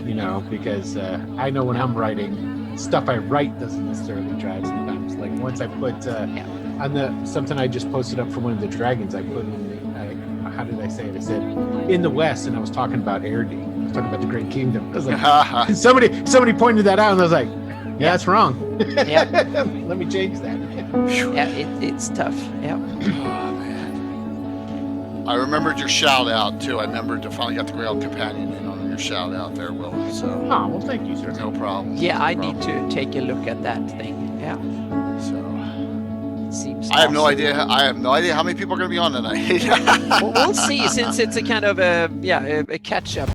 you know, because I know when I'm writing, stuff I write doesn't necessarily drive sometimes. Like once I put on something I just posted up for one of the dragons, I put how did I say it? I said in the West, and I was talking about Erdi. I was talking about the Great Kingdom. I was like, somebody pointed that out, and I was like, yeah, that's wrong. Yeah. Let me change that. Yeah, it's tough. Yeah. Oh, man. I remembered your shout out too. I remembered to finally got the Greyhawk companion in on your shout out there, Will. So. Oh, well, thank you, sir. No problem. Yeah, I need to take a look at that thing. Yeah. So. Seems I have no awesome. idea. I have no idea how many people are going to be on tonight. Well, we'll see, since it's a kind of a catch up.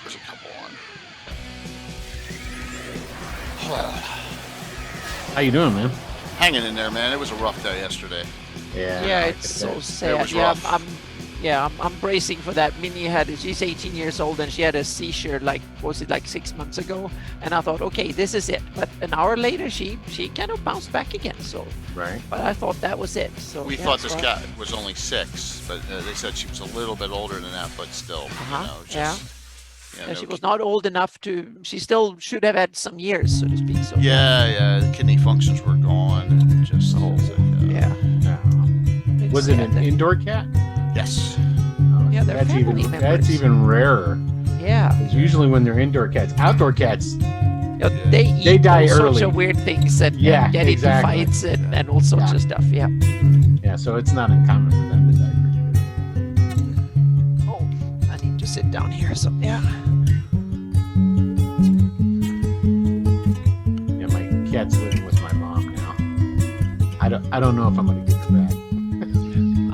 There's a couple on. How you doing, man? Hanging in there, man. It was a rough day yesterday. Yeah, it's so sad. was Yeah, rough. I'm bracing for that. Minnie she's 18 years old, and she had a seizure like 6 months ago, and I thought, okay, this is it. But an hour later, she kind of bounced back again. So, Right. but I thought that was it. So We thought this cat was only 6, but they said she was a little bit older than that, but still, you know, just, And she was not old enough to. She still should have had some years, so to speak. So Yeah, the kidney functions were gone, and just yeah. Was it an indoor cat? Yes. Yeah, they're family members. That's even rarer. Yeah. Because usually when they're indoor cats, outdoor cats, They eat die all sorts early. of weird things and get exactly. into fights and all sorts of stuff. Yeah. Yeah, so it's not uncommon for them to die for sure. Oh, I need to sit down here. So yeah. Yeah, my cat's living with my mom now. I don't know if I'm gonna get her back.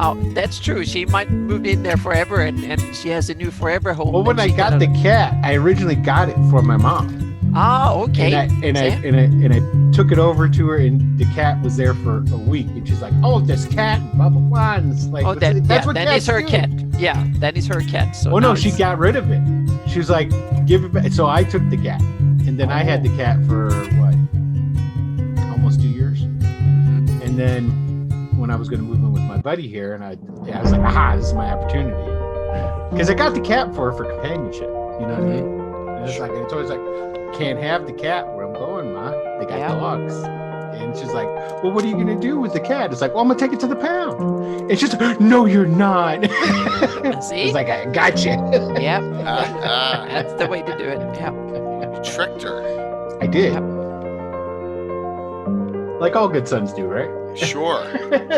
Oh, that's true. She might move in there forever, and she has a new forever home. Well, when I got the cat, I originally got it for my mom. Oh, okay. And I took it over to her, and the cat was there for a week, and she's like, "Oh, this cat, and blah blah blah." And it's like, that's what that cats is her do. cat. Yeah, that is her cat. So Oh now no, she got rid of it. She was like, "Give it back." So I took the cat, and then I had the cat for what, almost 2 years. And then when I was going to move in with my buddy here, and I was like, "Aha, this is my opportunity," because I got the cat for her for companionship. You know what I mean? And it's like, it's always like, can't have the cat where I'm going, Ma. They got dogs. And she's like, "Well, what are you going to do with the cat?" It's like, "Well, I'm going to take it to the pound." And she's like, "No, you're not." See? It's like, "I got you." Yep. That's the way to do it. Yeah. Tricked her. I did. Yep. Like all good sons do, right? Sure. That's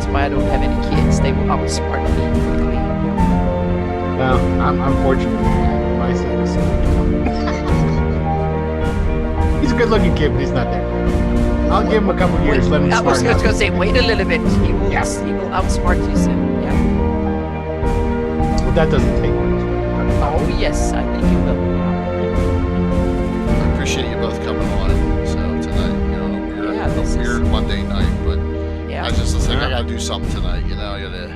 why I don't have any kids. They will outsmart me quickly. Well, I'm fortunate. My son is he's a good-looking kid, but he's not there. I'll give him a couple years. Let him I was smart just going to say, wait a little bit. He will Yes. outsmart you soon. Yeah. Well, that doesn't take much. Oh, yes, I think he will. I appreciate you both coming on. So tonight, you know, weird Monday night, but Yeah. I just think I got to do something tonight. You know, I got to.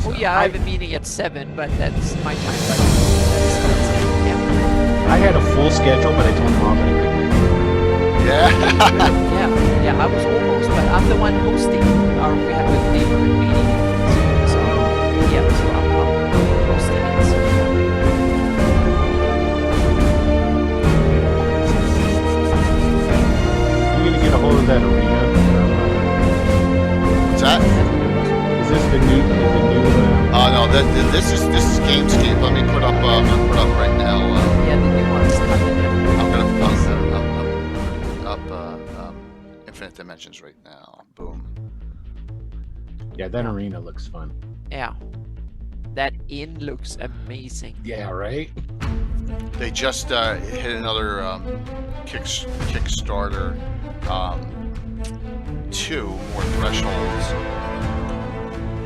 Oh, yeah, I have a meeting at 7, but that's my time. But yeah. I had a full schedule, but I told Mom that I couldn't. Yeah. Yeah, I was almost, but I'm the one hosting. We have a neighborhood meeting. So yeah, so I'm hosting it. So, You're gonna get a hold of that arena. What's that? Is this the new? No, this is Gamescape. Let me put up. I'm gonna put up right now. yeah, the new one's coming. I'm gonna put up Infinite Dimensions right now. Boom. Yeah, that arena looks fun. Yeah, that inn looks amazing. Yeah, right. They just hit another Kickstarter. 2 more thresholds.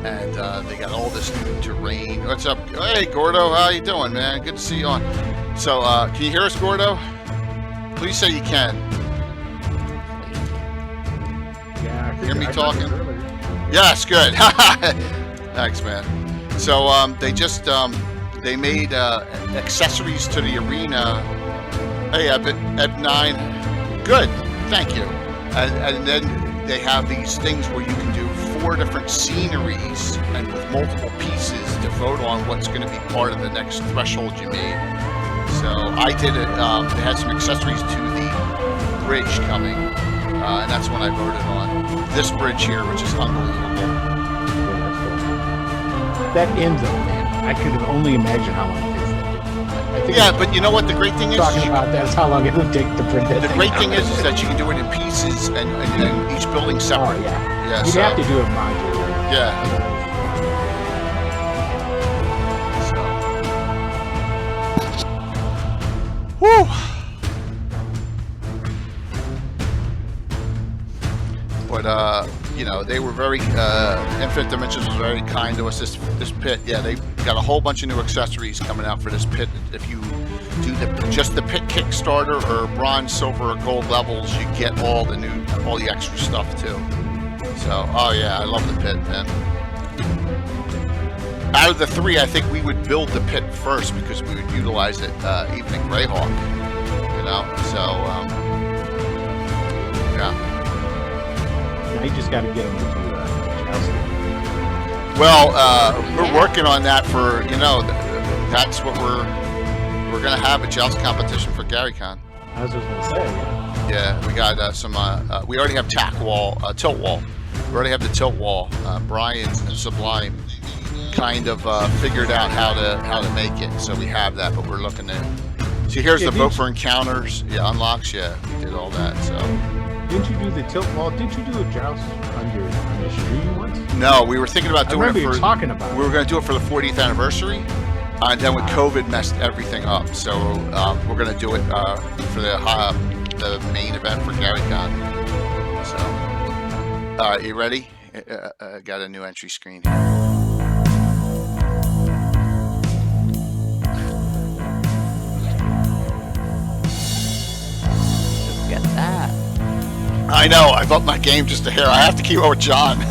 and they got all this new terrain. What's up? Hey, Gordo, how you doing, man? Good to see you on. So, can you hear us, Gordo? Please say you can. Yeah, Hear me talking? Yes, good. Thanks, man. So they just they made accessories to the arena. Hey, Eb9. Good, thank you. And then they have these things where you can do 4 different sceneries and with multiple pieces to vote on what's going to be part of the next threshold you made. So I did it. They had some accessories to the bridge coming, and that's when I voted on this bridge here, which is unbelievable. That end though, man. I could have only imagined how long it takes that. I think Yeah, but you know what the great thing is? talking about that's how long it would take to print that. The great thing is that you can do it in pieces and each building Oh separate. yeah. Yeah, You'd so, have to do it modular. yeah. So. Whew. But you know, they were very Infinite Dimensions was very kind to us. This pit, yeah, they got a whole bunch of new accessories coming out for this pit. If you do just the pit Kickstarter or bronze, silver, or gold levels, you get all the extra stuff too. So, oh yeah, I love the pit, man. Out of the 3, I think we would build the pit first because we would utilize it even in Greyhawk. You know, so yeah. Now you just got to get them to jousting. Well, we're working on that for, you know, that's what we're gonna have a joust competition for GaryCon. I was just gonna say, yeah. Yeah, we got some. We already have tilt wall. We already have the tilt wall. Brian and Sublime kind of figured out how to make it, so we have that. But we're looking at. See, here's the vote for encounters. Yeah, unlocks. Yeah, we did all that. So. Didn't you do the tilt wall? Didn't you do a joust on your stream once? No, we were thinking about doing it for. Talking about. We were going to do it for the 40th anniversre. And then with COVID messed everything up, so we're gonna do it for the main event for GaryCon. So, all right, you ready? Got a new entry screen here. Look at that. I know. I bumped my game just a hair. I have to keep up with John. You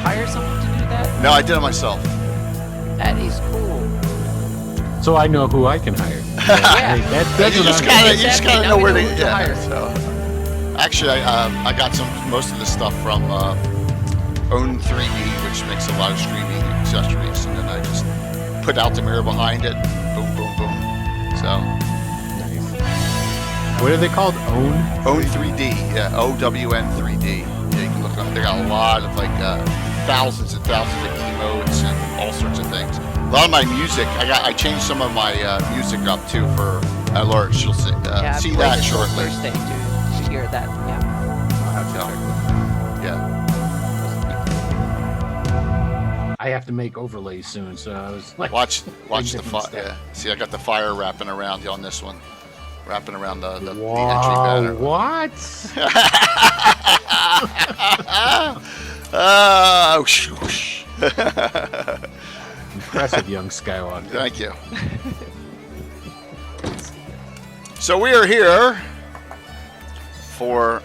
hire someone to do that? No, I did it myself. That is cool. So I know who I can hire. Yeah. That's You what just I'm gotta, saying. you just Exactly. gotta Now know we where know to. who to Yeah. hire. So, actually, I got most of the stuff from Own 3D, which makes a lot of streaming accessories, and then I just put Altamira behind it. Boom, boom, boom. So. What are they called? Own 3D, yeah, OWN 3D. Yeah, you can look up. They got a lot of thousands and thousands of emotes and all sorts of things. A lot of my music, I changed some of my music up too for alerts. You'll see, Yeah, see I've that waited till shortly. Thursday to hear that. Yeah. So, yeah. I have to make overlays soon, so I was like, Watch the different fire. stuff. Yeah. See, I got the fire wrapping around on this one, wrapping around the entry wow, banner. what? Whoosh, whoosh. Impressive, young Skywalker. Thank you. So we are here for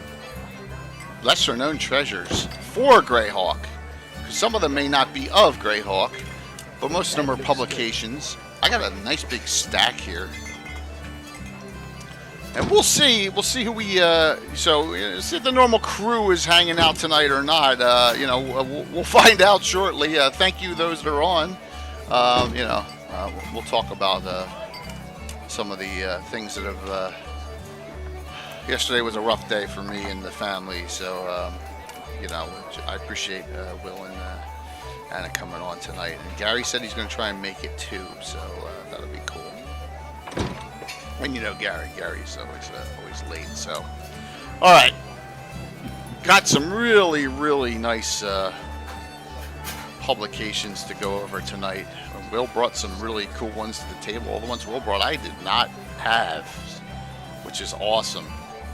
lesser known treasures for Greyhawk. Some of them may not be of Greyhawk, but most of them are publications. I got a nice big stack here. And we'll see who we, see if the normal crew is hanging out tonight or not. We'll find out shortly. Thank you, those that are on. We'll talk about some of the things that have. Yesterday was a rough day for me and the family, so I appreciate Will and Anna coming on tonight. And Gary said he's going to try and make it too, so that'll be cool. And you know Gary's always late. So, all right, got some really, really nice publications to go over tonight. Will brought some really cool ones to the table. All the ones Will brought, I did not have, which is awesome.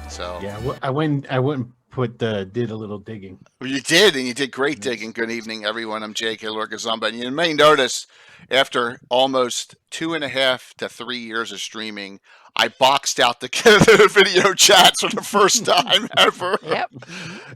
So Yeah, I went and did a little digging. Well, you did, and you did great digging. Good evening, everyone. I'm J.K. Lorcazamba, and you may notice after almost 2.5 to 3 years of streaming, I boxed out the video chats for the first time ever. Yep.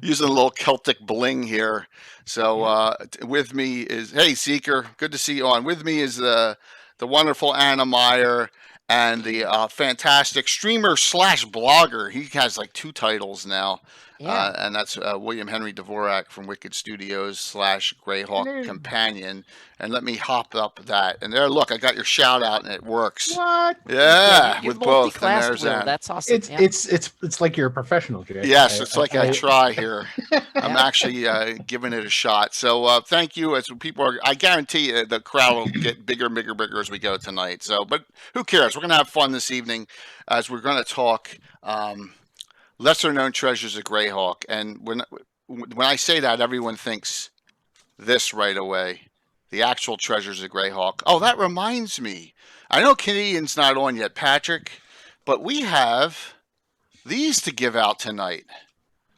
Using a little Celtic bling here. So with me is, hey, Seeker, good to see you on. With me is the wonderful Anna Meyer and the fantastic streamer / blogger. He has like 2 titles now. Yeah. And that's William Henry Dvorak from Wicked Studios / Greyhawk Companion. And let me hop up that. And there, look, I got your shout out, and it works. What? Yeah, You're with both. And multi-classed, there's Will. that. That's awesome. It's like you're a professional, Jay. Yes, it's like I try here. I'm actually giving it a shot. So thank you. As people are, I guarantee you the crowd will get bigger and bigger and bigger as we go tonight. So, but who cares? We're gonna have fun this evening as we're gonna talk lesser known treasures of Greyhawk. And when I say that, everyone thinks this right away. The actual treasures of Greyhawk. Oh, that reminds me. I know Canadian's not on yet, Patrick, but we have these to give out tonight.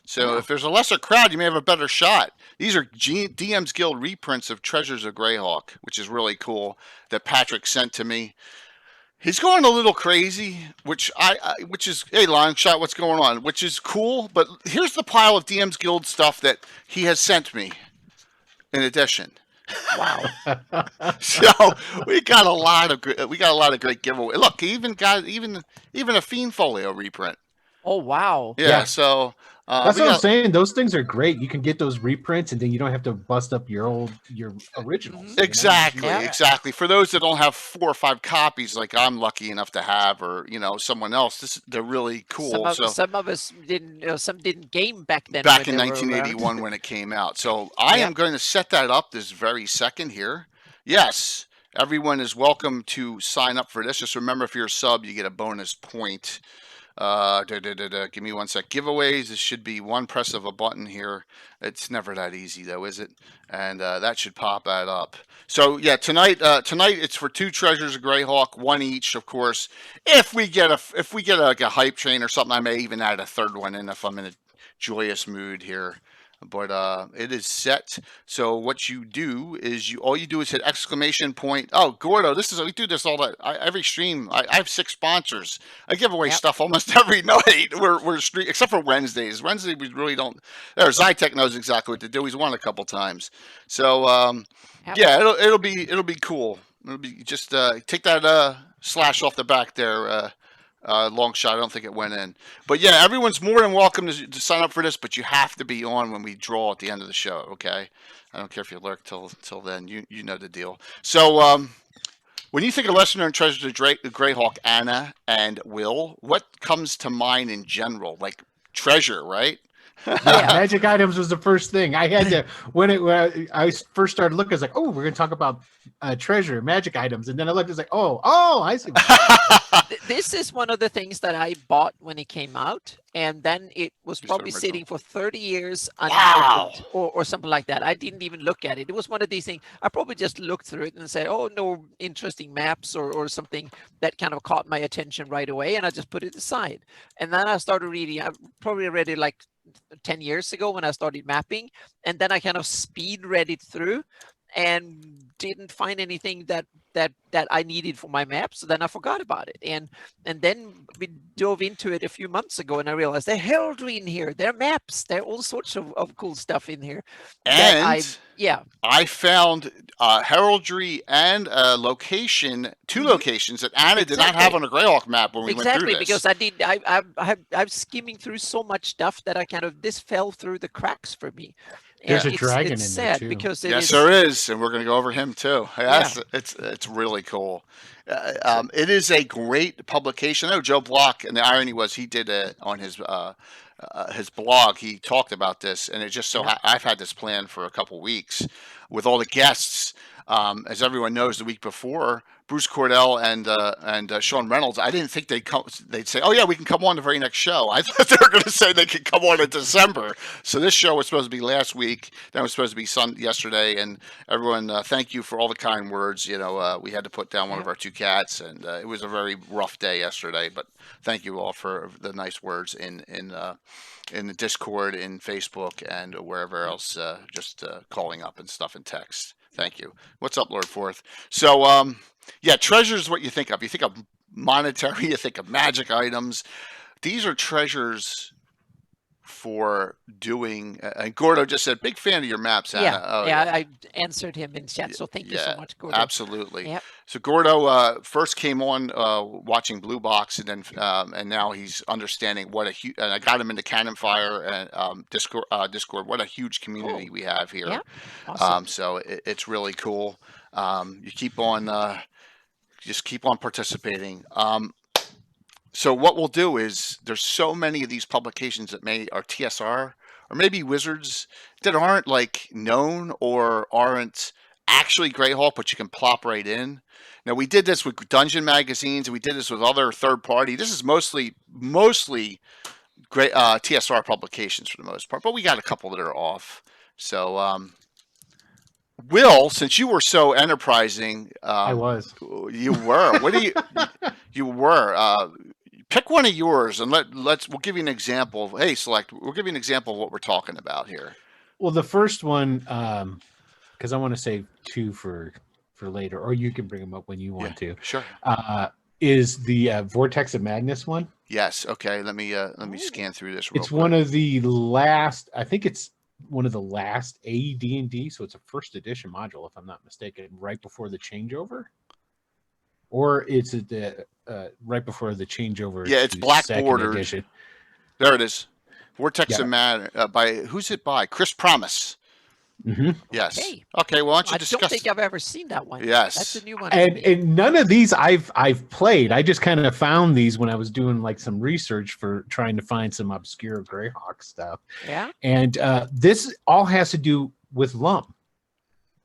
So if there's a lesser crowd, you may have a better shot. These are DM's Guild reprints of Treasures of Greyhawk, which is really cool, that Patrick sent to me. He's going a little crazy, which is, hey, Long Shot, what's going on? Which is cool, but here's the pile of DM's Guild stuff that he has sent me in addition. Wow. So we got a lot of great giveaway. Look, he even got even a Fiend Folio reprint. Oh, wow. Yeah. So that's what I'm saying. Those things are great. You can get those reprints, and then you don't have to bust up your originals. Exactly, Yeah. exactly. For those that don't have 4 or 5 copies, like I'm lucky enough to have, or someone else, they're really cool. Some of us didn't. Some didn't game back then. Back in when they were 1981 when it came out. So I am going to set that up this very second here. Yes, everyone is welcome to sign up for this. Just remember, if you're a sub, you get a bonus point. Give me one sec. Giveaways. This should be one press of a button here. It's never that easy, though, is it? And that should pop that up. So yeah, tonight it's for 2 Treasures of Greyhawk, 1 each, of course. If we get like a hype train or something, I may even add a 3rd one in if I'm in a joyous mood here. But it is set. So what you do is all you do is hit exclamation point. Oh, Gordo, we do this all that every stream. I have 6 sponsors. I give away stuff almost every night. We're except for Wednesdays. Wednesday we really don't. Zytech knows exactly what to do. He's won a couple times. So yeah, it'll be cool. It'll be just take that slash off the back there. Long shot. I don't think it went in, but yeah, everyone's more than welcome to sign up for this. But you have to be on when we draw at the end of the show. Okay, I don't care if you lurk till then. You know the deal. So when you think of lesser known treasures of Greyhawk, Anna and Will, what comes to mind in general? Like treasure, right? Yeah, magic items was the first thing I had to when I first started looking. I was like, oh, we're gonna talk about treasure, magic items, and then I looked. It's like, oh, I see. This is one of the things that I bought when it came out, and then it was probably sitting for 30 years unopened or something like that. I didn't even look at it. It was one of these things. I probably just looked through it and said, oh, no interesting maps or something that kind of caught my attention right away, and I just put it aside. And then I started reading. I probably read it like 10 years ago when I started mapping, and then I kind of speed read it through and didn't find anything that I needed for my map. So then I forgot about it. And then we dove into it a few months ago, and I realized they're heraldry in here. They're maps. There are all sorts of cool stuff in here. And I found heraldry and location, 2 locations that Anna did not have on a Greyhawk map when we went through this. Because I'm skimming through so much stuff that this fell through the cracks for me. There's a dragon it's in sad there too. Because there is, and we're going to go over him too. Yes, it's really cool. It is a great publication. I know Joe Block, and the irony was he did it on his blog. He talked about this, and it just so I've had this planned for a couple weeks with all the guests. As everyone knows, the week before, Bruce Cordell and Sean Reynolds, I didn't think they'd say, "Oh yeah, we can come on the very next show." I thought they were going to say they could come on in December. So this show was supposed to be last week. Then it was supposed to be yesterday. And everyone, thank you for all the kind words. We had to put down one of our 2 cats, and it was a very rough day yesterday. But thank you all for the nice words in the Discord, in Facebook, and wherever else. Just calling up and stuff in text. Thank you. What's up, Lord Forth? So, yeah, treasure is what you think of. You think of monetary, you think of magic items. These are treasures for doing. And Gordo just said, big fan of your maps, Anna. I answered him in chat, so thank you so much, Gordo. Absolutely. Yep. So Gordo first came on watching Blue Box, and then and now he's understanding what a huge. And I got him into Cannon Fire and Discord. What a huge community we have here. Yeah. Awesome. So it's really cool. You keep on, just keep on participating. So what we'll do is there's so many of these publications that are TSR or maybe Wizards that aren't like known or aren't actually Greyhawk, but you can plop right in. Now we did this with Dungeon magazines, and we did this with other third party. This is mostly great TSR publications for the most part, but we got a couple that are off. So Will, since you were so enterprising, I was. You were. What do you? You were. Pick one of yours, and we'll give you an example. Hey, Select. We'll give you an example of what we're talking about here. Well, the first one, because I want to save 2 for later, or you can bring them up when you want to. Sure. Is the Vortex of Madness one? Yes. Okay. Let me scan through this. It's one of the last. I think it's one of the last AD&D, so it's a first edition module, if I'm not mistaken, right before the changeover. Or it's right before the changeover. Yeah, it's black bordered. Edition. There it is. Vortex of Madness by who's it by? Chris Promise. Mm-hmm. Yes. Okay. Well, why don't you discuss? I don't think I've ever seen that one. Yes, that's a new one. And none of these I've played. I just kind of found these when I was doing like some research for trying to find some obscure Greyhawk stuff. Yeah. And this all has to do with Lum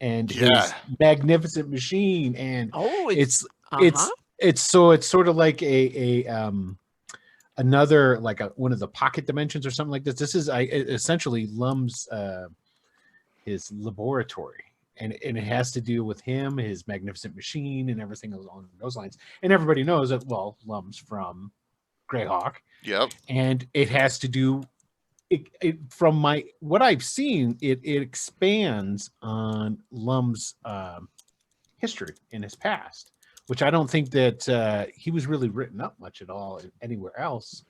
and his magnificent machine. And it's sort of like another like one of the pocket dimensions or something like this. This is essentially Lum's his laboratory, and it has to do with him, his magnificent machine, and everything along those lines. And everybody knows that Lum's from Greyhawk. Yep. And it has to do from what I've seen, it expands on Lum's history in his past, which I don't think that he was really written up much at all anywhere else.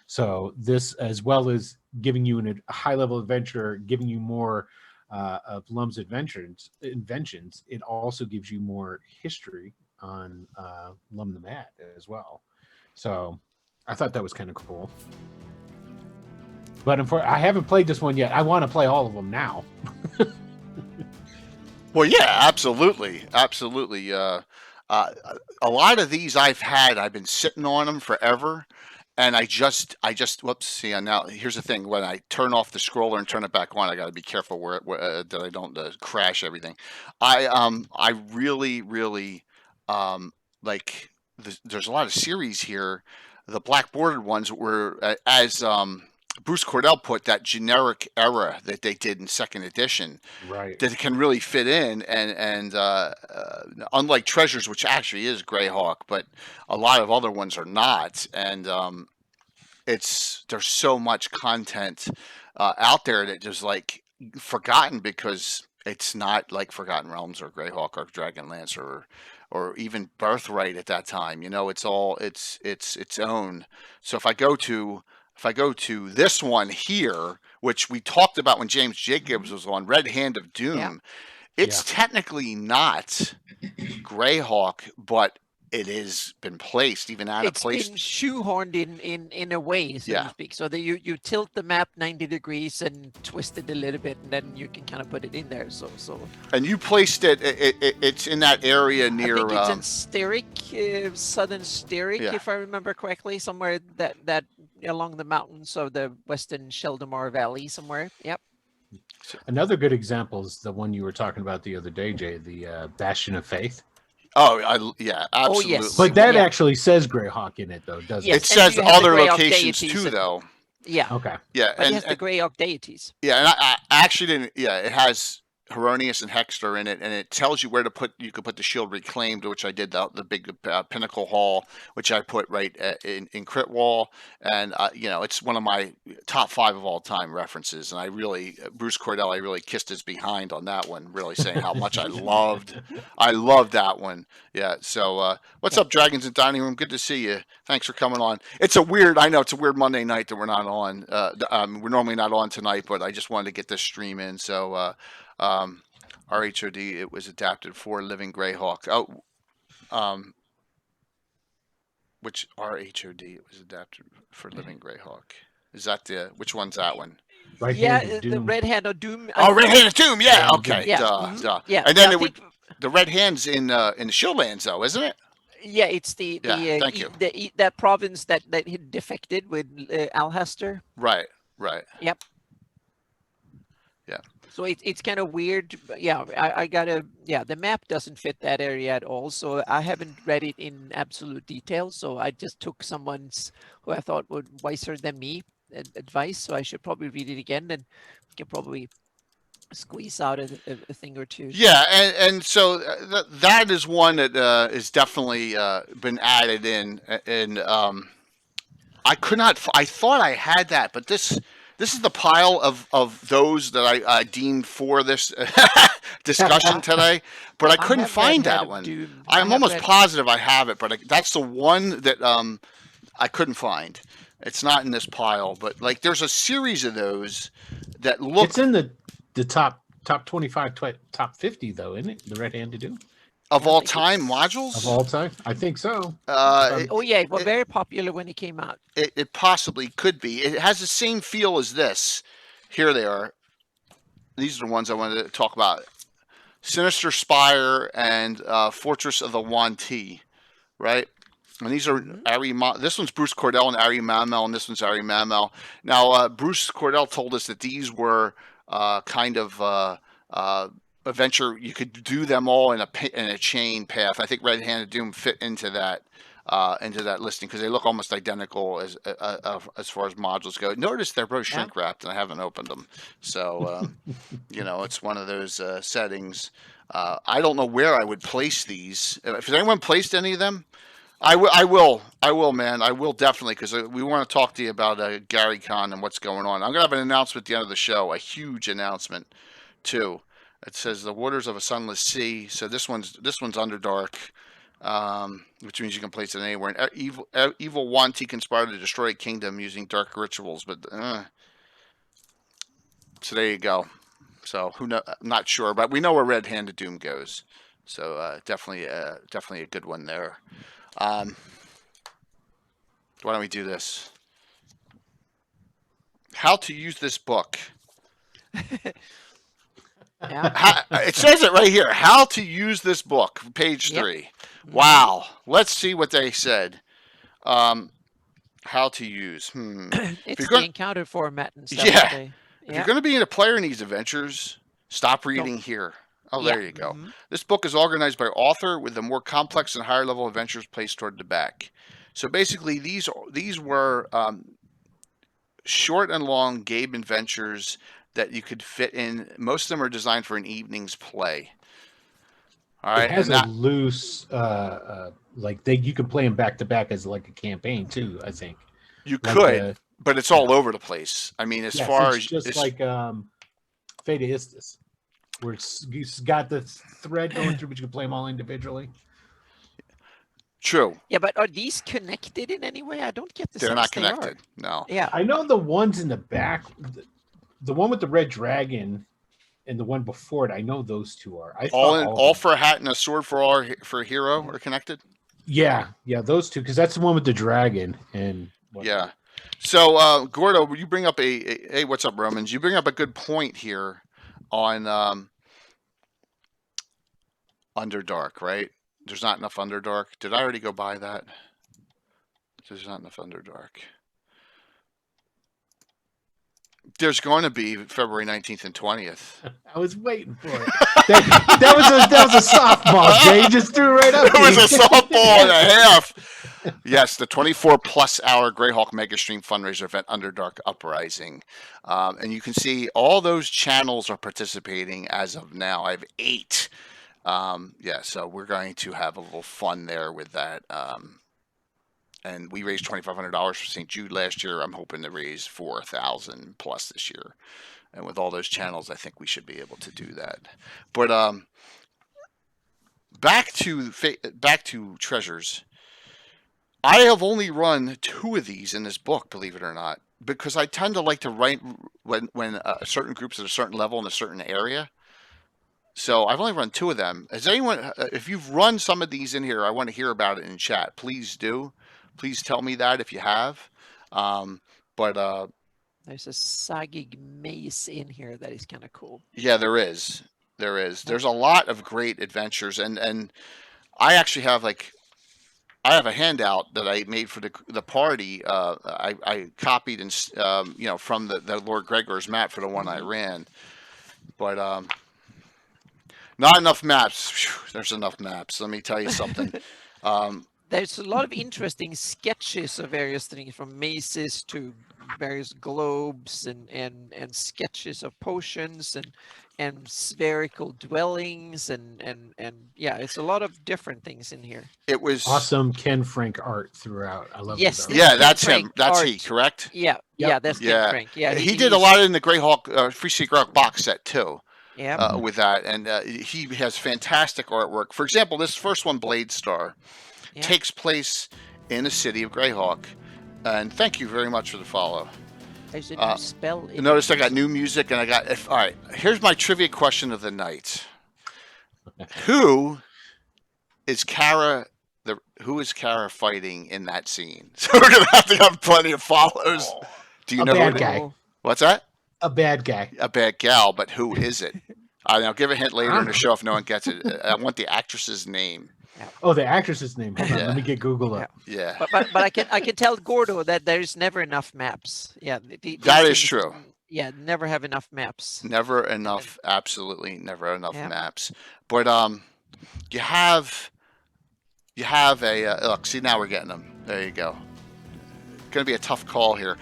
So this, as well as giving you a high level adventure, giving you more of Lum's inventions, it also gives you more history on Lum the Mad as well. So I thought that was kind of cool. But I haven't played this one yet. I want to play all of them now. Well, yeah, absolutely. A lot of these I've been sitting on them forever. And I just whoops. See, now here's the thing: when I turn off the scroller and turn it back on, I got to be careful that I don't crash everything. I really like. There's a lot of series here. The black bordered ones were as Bruce Cordell put, that generic era that they did in second edition, right? That it can really fit in, and unlike Treasures, which actually is Greyhawk, but a lot of other ones are not, and there's so much content out there that is like forgotten because it's not like Forgotten Realms or Greyhawk or Dragonlance or even Birthright at that time. It's all it's its own. So if I go to this one here, which we talked about when James Jacobs was on, Red Hand of Doom, it's technically not Greyhawk, but it has been placed, even out of place. It's been shoehorned in a way, so to speak. So that you tilt the map 90 degrees and twist it a little bit, and then you can kind of put it in there. So. And you placed it's in that area near. I think it's in Styric, southern Styric, if I remember correctly, somewhere that along the mountains of the western Sheldamore Valley, somewhere. Yep. Another good example is the one you were talking about the other day, Jay, the Bastion of Faith. Oh, yeah, Oh, absolutely. yes. But that Yeah. actually says Greyhawk in it, though, doesn't Yes, It and says you have the other Greyhawk locations deities too, and- though. Yeah. it? Okay. Yeah, But it and, has the Greyhawk deities. yeah, and I actually didn't. Yeah, it has Heronius and Hexter in it, and it tells you where to put. You could put the Shield Reclaimed, which I did the big Pinnacle Hall, which I put right in Crit Wall, and it's one of my top 5 of all time references. And I really Bruce Cordell, I really kissed his behind on that one, really saying how much I loved that one. Yeah. So what's up, Dragons and Dining Room? Good to see you. Thanks for coming on. I know it's a weird Monday night that we're not on. We're normally not on tonight, but I just wanted to get this stream in. So RHOD, it was adapted for Living Greyhawk. Which RHOD, it was adapted for Living Greyhawk. Is that which one's that one? Right-handed the Doom. Red Hand of Doom. Oh, Red Hand of Doom. Yeah. Yeah, Okay. Yeah. Duh. Mhm. Duh. Yeah. And then I it would think- the Red Hands in the Shieldlands, though, isn't it? Yeah, it's the Yeah, thank you. that province that he defected with Alhester. Right. Right. Yep. Yeah. So it's kind of weird. But yeah, I gotta. Yeah, the map doesn't fit that area at all. So I haven't read it in absolute detail. So I just took someone's who I thought would wiser than me advice. So I should probably read it again, and we can probably squeeze out a thing or two. Yeah, and so that is one that is definitely been added in, and I could not. I thought I had that, but this is the pile of those that I deemed for this discussion today, but I couldn't have find Red Hand that of one. Doom. I'm I have almost Red- positive I have it, but that's the one that I couldn't find. It's not in this pile, but like there's a series of those that look It's in the top 25, top 50, though, isn't it? The Red-handed Doom of I all think time it's- modules. of all time. I think so. Oh yeah, it was it- very popular when it came out. It possibly could be. It has the same feel as this. Here they are. These are the ones I wanted to talk about. Sinister Spire and Fortress of the Wanti, right? And these are this one's Bruce Cordell and Ari Mamel, and this one's Ari Mamel. Now, Bruce Cordell told us that these were kind of adventure. You could do them all in a chain path. I think Red Handed Doom fit into that listing because they look almost identical as far as modules go. Notice they're both shrink wrapped, and I haven't opened them, so it's one of those settings. I don't know where I would place these. If anyone placed any of them, I will, man. I will definitely, because we want to talk to you about Gary Con and what's going on. I'm gonna have an announcement at the end of the show, a huge announcement too. It says the waters of a sunless sea. So this one's Underdark, which means you can place it anywhere. And evil Wanti conspired to destroy a kingdom using dark rituals, but so there you go. So who know? Not sure, but we know where Red Handed Doom goes. So definitely a good one there. Why don't we do this? How to use this book. Yeah. It says it right here. How to use this book, page 3. Wow. Let's see what they said. How to use. It's the encounter format and stuff. Yeah. If you're going to be a player in these adventures, stop reading here. Oh, there you go. This book is organized by author with the more complex and higher level adventures placed toward the back. So basically, these were short and long Gabbin adventures that you could fit in. Most of them are designed for an evening's play. All right. It has a loose, you could play them back to back as like a campaign too. I think you like could, but it's all over the place. I mean, as far as just like Fate Istis, where it's got the thread going through, but you can play them all individually. True. Yeah, but are these connected in any way? I don't get the sense They're not they are. connected. No. Yeah. I know the ones in the back, the one with the red dragon, and the one before it. I know those two are. All for a hat and a sword for a hero are connected. Yeah, those two, because that's the one with the dragon and. Yeah. So, Gordo, you bring up hey, what's up, Romans? You bring up a good point here on Underdark, right? There's not enough Underdark. Did I already go by that? There's not enough Underdark. There's going to be February 19th and 20th. I was waiting for it. That was a softball, Jay. You just threw it right up. It was a softball and a half. Yes, the 24-plus-hour Greyhawk Mega Stream fundraiser event, Underdark Uprising. And you can see all those channels are participating as of now. I have 8. So we're going to have a little fun there with that. And we raised $2,500 for St. Jude last year. I'm hoping to raise $4,000 plus this year. And with all those channels, I think we should be able to do that. But back to treasures. I have only run 2 of these in this book, believe it or not, because I tend to like to write when certain groups at a certain level in a certain area. So I've only run 2 of them. Has anyone, if you've run some of these in here, I want to hear about it in chat. Please do. Please tell me that if you have. There's a sagging mace in here that is kind of cool. Yeah, there is. There's a lot of great adventures, and I actually have I have a handout that I made for the party. I copied and from the Lord Gregor's map for the one I ran, but not enough maps. Whew, there's enough maps. Let me tell you something. There's a lot of interesting sketches of various things, from maces to various globes and sketches of potions and spherical dwellings and yeah, it's a lot of different things in here. It was awesome. Ken Frank art throughout. I love yes, it. Yeah, that's him. That's he, correct? Yeah, Yep. yeah, that's Ken Frank. Yeah, he did a lot in the Greyhawk Free City Greyhawk box set too. Yeah, with that, and he has fantastic artwork. For example, this first one, Blade Star, takes place in the city of Greyhawk. And thank you very much for the follow. There's a new spell. Notice I got new music, and I got. All right, here's my trivia question of the night: Who is Kara? Who is Kara fighting in that scene? So we're gonna have to have plenty of follows. Do you know bad who? Guy. What's that? A bad guy. A bad gal, but who is it? I'll give a hint later in the show if no one gets it. I want the actress's name. Oh, the actress's name. Hold on, let me get Google up. Yeah. But I can tell Gordo that there's never enough maps. Yeah. That is true. Yeah, never have enough maps. Never enough. Absolutely never enough maps. But you have a look. See, now we're getting them. There you go. Going to be a tough call here.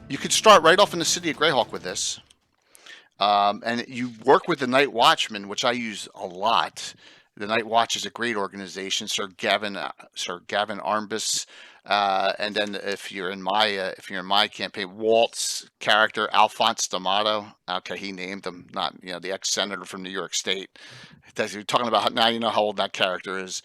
You could start right off in the city of Greyhawk with this. And you work with the Night Watchman, which I use a lot. The Night Watch is a great organization. Sir Gabbin Armbus, and then if you're in my campaign, Walt's character Alphonse D'Amato. Okay, he named him, not the ex-senator from New York State. You're talking about now. You know how old that character is.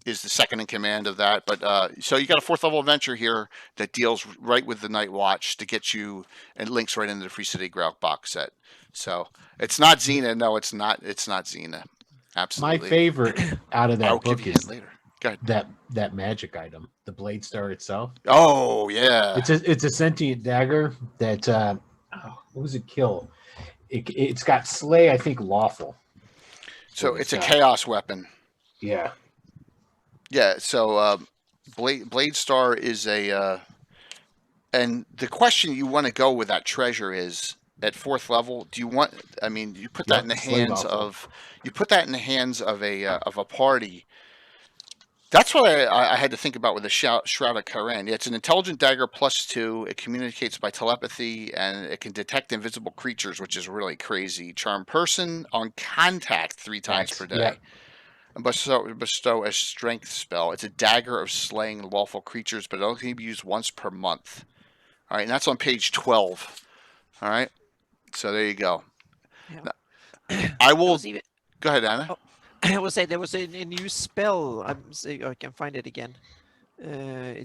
Is the second in command of that. But so you got a 4th level adventure here that deals right with the Night Watch to get you and links right into the Free City Greyhawk box set. So it's not Xena. No, it's not. It's not Xena. Absolutely. My favorite out of that book is later. Go ahead. that magic item, the Blade Star itself. Oh yeah. It's a sentient dagger that what was it kill? It's got slay, I think, lawful. So it's a chaos weapon. Yeah. Yeah. So Blade Star is a and the question you want to go with that treasure is, at 4th level, do you want? I mean, you put that in the hands of a party. That's what I had to think about with the Shroud of Karen. It's an intelligent dagger +2. It communicates by telepathy, and it can detect invisible creatures, which is really crazy. Charm person on contact 3 times per day. Yeah. And bestow a strength spell. It's a dagger of slaying lawful creatures, but it only can be used once per month. All right, and that's on page 12. All right. So there you go. Yeah. I will. Go ahead, Anna. Oh, I will say there was a new spell. I can find it again. I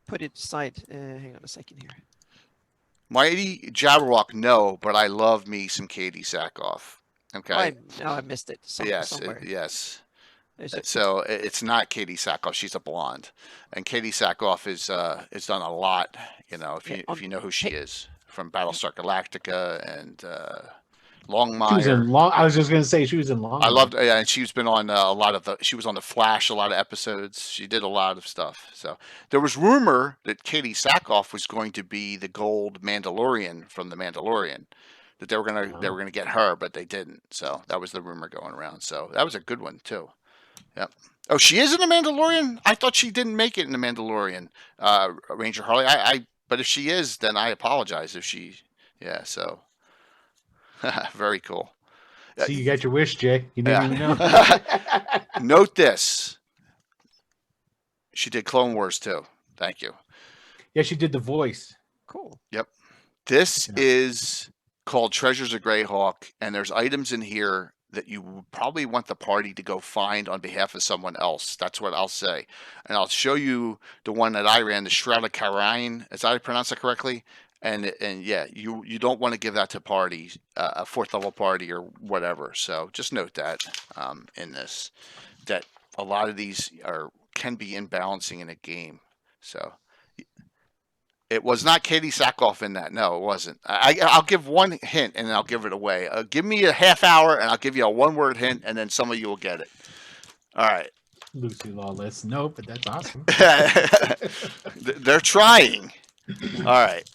put it aside. Hang on a second here. Mighty Jabberwock, no, but I love me some Katie Sackhoff. Okay. I missed it. Somewhere. Yes. So it's not Katie Sackhoff. She's a blonde, and Katie Sackhoff is done a lot. If you know who she is from Battlestar Galactica and Longmire. She was in Long. I was just gonna say she was in Longmire. I loved, and she's been on a lot of she was on the Flash, a lot of episodes. She did a lot of stuff. So there was rumor that Katie Sackhoff was going to be the gold Mandalorian from the Mandalorian. That they were gonna get her, but they didn't. So that was the rumor going around. So that was a good one too. Yep. Oh, she is in the Mandalorian? I thought she didn't make it in the Mandalorian. Ranger Harley. But if she is, then I apologize. If she, yeah. So very cool. So you got your wish, Jay. You didn't even know. Note this. She did Clone Wars too. Thank you. Yeah, she did the voice. Cool. Yep. This is called Treasures of Greyhawk, and there's items in here that you probably want the party to go find on behalf of someone else. That's what I'll say. And I'll show you the one that I ran, the Shroud of Karain. Is that how I pronounce it correctly? And yeah, you don't want to give that to parties, a 4th level party or whatever. So just note that in this, that a lot of these can be imbalancing in a game. So it was not Katie Sackhoff in that. No, it wasn't. I'll give one hint and then I'll give it away. Give me a half hour and I'll give you a 1-word hint and then some of you will get it. All right. Lucy Lawless. Nope, but that's awesome. They're trying. All right.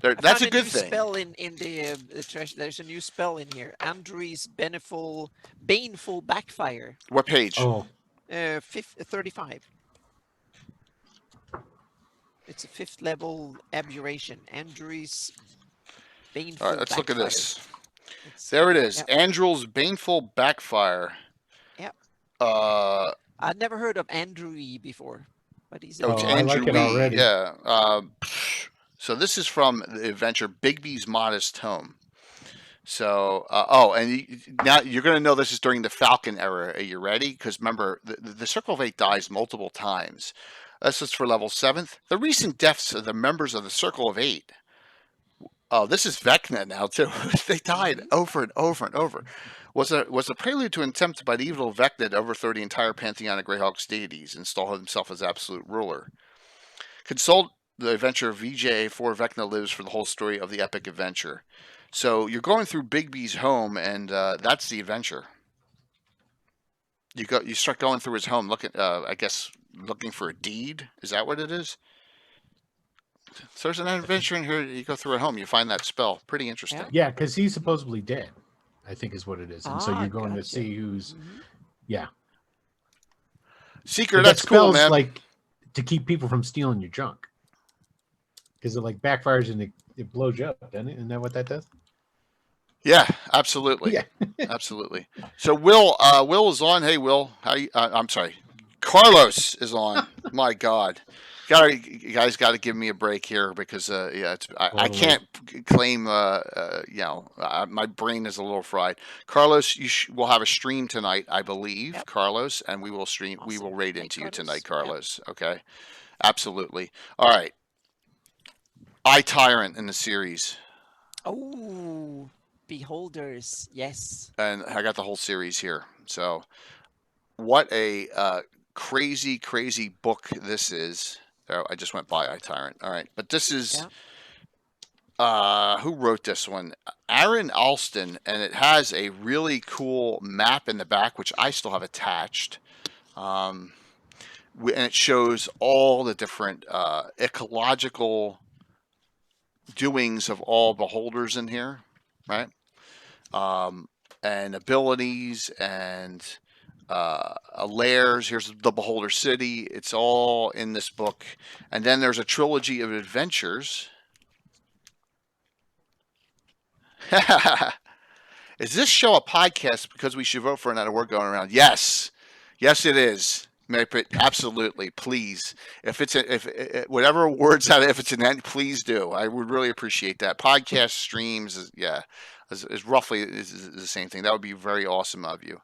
That's a good thing. Spell in the treasure. There's a new spell in here. Andrew's baneful backfire. What page? Oh, 35. It's a 5th level abjuration. Andrew's baneful. All right, let's look at backfire. this. There it is. Yep. Andrew's baneful backfire. Yep. I've never heard of Andrew before, but he's. it's I Andrew like it Wee. already. Yeah. So this is from the adventure Bigby's Modest Home. So, and now you're going to know this is during the Falcon era. Are you ready? Because remember, the Circle of 8 dies multiple times. This is for level 7th. The recent deaths of the members of the Circle of 8. Oh, this is Vecna now too. They died over and over and over. Was a prelude to an attempt by the evil Vecna to overthrow the entire pantheon of Greyhawk's deities, install himself as absolute ruler. Consult the adventure of VJ4 Vecna lives for the whole story of the epic adventure. So you're going through Bigby's home, and that's the adventure. You start going through his home, looking for a deed. Is that what it is? So there's an adventure in here. You go through a home, you find that spell. Pretty interesting. yeah, because he's supposedly dead, I think is what it is. And so you're going to Gotcha. see who's, yeah. Seeker, But that's that cool, spell's man. like to keep people from stealing your junk. Because it like backfires and it blows you up, doesn't it? Isn't that what that does? Yeah, absolutely. Yeah. Absolutely. So Will is on. Hey, Will, how you? I'm sorry, Carlos is on. My God, you guys got to give me a break here because I can't claim. My brain is a little fried. Carlos, we'll have a stream tonight, I believe. Yep. Carlos, and we will stream. Awesome. We will raid into you tonight, Carlos. Yep. Okay, absolutely. All right. Tyrant in the series. Oh, Beholders, yes. And I got the whole series here. So, what a crazy, crazy book this is. Oh, I just went by Tyrant. All right, but this is who wrote this one? Aaron Alston, and it has a really cool map in the back, which I still have attached. And it shows all the different ecological doings of all beholders in here, right? And abilities and lairs. Here's the Beholder City. It's all in this book. And then there's a trilogy of adventures. Is this show a podcast because we should vote for another word going around? Yes. Yes, it is. Absolutely, please. If whatever words that, if it's an end, please do. I would really appreciate that. Podcast streams, is roughly the same thing. That would be very awesome of you.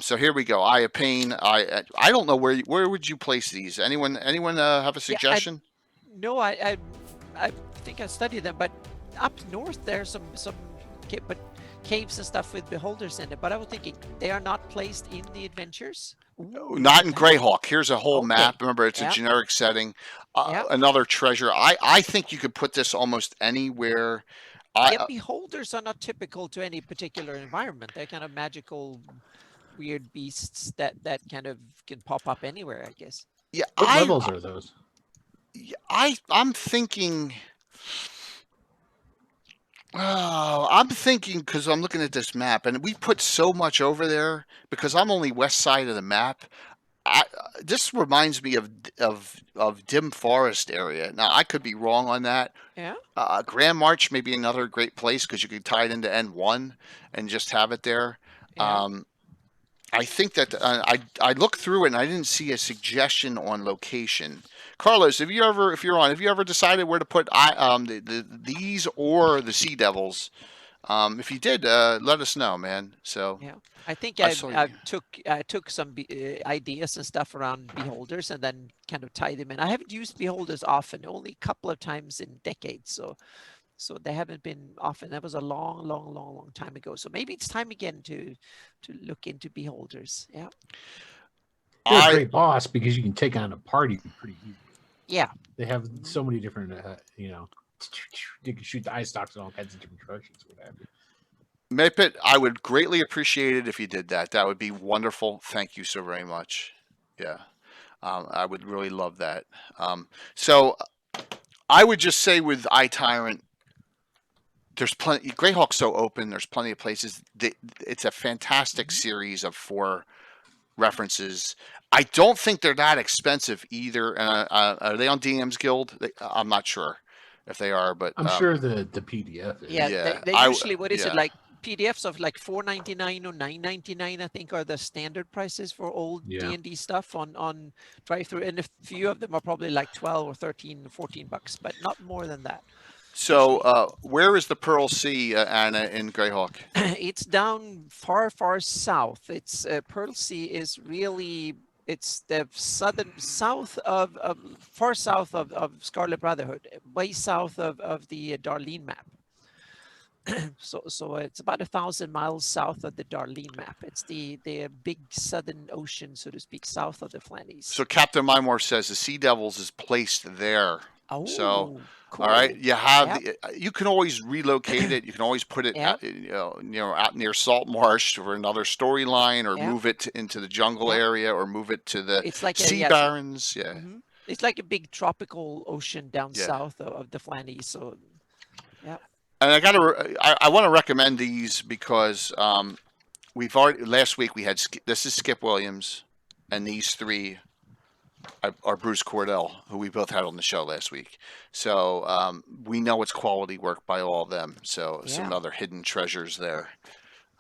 So here we go. Eye of Pain. I don't know where would you place these? Anyone have a suggestion? I think I studied them, but up north there's some caves and stuff with beholders in it. But I was thinking they are not placed in the adventures. Ooh, not in Greyhawk. Here's a whole map. Remember, it's a generic setting. Another treasure. I think you could put this almost anywhere beholders are not typical to any particular environment. They're kind of magical, weird beasts that kind of can pop up anywhere, I guess. Yeah, What levels are those? I'm thinking. Oh, I'm thinking because I'm looking at this map, and we put so much over there because I'm only west side of the map. This reminds me of Dim Forest area. Now I could be wrong on that. Yeah. Grand March may be another great place because you could tie it into N1 and just have it there. Yeah. I think that I looked through it and I didn't see a suggestion on location. Carlos, if you ever decided where to put these or the Sea Devils? If you did, let us know, man. So yeah, I think I I saw you. took some ideas and stuff around beholders and then kind of tied them in. I haven't used beholders often, only a couple of times in decades, so they haven't been often. That was a long time ago. So maybe it's time again to look into beholders. Yeah. They're a great boss because you can take on a party pretty easily. Yeah. They have so many different, you can shoot the eye stalks in all kinds of different directions, what have you. Maypit, I would greatly appreciate it if you did that. That would be wonderful. Thank you so very much. Yeah. I would really love that. So I would just say with iTyrant, there's plenty. Greyhawk's so open. There's plenty of places. It's a fantastic series of 4 references. I don't think they're that expensive either. Are they on DM's Guild? I'm not sure if they are, but I'm sure the PDF is. Yeah, they usually, what is it, like PDFs of like $4.99 or $9.99, I think, are the standard prices for old D&D stuff on drive-through, and a few of them are probably like 12 or 13, 14 bucks, but not more than that. So where is the Pearl Sea, Anna, in Greyhawk? It's down far south. It's Pearl Sea is really, it's the far south of Scarlet Brotherhood, way south of the Darlene map. So it's about 1,000 miles south of the Darlene map. It's the big southern ocean, so to speak, south of the Flannies. So Captain Mymore says the Sea Devils is placed there. Oh, so cool. all right, you have you can always relocate it. You can always put it out near Salt Marsh for another storyline, or move it into the jungle area, or move it to the Sea Barrens. Yeah. Mm-hmm. It's like a big tropical ocean down south of the Flannies. So yeah. And I want to recommend these because we've already, last week we had, this is Skip Williams, and these 3 are Bruce Cordell, who we both had on the show last week. So we know it's quality work by all of them. So some other hidden treasures there.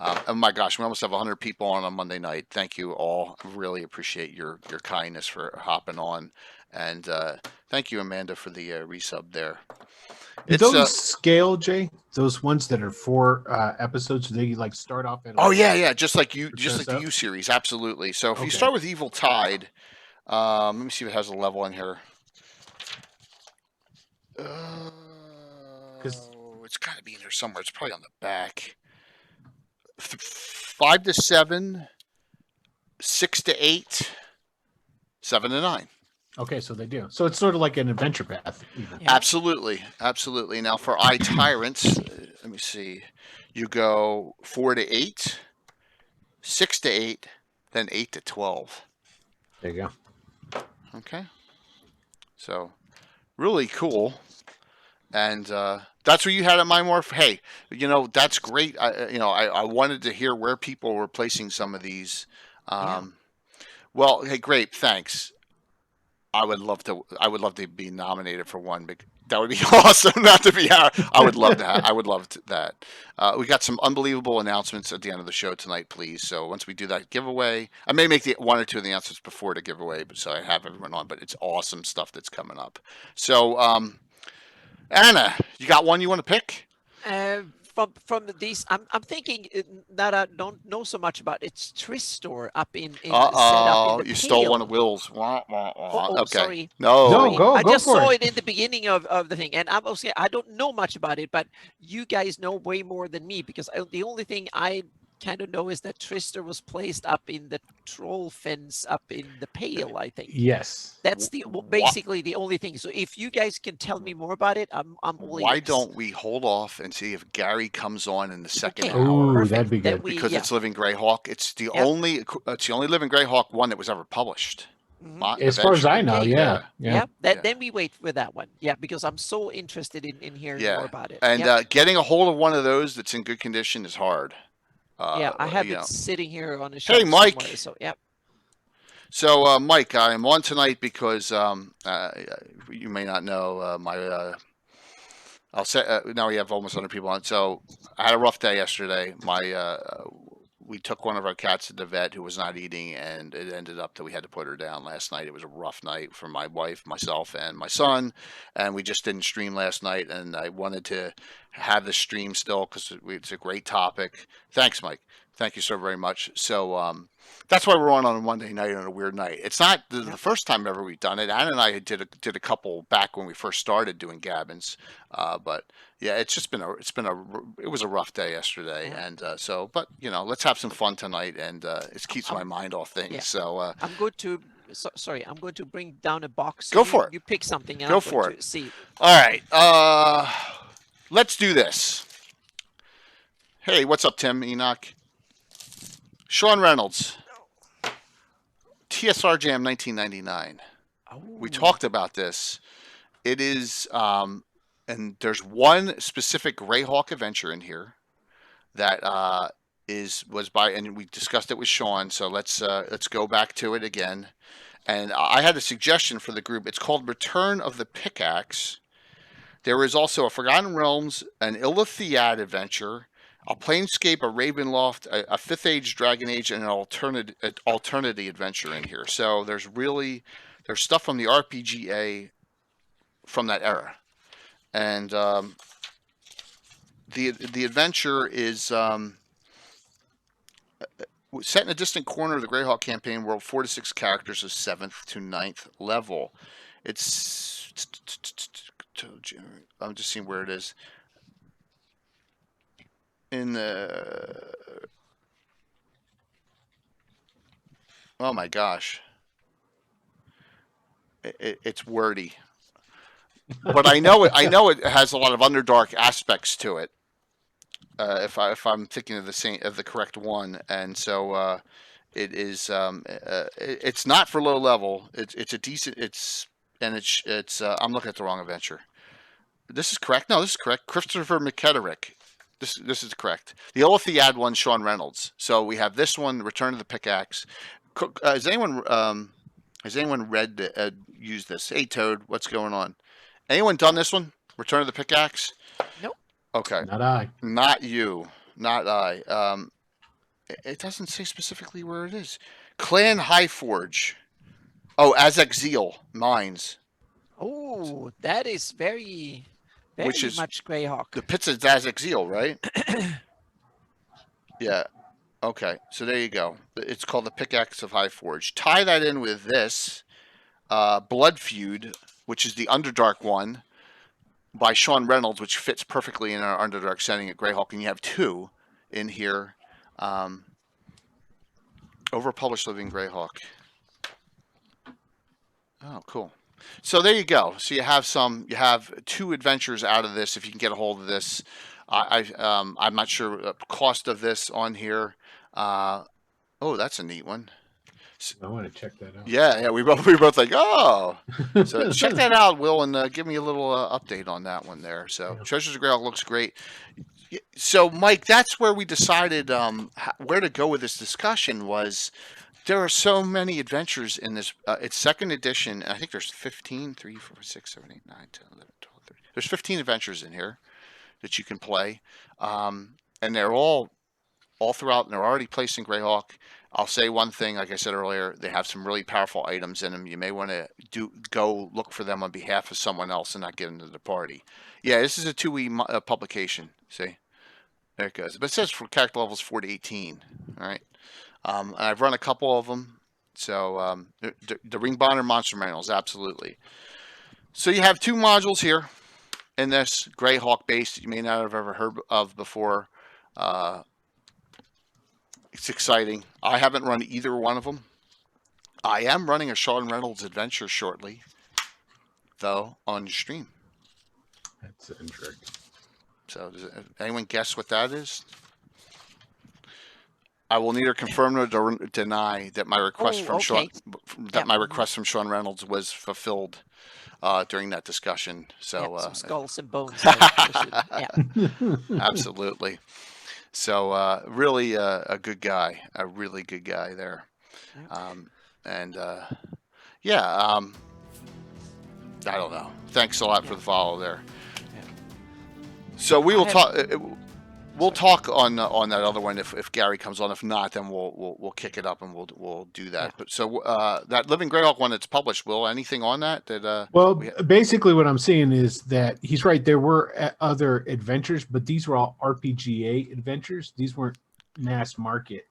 Oh my gosh, we almost have 100 people on Monday night. Thank you all. I really appreciate your kindness for hopping on. And thank you, Amanda, for the resub there. Those scale, Jay, those ones that are 4 episodes, they like start off at. Oh yeah, just like the U series, absolutely. So if you start with Evil Tide, let me see if it has a level in here. Because it's got to be in here somewhere. It's probably on the back. 5 to 7, 6 to 8, 7 to 9. Okay, so they do. So it's sort of like an adventure path. Even. Yeah. Absolutely. Now for iTyrants, let me see. You go 4 to 8, 6 to 8, then 8 to 12. There you go. Okay. So really cool. And that's what you had at Mymorph. Hey, that's great. I wanted to hear where people were placing some of these. Well, hey, great. Thanks. I would love to be nominated for one. That would be awesome. Not to be out. I would love that. I would love that. We got some unbelievable announcements at the end of the show tonight, please. So once we do that giveaway, I may make the 1 or 2 of the announcements before the giveaway, but so I have everyone on. But it's awesome stuff that's coming up. So, Anna, you got one you want to pick? From these, I'm thinking that I don't know so much about. It's Tristor up in you stole one of Will's. Okay. Sorry. No, go. I just saw it in the beginning of the thing, and I don't know much about it, but you guys know way more than me because the only thing I kind of know is that Trister was placed up in the troll fence up in the Pale, I think. Yes. That's basically the only thing. So if you guys can tell me more about it, I'm all Why ears. don't we hold off and see if Gary comes on in the second Okay. hour? Ooh, Perfect. that'd be Then good. Because it's Living Greyhawk. It's the only Living Greyhawk one that was ever published. As far as I know, Okay. yeah. Then we wait for that one. Yeah, because I'm so interested in hearing more about it. And getting a hold of one of those that's in good condition is hard. Yeah, I have you it know. sitting here on a shelf Hey, Mike. somewhere. So yeah. So, Mike, I am on tonight because you may not know I'll say now we have almost 100 people on. So I had a rough day yesterday. We took one of our cats to the vet who was not eating, and it ended up that we had to put her down last night. It was a rough night for my wife, myself, and my son, and we just didn't stream last night. And I wanted to have the stream still because it's a great topic. Thanks, Mike. Thank you so very much. So that's why we're on a Monday night on a weird night. It's not the first time ever we've done it. Anna and I did a couple back when we first started doing Gabbins, but yeah, it was a rough day yesterday, and but let's have some fun tonight, and it keeps my mind off things. Yeah. So I'm going to I'm going to bring down a box. Go for it. You pick something. And Go I'm for going it. To see. All right, let's do this. Hey, what's up, Tim Enoch? Sean Reynolds, TSR Jam 1999. Oh. We talked about this. It is, and there's one specific Greyhawk adventure in here that was by, and we discussed it with Sean. So let's go back to it again. And I had a suggestion for the group. It's called Return of the Pickaxe. There is also a Forgotten Realms, an Ilithiad adventure, a Planescape, a Ravenloft, a Fifth Age, Dragon Age, and an alternate adventure in here. So there's stuff from the RPGA from that era, and the adventure is set in a distant corner of the Greyhawk campaign world, 4 to 6 characters of 7th to 9th level. I'm just seeing where it is. In the oh my gosh, it's wordy, but I know it has a lot of Underdark aspects to it. If I'm thinking of the correct one, and so it is it's not for low level. It's a decent. It's I'm looking at the wrong adventure. This is correct. No, this is correct. Christopher McKetterick. This is correct. The Ilithiad one, Sean Reynolds. So we have this one, Return of the Pickaxe. Has anyone used this? Hey, Toad, what's going on? Anyone done this one, Return of the Pickaxe? Nope. Okay. Not I. Not you. Not I. It doesn't say specifically where it is. Clan Highforge. Oh, Azek Zeal Mines. Oh, that is very Which is much Greyhawk. The pits of Azek Zeal, right? Yeah. Okay. So there you go. It's called the Pickaxe of Highforge. Tie that in with this Blood Feud, which is the Underdark one by Sean Reynolds, which fits perfectly in our Underdark setting at Greyhawk. And you have 2 in here. Overpublished Living Greyhawk. Oh, cool. So there you go. So you have 2 adventures out of this if you can get a hold of this. I'm not sure the cost of this on here. Oh, that's a neat one. I want to check that out. Yeah, we both like, oh. So check that out, Will, and give me a little update on that one there. So Treasures of Greyhawk looks great. So Mike, that's where we decided where to go with this discussion was. There are so many adventures in this. It's 2nd edition, and I think there's 15, 3, 4, 6, 7, 8, 9, 10, 11, 12, 13. There's 15 adventures in here that you can play. And they're all throughout, and they're already placed in Greyhawk. I'll say one thing, like I said earlier, they have some really powerful items in them. You may want to go look for them on behalf of someone else and not get into the party. Yeah, this is a 2E publication. See? There it goes. But it says for character levels 4 to 18. All right. And I've run a couple of them. So the Ring Bonder Monster Manuals, absolutely. So you have 2 modules here in this Greyhawk base that you may not have ever heard of before. It's exciting. I haven't run either one of them. I am running a Sean Reynolds adventure shortly, though, on stream. That's interesting. So, does anyone guess what that is? I will neither confirm nor deny that my request from Sean Sean Reynolds was fulfilled during that discussion. So, some skulls and bones. Absolutely. So, really a good guy, a really good guy there. I don't know. Thanks a lot for the follow there. Yeah. So we will talk. We'll talk on that other one if Gary comes on. If not, then we'll kick it up and we'll do that. Yeah. But so that Living Greyhawk one that's published, Will, anything on that? Basically what I'm seeing is that he's right. There were other adventures, but these were all RPGA adventures. These weren't mass market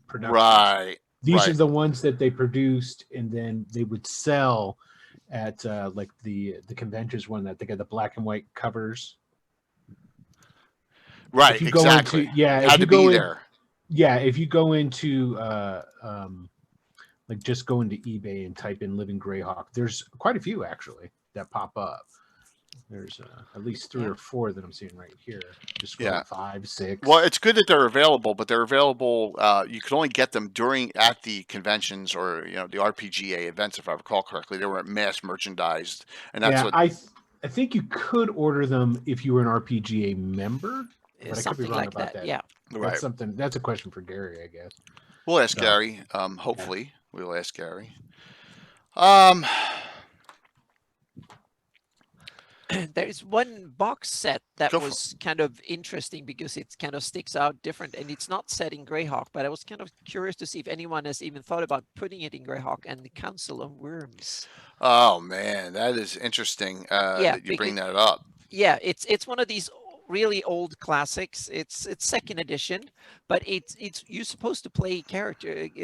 productions. Right. These are the ones that they produced, and then they would sell at like the conventions one that they got the black and white covers. Right, if you exactly. Go into, yeah, had to be there. Yeah, if you go into like just go into eBay and type in Living Greyhawk, there's quite a few actually that pop up. There's at least 3 or 4 that I'm seeing right here. Just 5, 6. Well, it's good that they're available, but they're available. You can only get them at the conventions or the RPGA events, if I recall correctly. They weren't mass merchandised, and that's what I think you could order them if you were an RPGA member. But I could be wrong about that. Yeah, right. That's a question for Gary, I guess. We'll ask Gary. Hopefully, we'll ask Gary. There's one box set that was kind of interesting because it kind of sticks out different, and it's not set in Greyhawk, but I was kind of curious to see if anyone has even thought about putting it in Greyhawk, and the Council of Worms. Oh man, that is interesting. That you bring that up. Yeah, it's one of these really old classics. It's 2nd edition, but you're supposed to play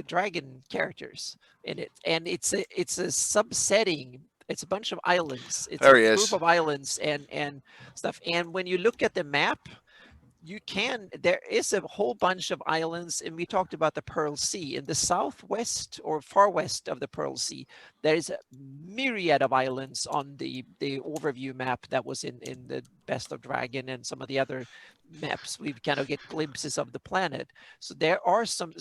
dragon characters in it, and it's a subsetting. It's a bunch of islands. It's a group of islands and stuff. And when you look at the map, there is a whole bunch of islands, and we talked about the Pearl Sea. In the southwest or far west of the Pearl Sea, there is a myriad of islands on the overview map that was in the Best of Dragon and some of the other maps. We kind of get glimpses of the planet. So there are some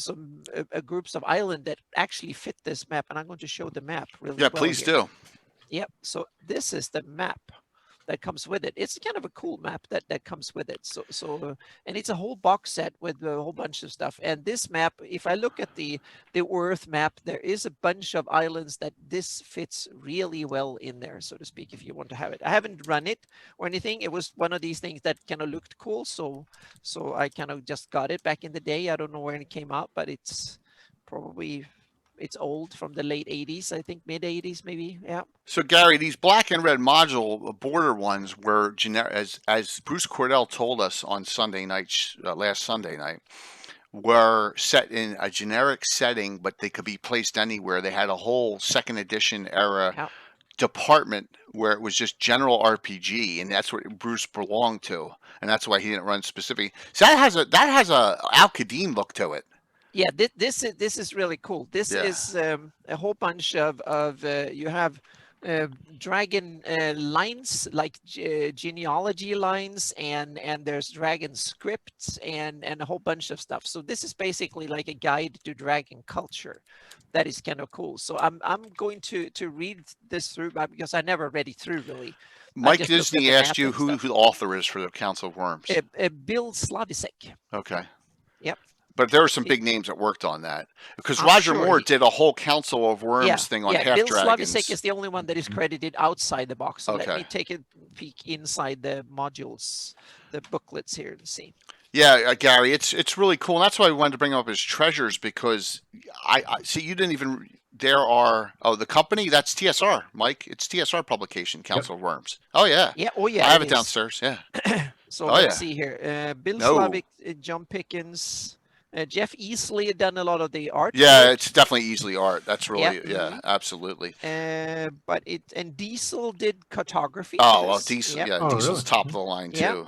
groups of island that actually fit this map, and I'm going to show the map really well. Yeah, please do. Yep. So this is the map that comes with it. It's kind of a cool map that comes with it. So and it's a whole box set with a whole bunch of stuff. And this map, if I look at the Earth map, there is a bunch of islands that this fits really well in there, so to speak, if you want to have it. I haven't run it or anything. It was one of these things that kind of looked cool. So I kind of just got it back in the day. I don't know when it came out, but it's old, from the late 80s, I think, mid 80s maybe. Yeah. So Gary, these black and red module border ones were generic, as Bruce Cordell told us on Sunday night, last Sunday night, were set in a generic setting, but they could be placed anywhere. They had a whole 2nd edition era department where it was just general RPG, and that's what Bruce belonged to, and that's why he didn't run specific. So that has a Al Qadim look to it. Yeah, this is really cool. This is a whole bunch of you have dragon lines, like genealogy lines, and there's dragon scripts and a whole bunch of stuff. So this is basically like a guide to dragon culture. That is kind of cool. So I'm going to read this through because I never read it through really. Mike Disney asked you who the author is for the Council of Worms. Bill Slavicsek. Okay. Yep. But there were some big names that worked on that, because Roger Moore did a whole Council of Worms thing on Half Bill Dragons. Slavicsek is the only one that is credited outside the box. So let me take a peek inside the modules, the booklets here to see. Yeah, Gary, it's really cool, and that's why we wanted to bring up his treasures, because I see you didn't even. There are the company, that's TSR, Mike. It's TSR publication, Council of Worms. Oh yeah. Yeah. Oh yeah. I have it downstairs. Yeah. So let's see here. Bill Slavic, John Pickens. Jeff Easley had done a lot of the art. Yeah, it's definitely Easley art. That's really, absolutely. But Diesel did cartography. Oh, well, Diesel, Yep. Diesel's top of the line too.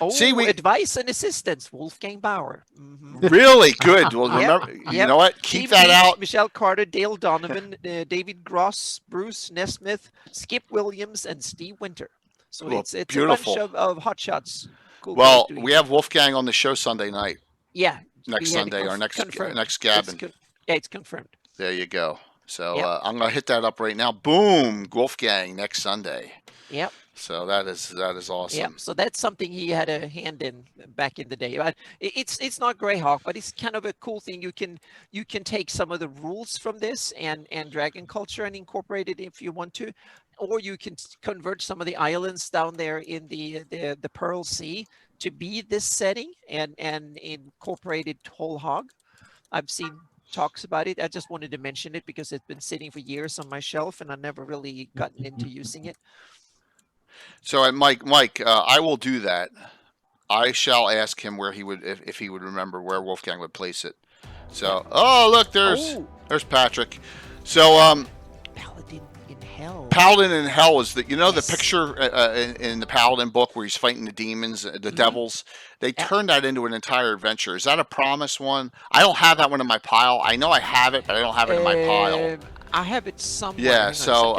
Oh, See, advice and assistance, Wolfgang Bauer. Really good. Well, remember, Yep. you know what? Keep Steve that Leach, out. Michelle Carter, Dale Donovan, David Gross, Bruce Nesmith, Skip Williams, and Steve Winter. So Well, it's beautiful. a bunch of hotshots. Cool guys Well, doing we it. have Wolfgang on the show Sunday night. Yeah. Next Sunday, our next Gabbin. It's confirmed. There you go. So Yep. I'm gonna hit that up right now. Boom, Wolfgang next Sunday. Yep. So that is awesome. Yeah, so that's something he had a hand in back in the day. But it's not Greyhawk, but it's kind of a cool thing. You can take some of the rules from this and Dragon culture and incorporate it if you want to, or you can convert some of the islands down there in the Pearl Sea to be this setting and incorporate it whole hog. I've seen talks about it. I just wanted to mention it because it's been sitting for years on my shelf and I never really gotten into using it. So, Mike, I will do that. I shall ask him where he would, if he would remember where Wolfgang would place it. So, look, there's Patrick. So, Paladin in Hell. Paladin in Hell is the the picture in the Paladin book where he's fighting the demons, the devils. They turned that into an entire adventure. Is that a Promise one? I don't have that one in my pile. I know I have it, but I don't have it in my pile. I have it somewhere. Yeah, so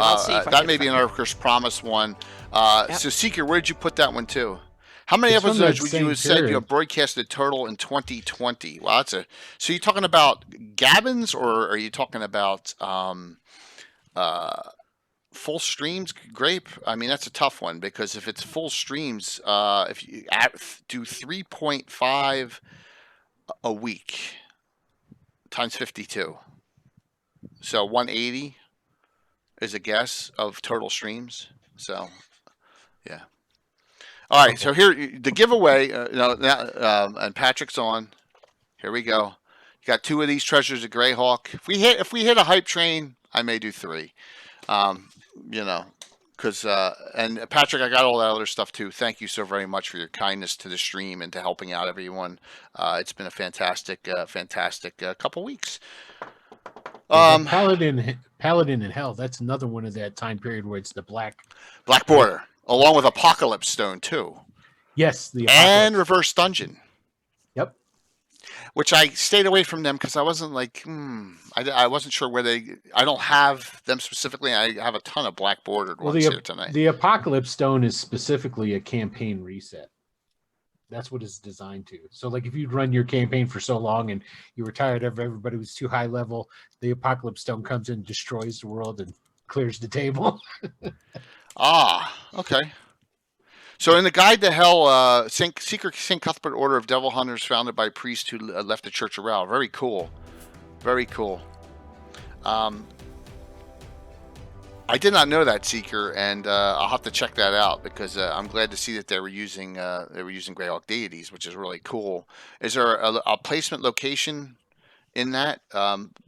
that may be another Chris Promise one. Yep. So Seeker, where did you put that one too? How many It's from that episodes would you have same said you period. have broadcasted total in 2020? Wow, so you're talking about Gabbins, or are you talking about full streams? Grape? I mean, that's a tough one because if it's full streams, if you do 3.5 a week times 52, so 180 is a guess of total streams. So, yeah. All right. So here, the giveaway. And Patrick's on. Here we go. You got 2 of these treasures of Greyhawk. If we hit a hype train, I may do 3. Because and Patrick, I got all that other stuff too. Thank you so very much for your kindness to the stream and to helping out everyone. It's been a fantastic couple weeks. Paladin in Hell. That's another one of that time period where it's the black border, along with Apocalypse Stone too. Yes, the and Reverse Dungeon. Yep. Which I stayed away from them because I wasn't like, I wasn't sure where they. I don't have them specifically. I have a ton of black bordered ones here tonight. The Apocalypse Stone is specifically a campaign reset. That's what it's designed to. So, like, if you'd run your campaign for so long and you were tired of everybody was too high level, the Apocalypse Stone comes in, destroys the world, and clears the table. Okay. So, in the Guide to Hell, Secret St. Cuthbert Order of Devil Hunters, founded by priests who left the Church of Rao. Very cool. Very cool. I did not know that, Seeker, and I'll have to check that out because I'm glad to see that they were using Greyhawk deities, which is really cool. Is there a placement location in that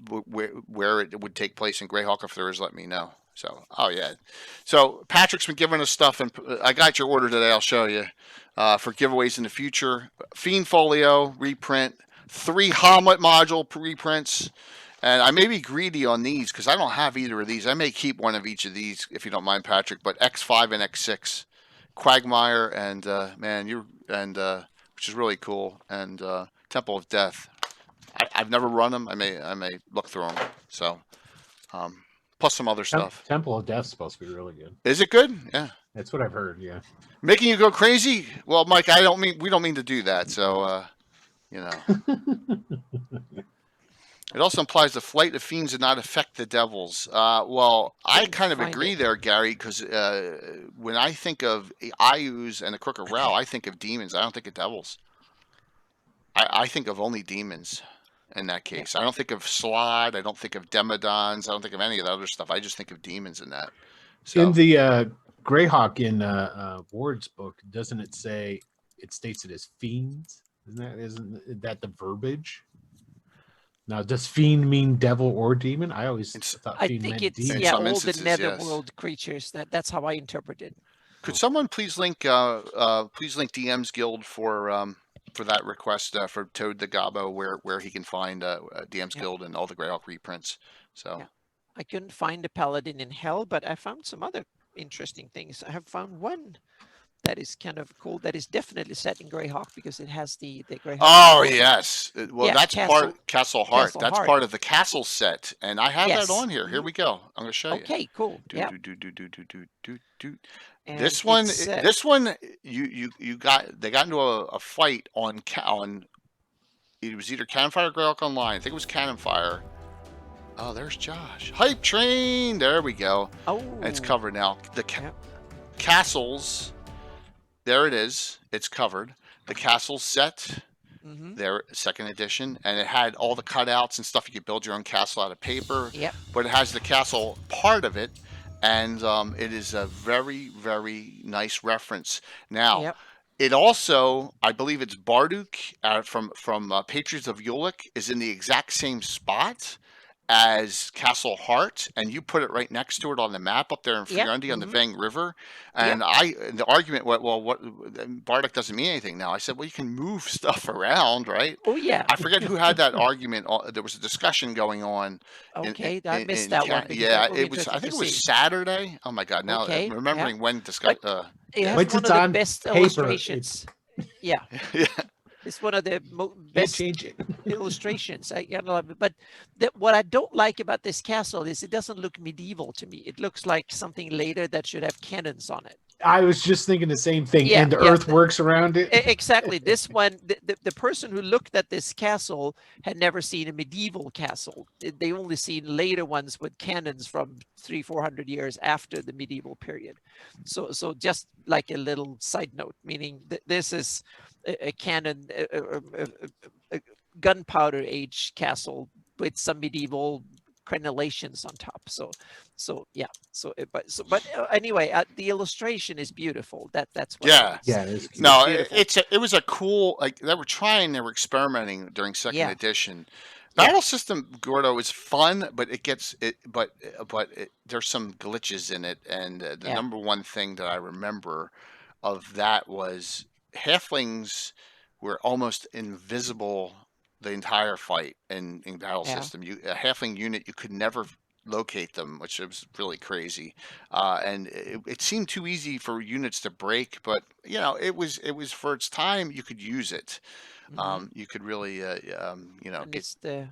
where it would take place in Greyhawk? If there is, let me know. So, yeah. So Patrick's been giving us stuff, and I got your order today. I'll show you for giveaways in the future. Fiend Folio reprint, 3 Hamlet module reprints. And I may be greedy on these because I don't have either of these. I may keep one of each of these if you don't mind, Patrick. But X5 and X6, Quagmire and which is really cool, and Temple of Death. I've never run them. I may look through them. So, plus some other stuff. Temple of Death's supposed to be really good. Is it good? Yeah. That's what I've heard. Yeah. Making you go crazy? Well, Mike, we don't mean to do that. So, It also implies the flight of fiends did not affect the devils. Well, I kind of agree there, Gary, because when I think of Ayus and the Crook of Rao, I think of demons. I don't think of devils. I think of only demons in that case. I don't think of Slod. I don't think of Demodons. I don't think of any of the other stuff. I just think of demons in that. So, in the Greyhawk in Ward's book, doesn't it say it states it as fiends? Isn't that the verbiage? Now, does fiend mean devil or demon? I always thought fiend meant demon. All the netherworld creatures. That's how I interpret it. Could someone please link DM's Guild for that request for Toad the Gobbo, where he can find DM's Guild and all the Greyhawk reprints. So I couldn't find a Paladin in Hell, but I found some other interesting things. I have found one that is kind of cool. That is definitely set in Greyhawk because it has the Greyhawk. Oh yes, well Yeah, that's part Castle Heart. Castle That's Heart. part of the castle set, and I have Yes. that on here. Here we go. I'm going to show you. Okay, cool. Yeah. This one, you got. They got into a fight on. It was either Cannon Fire or Greyhawk Online. I think it was Cannon Fire. Oh, there's Josh. Hype Train. There we go. Oh. And it's covered now. The castles. There it is. It's covered. The castle set. There, second edition, and it had all the cutouts and stuff. You could build your own castle out of paper. Yep. But it has the castle part of it, and it is a very, very nice reference. Now, it also, I believe it's Barduk from Patriots of Ulick is in the exact same spot as Castle Heart, and you put it right next to it on the map up there in Friundi on the Vang River. And the argument, well, what Barduk doesn't mean anything now. I said, well, you can move stuff around, right? Oh yeah. I forget who had that argument. There was a discussion going on. Okay, I missed that one. Yeah, it was. I think it was Saturday. Oh my God! Now remembering when discuss. It's one of the best illustrations. Yeah. Yeah. It's one of the best illustrations. I love it. But what I don't like about this castle is it doesn't look medieval to me. It looks like something later that should have cannons on it. I was just thinking the same thing. And the earthworks around it. Exactly. This one, the person who looked at this castle had never seen a medieval castle. They only seen later ones with cannons from 300-400 years after the medieval period. So just like a little side note, meaning this is a cannon, a gunpowder age castle with some medieval crenellations on top. But anyway, the illustration is beautiful. That's what it was a cool, like they were experimenting during second edition. Battle system, Gordo, is fun, but there's some glitches in it, and the number one thing that I remember of that was halflings were almost invisible the entire fight in battle system. A halfling unit, you could never locate them, which was really crazy. And it seemed too easy for units to break, but it was for its time. You could use it. You could really, it's the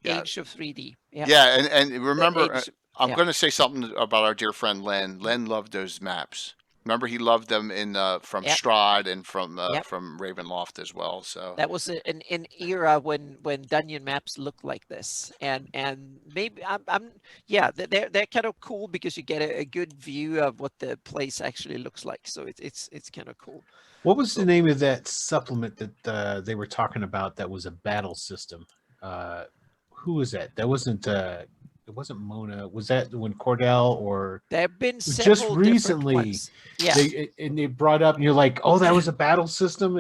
age of 3D. And remember, I'm going to say something about our dear friend Len. Len loved those maps. Remember, he loved them from Strahd and from Ravenloft as well. So that was an era when dungeon maps looked like this, and maybe they're kind of cool because you get a good view of what the place actually looks like. So it's kind of cool. What was the name of that supplement that they were talking about? That was a battle system. Who was that? That wasn't. It wasn't Mona. Was that when Cordell or? There have been several just recently. Ones. Yeah, they brought up, and you're like, oh, that was a battle system.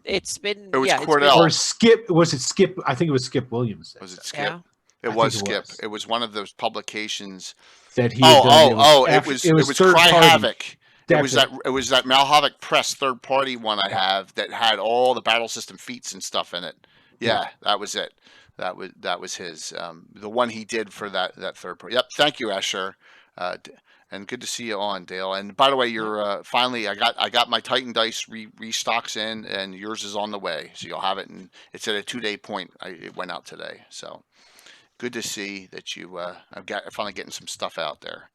It's been. It was Cordell or Skip. Was it Skip? I think it was Skip Williams. Was it Skip? Yeah. It was Skip. It was one of those publications that he. It was Cry Havoc. It was that Malhavoc Press third party one I have that had all the battle system feats and stuff in it. Yeah, that was it. That was his the one he did for that third party. Yep. Thank you, Asher, and good to see you on, Dale. And by the way, you're finally I got my Titan Dice restocks in, and yours is on the way, so you'll have it. And it's at a 2-day point. It went out today, so good to see that you finally getting some stuff out there.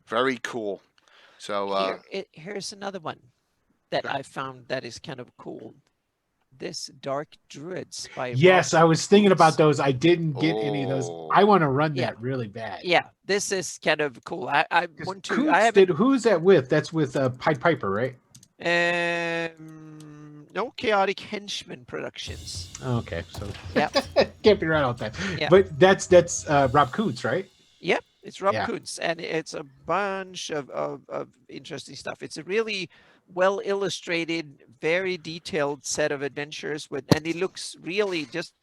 Very cool. So here's another one that I found that is kind of cool. This Dark Druids by Yes, I was thinking about those. I didn't get any of those. I want to run that really bad. Yeah, this is kind of cool. I want to. Who's that with? That's with Pied Piper, right? No, Chaotic Henchman Productions. Okay, so can't be right on that. Yeah. But that's Rob Kuntz, right? Yep, it's Rob Kuntz, and it's a bunch of interesting stuff. It's a really well illustrated, very detailed set of adventures and it looks really just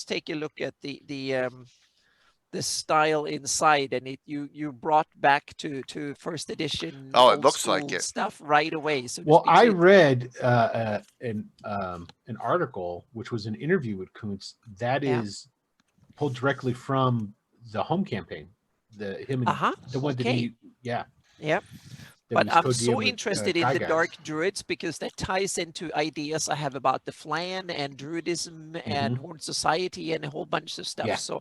take a look at the style inside, and you brought back to first edition. Oh, it looks like it stuff right away. So I read an article which was an interview with Kuntz that is pulled directly from the home campaign. The one that he Yep. But was I'm co-GM so with, interested in Guy the Guys. Dark Druids because that ties into ideas I have about the Flan and Druidism and Horde Society and a whole bunch of stuff. Yeah. So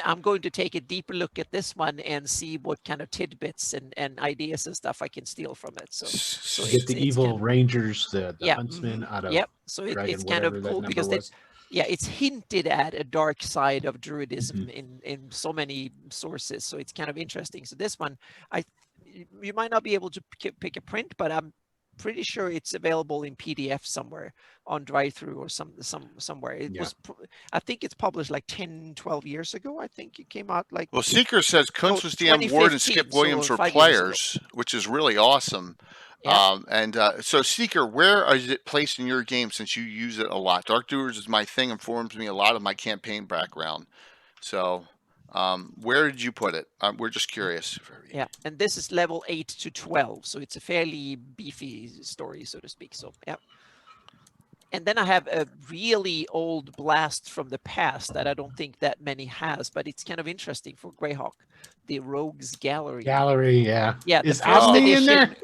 I'm going to take a deeper look at this one and see what kind of tidbits and ideas and stuff I can steal from it. So Get the evil kind of, Rangers, the yeah, huntsman out of yep. So Dragon, it's kind of whatever that cool number because was. yeah, it's hinted at a dark side of Druidism in so many sources. So it's kind of interesting. So this one, you might not be able to pick a print, but I'm pretty sure it's available in PDF somewhere on drive-through or somewhere. It was, I think it's published like 10, 12 years ago. I think it came out like. Well, Seeker says Kuntz was DM Ward and Skip Williams so were 5 years ago. players, which is really awesome. Yeah. So Seeker, where is it placed in your game since you use it a lot? Dark Doers is my thing, informs me a lot of my campaign background. So where did you put it? We're just curious. Yeah, and this is level 8 to 12, so it's a fairly beefy story, so to speak. So yeah. And then I have a really old blast from the past that I don't think that many has, but it's kind of interesting for Greyhawk, the Rogues Gallery. Yeah. Yeah, is Almy in there?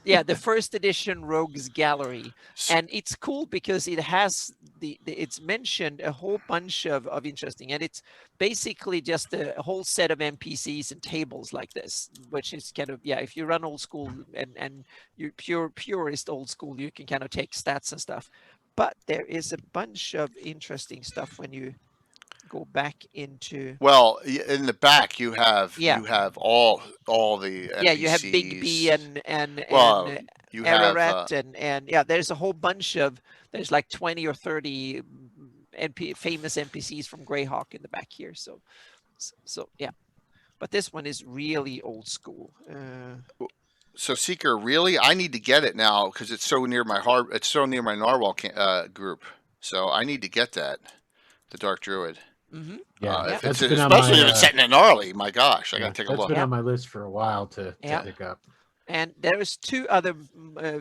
Yeah, the first edition Rogues Gallery, and it's cool because it has it's mentioned a whole bunch of interesting, and it's basically just a whole set of NPCs and tables like this, which is kind of, yeah, if you run old school and you're purist old school, you can kind of take stats and stuff. But there is a bunch of interesting stuff when you go back into. Well, in the back you have all the NPCs. Yeah, you have Big B and you Ararat and yeah, there's a whole bunch of, there's like 20 or 30 famous NPCs from Greyhawk in the back here. So yeah, but this one is really old school. So Seeker, really, I need to get it now because it's so near my heart. It's so near my Narwhal group. So I need to get that, the Dark Druid. Yeah, especially if it's set in a gnarly. My gosh, I gotta take a look. That's been on my list for a while to pick up. And there's 2 other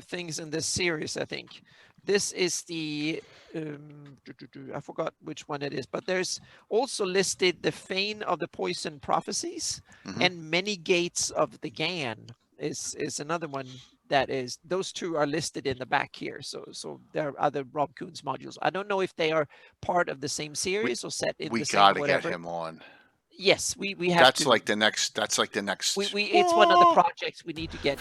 things in this series, I think. This is the I forgot which one it is, but there's also listed the Fane of the Poison Prophecies and Many Gates of the Gan. Is another one that is, those 2 are listed in the back here. So there are other Rob Coons modules. I don't know if they are part of the same series or set in the same whatever. We gotta get him on. Yes, we have that's to. Like the next. That's like the next. It's one of the projects we need to get.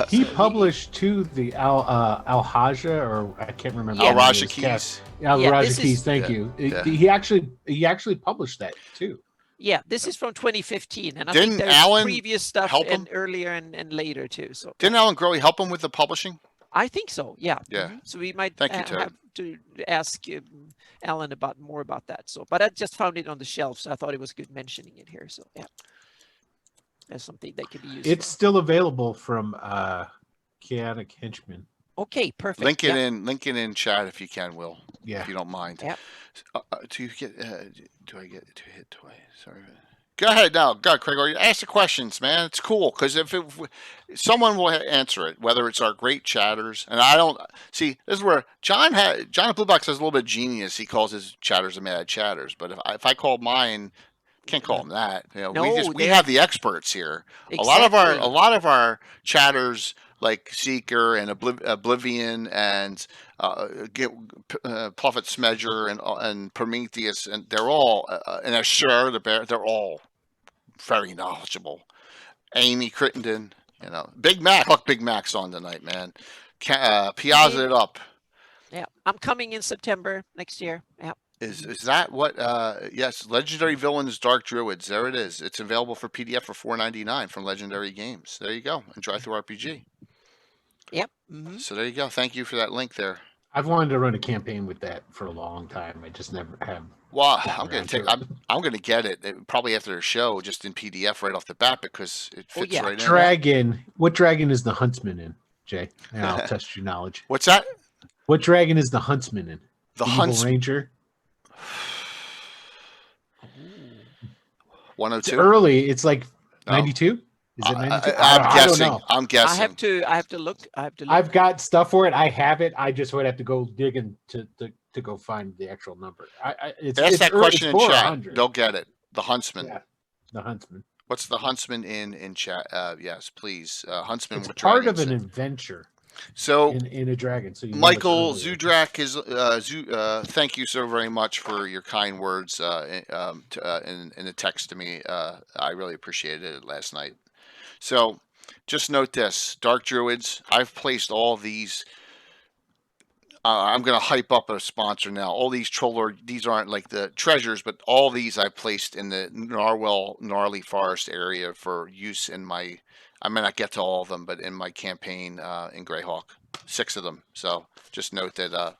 He published too the Al Haja, or I can't remember. Al Raja Keys. Al Raja Keys. Thank you. Yeah. He actually published that too. Yeah, this is from 2015, and I Didn't think there's Alan previous stuff help and earlier and later too. So didn't Alan Growy help him with the publishing? I think so. Yeah. Yeah. So we might have to ask Alan more about that. So, but I just found it on the shelf, so I thought it was good mentioning it here. So yeah, that's something that could be used. It's still available from Chaotic Henchman. Okay, perfect. Link it in chat if you can, Will. Yeah. If you don't mind. Yeah. Do I get to hit twice? Sorry. Go ahead now. Go, Craig. Ask the questions, man. It's cool because if someone will answer it, whether it's our great chatters, and I don't see. This is where John at Blue Box has a little bit of genius. He calls his chatters the mad chatters, but if I call mine, can't call them that. You know, we have the experts here. Exactly. A lot of our chatters, like Seeker and Oblivion and Prophet Smedger and Prometheus, and they're all and Ashur the Bear. They're all very knowledgeable. Amy Crittenden, Big Mac. Look, Big Mac's on tonight, man. Piazza it up. Yeah, I'm coming in September next year. Yeah. Is that what? Yes, Legendary Villains Dark Druids. There it is. It's available for PDF for $4.99 from Legendary Games. There you go. And Drive-Thru RPG. Yep. So there you go. Thank you for that link there. I've wanted to run a campaign with that for a long time. I just never have. Well, I'm gonna get it probably after the show, just in PDF right off the bat because it fits right in. What dragon is the huntsman in, Jay? And I'll test your knowledge. What's that? What dragon is the huntsman in? The Evil Ranger. 102. It's early. It's like 92. Is it 92? I'm guessing. I'm guessing. I have to look. I've got stuff for it. I have it. I just would have to go digging to go find the actual number. Ask that question in chat. They'll get it. The Huntsman. Yeah, the Huntsman. What's the Huntsman in chat? Yes, please. Huntsman It's with part of dragons. an adventure So in a dragon. So you know it's Michael earlier. Zudrak is thank you so very much for your kind words in the text to me. I really appreciated it last night. So just note this: Dark Druids. I've placed all these. I'm going to hype up a sponsor now. All these Troller, these aren't like the treasures, but all these I placed in the Narwhal Gnarly Forest area for use in my. I may not get to all of them, but in my campaign in Greyhawk, 6 of them. So just note that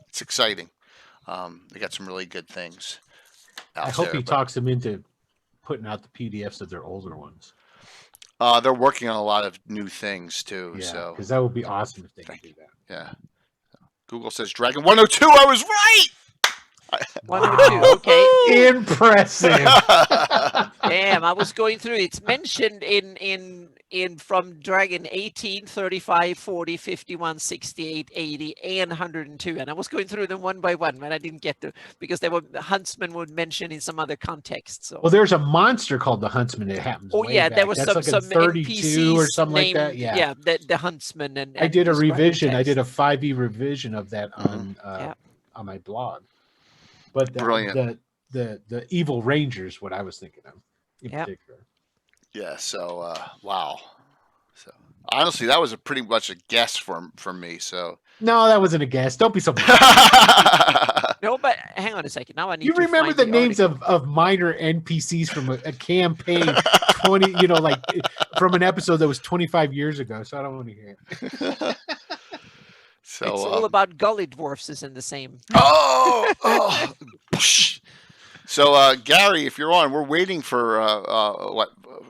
it's exciting. They got some really good things. I hope he talks them into putting out the PDFs of their older ones. They're working on a lot of new things too. Yeah, so because that would be awesome if they could do that. Yeah. Google says Dragon 102. I was right. 102. Okay. Impressive. Damn, I was going through. It's mentioned in from Dragon 18, 35, 40, 51, 68, 80, and 102. And I was going through them one by one, but I didn't get to because they were Huntsman would mention in some other context. So. Well, there's a monster called the Huntsman. It happens. Oh yeah, back. there was That's some like 32 NPCs or something named, like that. Yeah, the Huntsman and I did a revision. I text. did a 5e revision of that on my blog. But the Evil Rangers, what I was thinking of in particular. Yeah. So wow. So honestly, that was pretty much a guess from me. So no, that wasn't a guess. Don't be so. No, but hang on a second. Now I need. You to remember find the names of minor NPCs from a campaign 20, like from an episode that was 25 years ago. So I don't want to hear it. So it's all about gully dwarfs is in the same. Oh. So Gary, if you're on, we're waiting for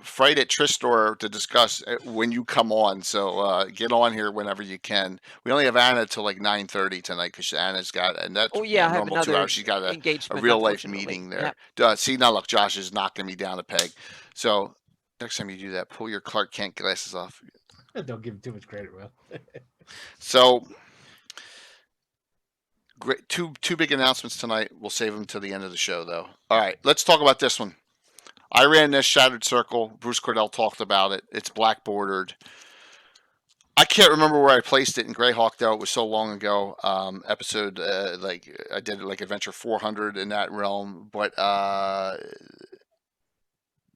Fright at Tristor to discuss when you come on. So get on here whenever you can. We only have Anna till like 9:30 tonight because Anna's got and that's I have normal 2 hours. She's got a real life meeting there. Yep. See now, look, Josh is knocking me down a peg. So next time you do that, pull your Clark Kent glasses off. Don't give him too much credit, Will. So. Great, two big announcements tonight. We'll save them to the end of the show, though. All right, let's talk about this one. I ran this Shattered Circle. Bruce Cordell talked about it. It's black bordered. I can't remember where I placed it in Greyhawk, though. It was so long ago. Episode like I did it like Adventure 400 in that realm, but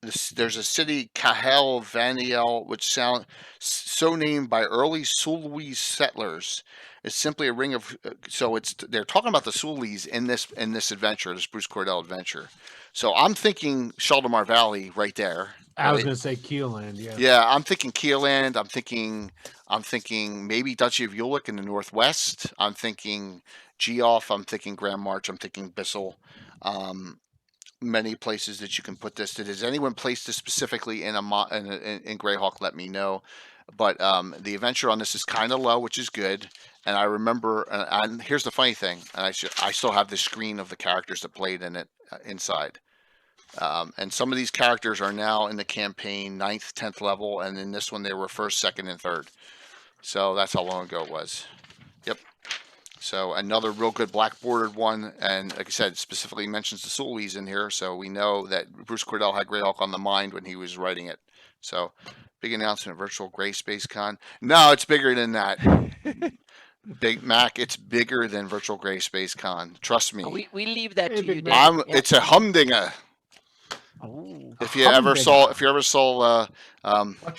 there's a city, Cahel Vaniel, which sound so named by early Sulwese settlers. It's simply a ring of they're talking about the Sulis in this adventure, this Bruce Cordell adventure. So I'm thinking Shaldamar Valley right there. I was going to say Keeland, yeah. Yeah, I'm thinking Keeland. I'm thinking maybe Duchy of Ulick in the northwest. I'm thinking Geoff. I'm thinking Grand March. I'm thinking Bissell. Many places that you can put this. Does anyone place this specifically in Greyhawk? Let me know. But the adventure on this is kind of low, which is good. And I remember, and here's the funny thing, and I still have the screen of the characters that played in it inside. And some of these characters are now in the campaign 9th, 10th level, and in this one they were 1st, 2nd, and 3rd. So that's how long ago it was. Yep. So another real good black bordered one, and like I said, specifically mentions the Sulis in here, so we know that Bruce Cordell had Greyhawk on the mind when he was writing it. So big announcement, virtual Gray Space Con. No, it's bigger than that. Big Mac, it's bigger than Virtual Gray Space Con. Trust me. We leave that to you. It's a humdinger. Oh, if you ever saw, what's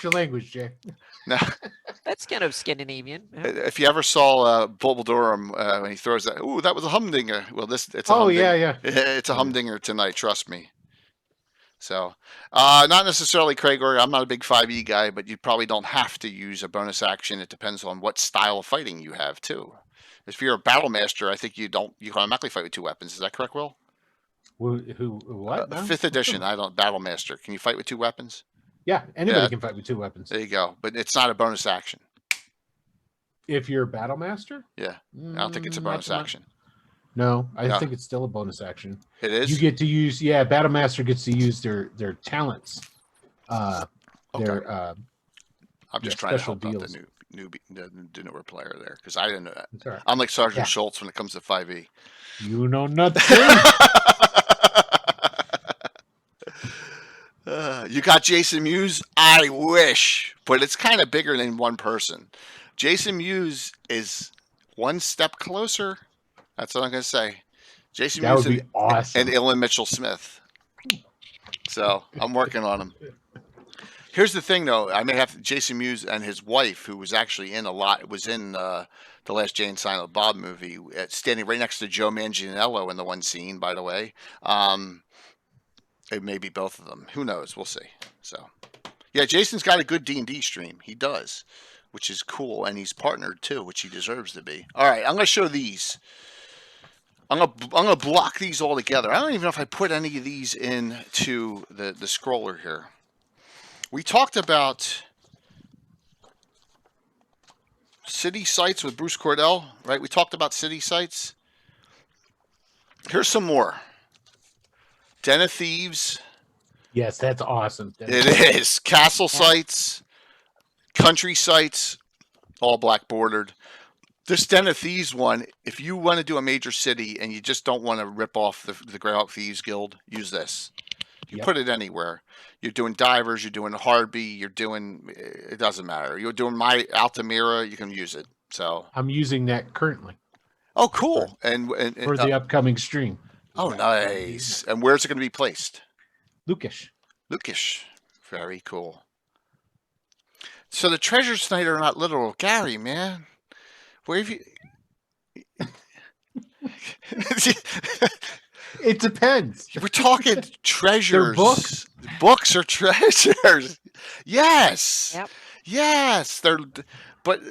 your language, Jay? No, that's kind of Scandinavian. Yeah. If you ever saw Bulbadorum when he throws that, that was a humdinger. Well, it's a humdinger. Yeah. It's a humdinger tonight. Trust me. So, not necessarily Craigor. I'm not a big 5e guy, but you probably don't have to use a bonus action. It depends on what style of fighting you have too. If you're a battle master, I think you can automatically fight with 2 weapons. Is that correct, Will? What? 5th edition. Battle master. Can you fight with 2 weapons? Yeah, anybody can fight with 2 weapons. There you go. But it's not a bonus action. If you're a battle master? Yeah, I don't think it's a bonus action. No, I think it's still a bonus action. It is? You get to use, Battle Master gets to use their talents. I'm just trying to help out the newer player there, because I didn't know that. Right. I'm like Sergeant Schultz when it comes to 5e. You know nothing. You got Jason Mewes? I wish, but it's kind of bigger than one person. Jason Mewes is one step closer. That's what I'm going to say. Jason That Mewes would be awesome. and Ilan Mitchell-Smith. So I'm working on them. Here's the thing, though. I may have Jason Mewes and his wife, who was actually in a lot, was in the last Jay and Silent Bob movie, standing right next to Joe Manganiello in the one scene, by the way. It may be both of them. Who knows? We'll see. So, yeah, Jason's got a good D&D stream. He does, which is cool, and he's partnered too, which he deserves to be. All right, I'm going to show these. I'm gonna block these all together. I don't even know if I put any of these into the scroller here. We talked about city sites with Bruce Cordell, right? We talked about city sites. Here's some more. Den of Thieves. Yes, that's awesome. It is. Castle sites, country sites, all black bordered. This Den of Thieves one, if you want to do a major city and you just don't want to rip off the Greyhawk Thieves Guild, use this. You put it anywhere. You're doing divers, you're doing Hardby, you're doing, it doesn't matter. You're doing my Altamira, you can use it. So I'm using that currently. Oh, cool. For the upcoming stream. Oh, nice. And where's it going to be placed? Lucas. Very cool. So the treasures tonight are not literal. Gary, man. Where have you... It depends. We're talking treasures. They're books. Books are treasures. Yes. Yep. Yes. They're... But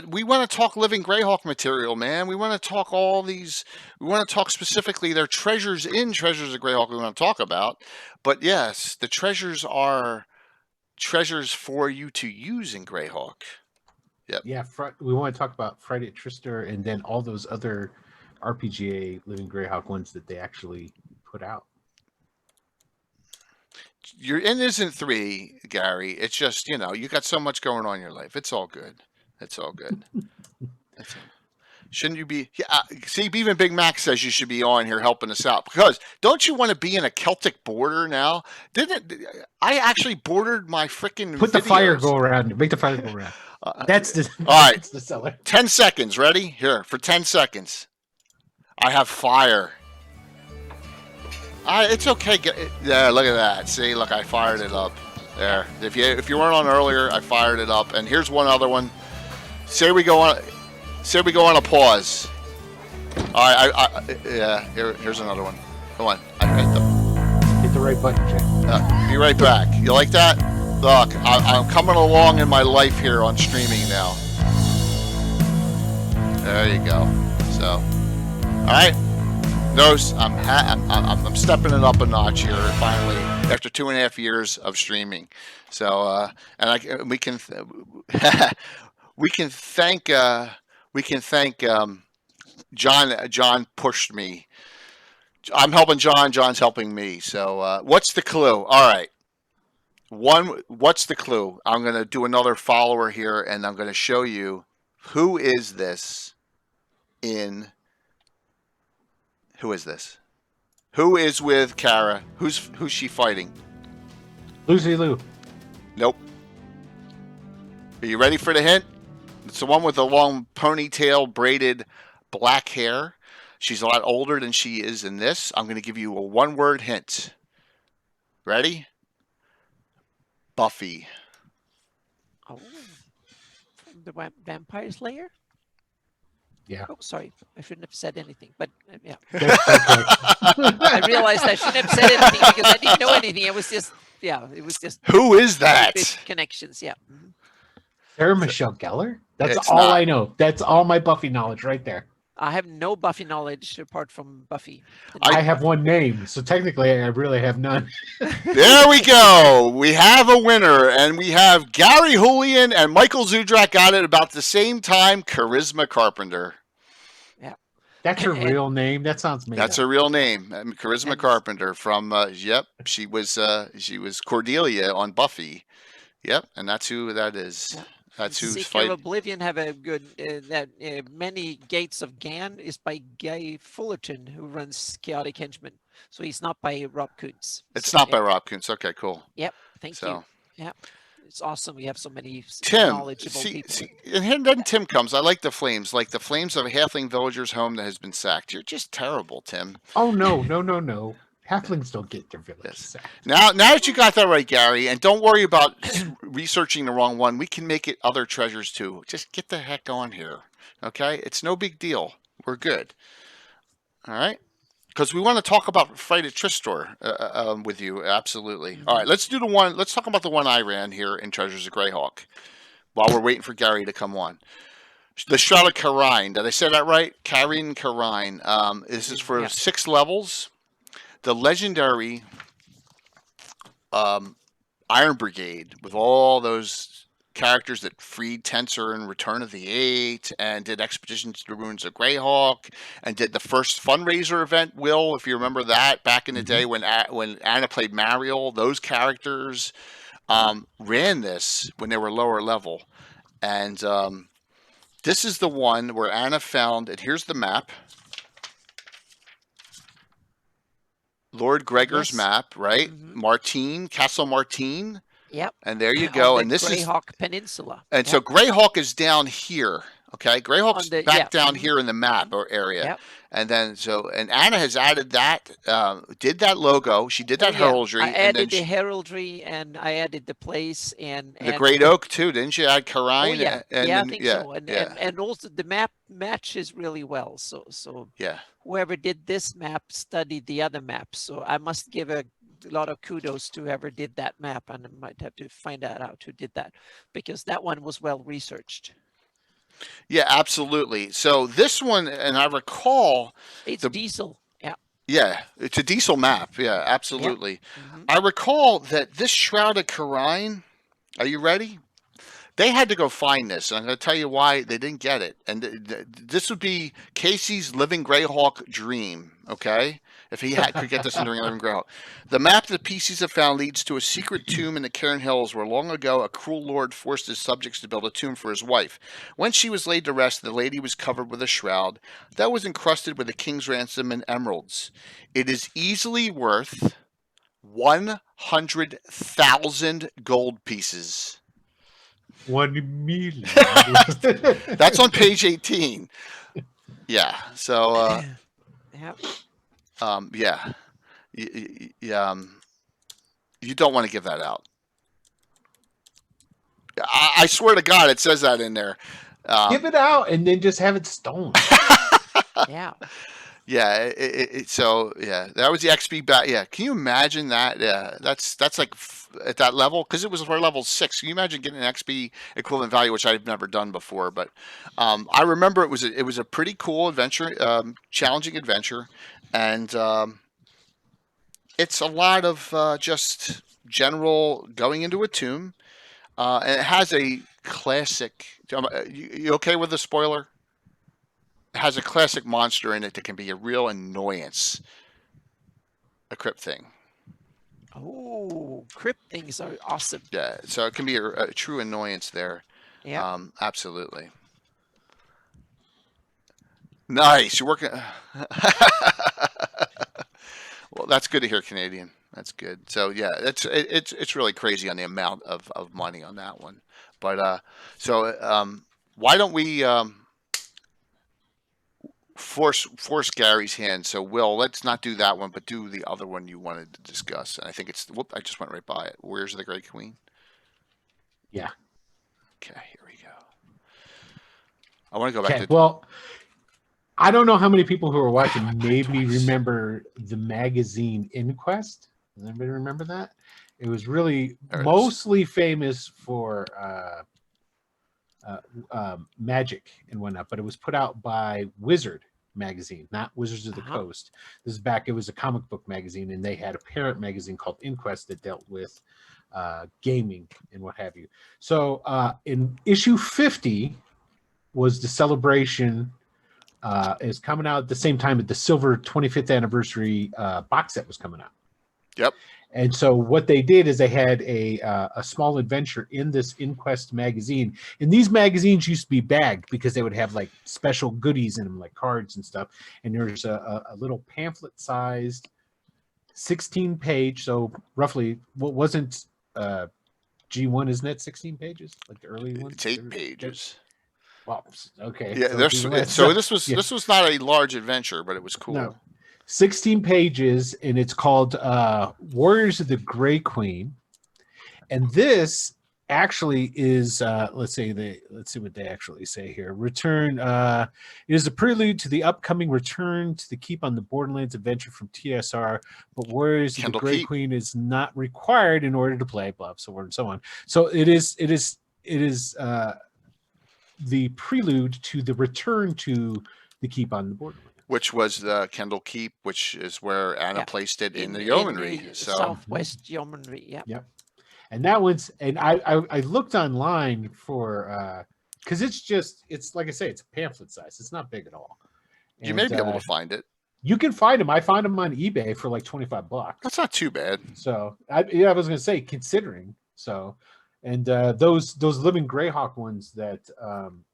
we want to talk living Greyhawk material, man. We want to talk all these. We want to talk specifically their treasures in Treasures of Greyhawk we want to talk about. But yes, the treasures are treasures for you to use in Greyhawk. Yep. Yeah, we want to talk about Friday at Tristar and then all those other RPGA Living Greyhawk ones that they actually put out. Your in isn't 3, Gary. It's just, you got so much going on in your life. It's all good. It's all good. Shouldn't you be? Yeah. See, even Big Mac says you should be on here helping us out because don't you want to be in a Celtic border now? I actually bordered my freaking? Put the fire go around. Make the fire go around. That's the all right. That's the seller. 10 seconds. Ready? Here for 10 seconds. I have fire. It's okay. Yeah, look at that. See, look, I fired it up. There. If you weren't on earlier, I fired it up. And here's one other one. Say we go on a pause. All right. Yeah. Here's another one. Come on. Hit the right button, Jay. Be right back. You like that? Look, I'm coming along in my life here on streaming now. There you go. So, all right. Notice I'm stepping it up a notch here finally after 2.5 years of streaming. So we can thank John. John pushed me. I'm helping John. John's helping me. So what's the clue? All right. What's the clue? I'm going to do another follower here, and I'm going to show you who is this in. Who is this? Who is with Kara? Who's she fighting? Lucy Lou. Nope. Are you ready for the hint? It's the one with the long ponytail, braided black hair. She's a lot older than she is in this. I'm going to give you a one-word hint. Ready? Buffy. Oh, from the Vampire Slayer? Yeah. Oh, sorry. I shouldn't have said anything. But yeah. That's okay. I realized I shouldn't have said anything because I didn't know anything. It was just, Who is that? Connections, yeah. Mm-hmm. Sarah Michelle Gellar? That's It's all not. I know. That's all my Buffy knowledge right there. I have no Buffy knowledge apart from Buffy. I have one name, so technically I really have none. There we go. We have a winner, and we have Gary Julian and Michael Zudrak got it about the same time. Charisma Carpenter. Yeah. That's her real name. That sounds made That's up. her real name. Charisma Carpenter from yep. She was Cordelia on Buffy. Yep, and that's who that is. Yeah. That's who's Seeker fighting. of Oblivion have a good many gates of Gan is by Guy Fullerton, who runs Chaotic Henchman. So he's not by Rob Kuntz. It's So, not by Rob Kuntz. Okay, cool. Yep. Thank So. you. Yep. It's awesome. We have so many Tim, knowledgeable people. and then Tim comes. I like the flames of a halfling villager's home that has been sacked. You're just terrible, Tim. Oh no. Halflings don't get their villages sacked. Now that you got that right, Gary, and don't worry about researching the wrong one. We can make it other treasures too. Just get the heck on here, okay? It's no big deal. We're good. All right. Because we want to talk about Fight at Tristor with you, absolutely. All right, let's do the one. Let's talk about the one I ran here in Treasures of Greyhawk, while we're waiting for Gary to come on. The Shroud of Karine. Did I say that right? Karine. This is for 6 levels. The legendary Iron Brigade with all those characters that freed Tensor in Return of the Eight and did Expeditions to the Ruins of Greyhawk and did the first fundraiser event, Will, if you remember that, back in the day when Anna played Mariel. Those characters ran this when they were lower level. And this is the one where Anna found, and here's the map. Lord Gregor's map, right? Martine, Castle Martine. Yep. And there you go. And this Greyhawk Peninsula. And so Greyhawk is down here. Okay, Greyhawk's back down here in the map or area. Yep. And then and Anna has added that, did that logo. She did that heraldry. I added the heraldry and I added the place and the Great Oak too, didn't you? Add Karine? Oh, yeah, I think so. And also the map matches really well. So yeah, whoever did this map studied the other maps. So I must give a lot of kudos to whoever did that map, and I might have to find out who did that because that one was well researched. Yeah, absolutely. So this one, and I recall it's diesel. Yeah. Yeah, it's a diesel map. Yeah, absolutely. Yep. I recall that this Shroud of Karine, are you ready? They had to go find this. And I'm going to tell you why they didn't get it. And this would be Casey's Living Greyhawk dream, okay? If he could get this in Living Greyhawk. The map that the PCs have found leads to a secret tomb in the Cairn Hills where long ago a cruel lord forced his subjects to build a tomb for his wife. When she was laid to rest, the lady was covered with a shroud that was encrusted with a king's ransom and emeralds. It is easily worth 100,000 gold pieces. 1 million. That's on page 18. Yeah. So, yeah. You don't want to give that out. I swear to God, it says that in there. Give it out and then just have it stolen. Yeah. Yeah. So yeah, that was the XP back. Yeah. Can you imagine that? Yeah. That's like at that level, because it was for level 6. Can you imagine getting an XP equivalent value, which I've never done before? But I remember it was a pretty cool adventure, challenging adventure, and it's a lot of just general going into a tomb, and it has a classic. You okay with the spoiler? It has a classic monster in it that can be a real annoyance. A crypt thing. Oh, crypt things are awesome. Yeah, so it can be a true annoyance there. Yeah. Absolutely. Nice. You're working. Well, that's good to hear, Canadian. That's good. So yeah, it's really crazy on the amount of money on that one. But why don't we force Gary's hand? So Will, let's not do that one, but do the other one you wanted to discuss. And I think it's I just went right by it. Where's the Great Queen? Yeah. Okay, here we go. I want to go back to. Well, I don't know how many people who are watching maybe remember the magazine Inquest. Does anybody remember that? It was really mostly famous for magic and whatnot, but it was put out by Wizard magazine, not Wizards of the Coast. This is back, it was a comic book magazine, and they had a parent magazine called Inquest that dealt with gaming and what have you. So in issue 50 was the celebration. Is coming out at the same time that the Silver 25th anniversary box set was coming out. Yep. And so what they did is they had a small adventure in this Inquest magazine. And these magazines used to be bagged because they would have like special goodies in them, like cards and stuff. And there's a little pamphlet-sized 16-page, so roughly what wasn't G1, isn't that 16 pages? Like the early ones? It's 8 pages. Well, okay. Yeah, so this was not a large adventure, but it was cool. No. 16 pages, and it's called Warriors of the Grey Queen. And this actually is let's see what they actually say here. Return it is a prelude to the upcoming return to the Keep on the Borderlands adventure from TSR, but Warriors of the Grey Queen is not required in order to play, blah, so on and so on. So it is the prelude to the return to the Keep on the Borderlands. Which was the Kendall Keep, which is where Anna placed it in the yeomanry. Southwest yeomanry, yeah. Yep. And that one's, and I looked online for, because it's like I say, it's a pamphlet size. It's not big at all. And, you may be able to find it. You can find them. I found them on eBay for like $25. That's not too bad. So I was going to say, considering. So, and those Living Greyhawk ones that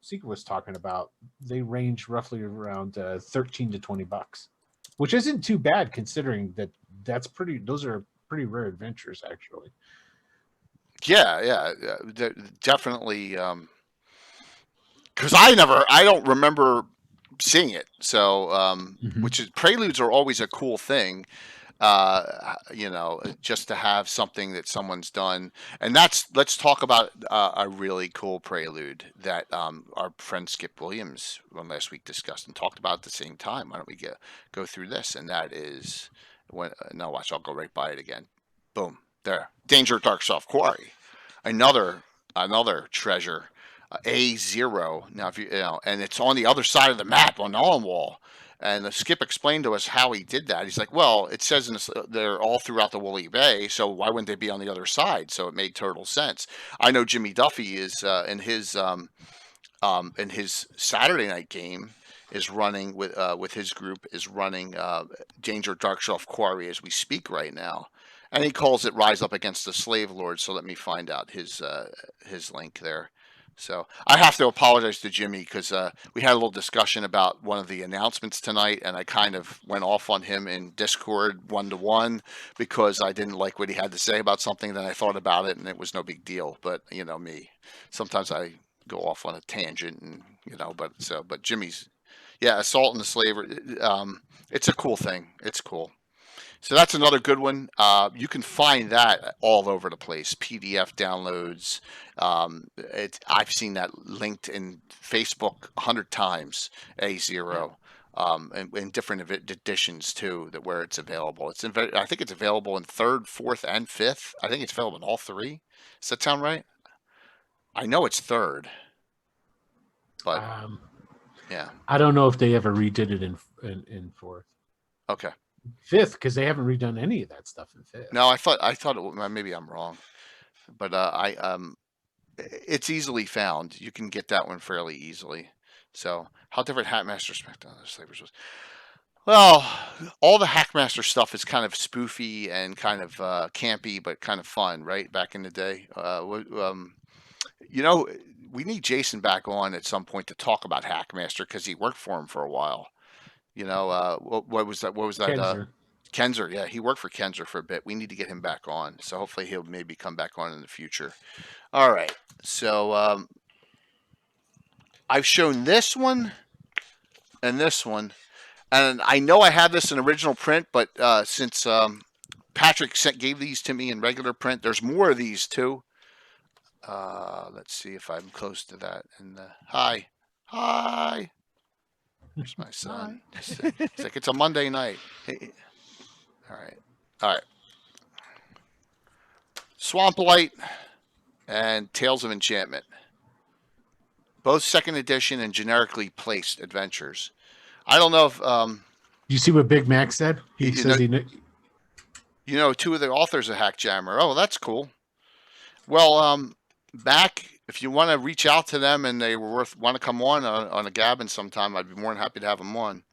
Seeker was talking about, they range roughly around $13 to $20, which isn't too bad considering that those are pretty rare adventures actually. Yeah, definitely. Because I don't remember seeing it. So, which is preludes are always a cool thing. Just to have something that someone's done. And let's talk about a really cool prelude that our friend Skip Williams last week discussed and talked about at the same time. Why don't we go through this? And that is watch, I'll go right by it again. Boom, there. Danger Dark Soft Quarry. Another treasure. A0. Now, if and it's on the other side of the map on Allenwall. And Skip explained to us how he did that. He's like, well, it says they're all throughout the Woolly Bay, so why wouldn't they be on the other side? So it made total sense. I know Jimmy Duffy is in his Saturday night game is running with his group is running Danger Darkshelf Quarry as we speak right now, and he calls it Rise Up Against the Slave Lords. So let me find out his link there. So I have to apologize to Jimmy because we had a little discussion about one of the announcements tonight, and I kind of went off on him in Discord 1-to-1 because I didn't like what he had to say about something. Then I thought about it, and it was no big deal. But me, sometimes I go off on a tangent, and but Jimmy's, Assault and the Slaver. It's a cool thing. It's cool. So that's another good one. You can find that all over the place. PDF downloads. I've seen that linked in Facebook 100 times. A0, and in different editions too, where it's available. I think it's available in 3rd, 4th, and 5th. I think it's available in all 3. Does that sound right? I know it's 3rd, but yeah. I don't know if they ever redid it in 4th. Okay. 5th, because they haven't redone any of that stuff in 5th. No, I thought maybe I'm wrong, but it's easily found. You can get that one fairly easily. So, how different Hackmaster Smackdown the Slavers was? Well, all the Hackmaster stuff is kind of spoofy and kind of campy, but kind of fun, right? Back in the day, we need Jason back on at some point to talk about Hackmaster because he worked for him for a while. What was that? Kenzer. Kenzer, yeah, he worked for Kenzer for a bit. We need to get him back on. So hopefully he'll maybe come back on in the future. All right. So I've shown this one and this one. And I know I have this in original print, but since Patrick gave these to me in regular print, there's more of these too. Let's see if I'm close to that. And hi. There's my son. It's like it's a Monday night. Hey. All right. Swamp Light and Tales of Enchantment. Both 2nd edition and generically placed adventures. I don't know if you see what Big Mac said? He says two of the authors of Hackjammer. Oh, that's cool. Well, back if you want to reach out to them and they want to come on a Gabbin sometime, I'd be more than happy to have them on.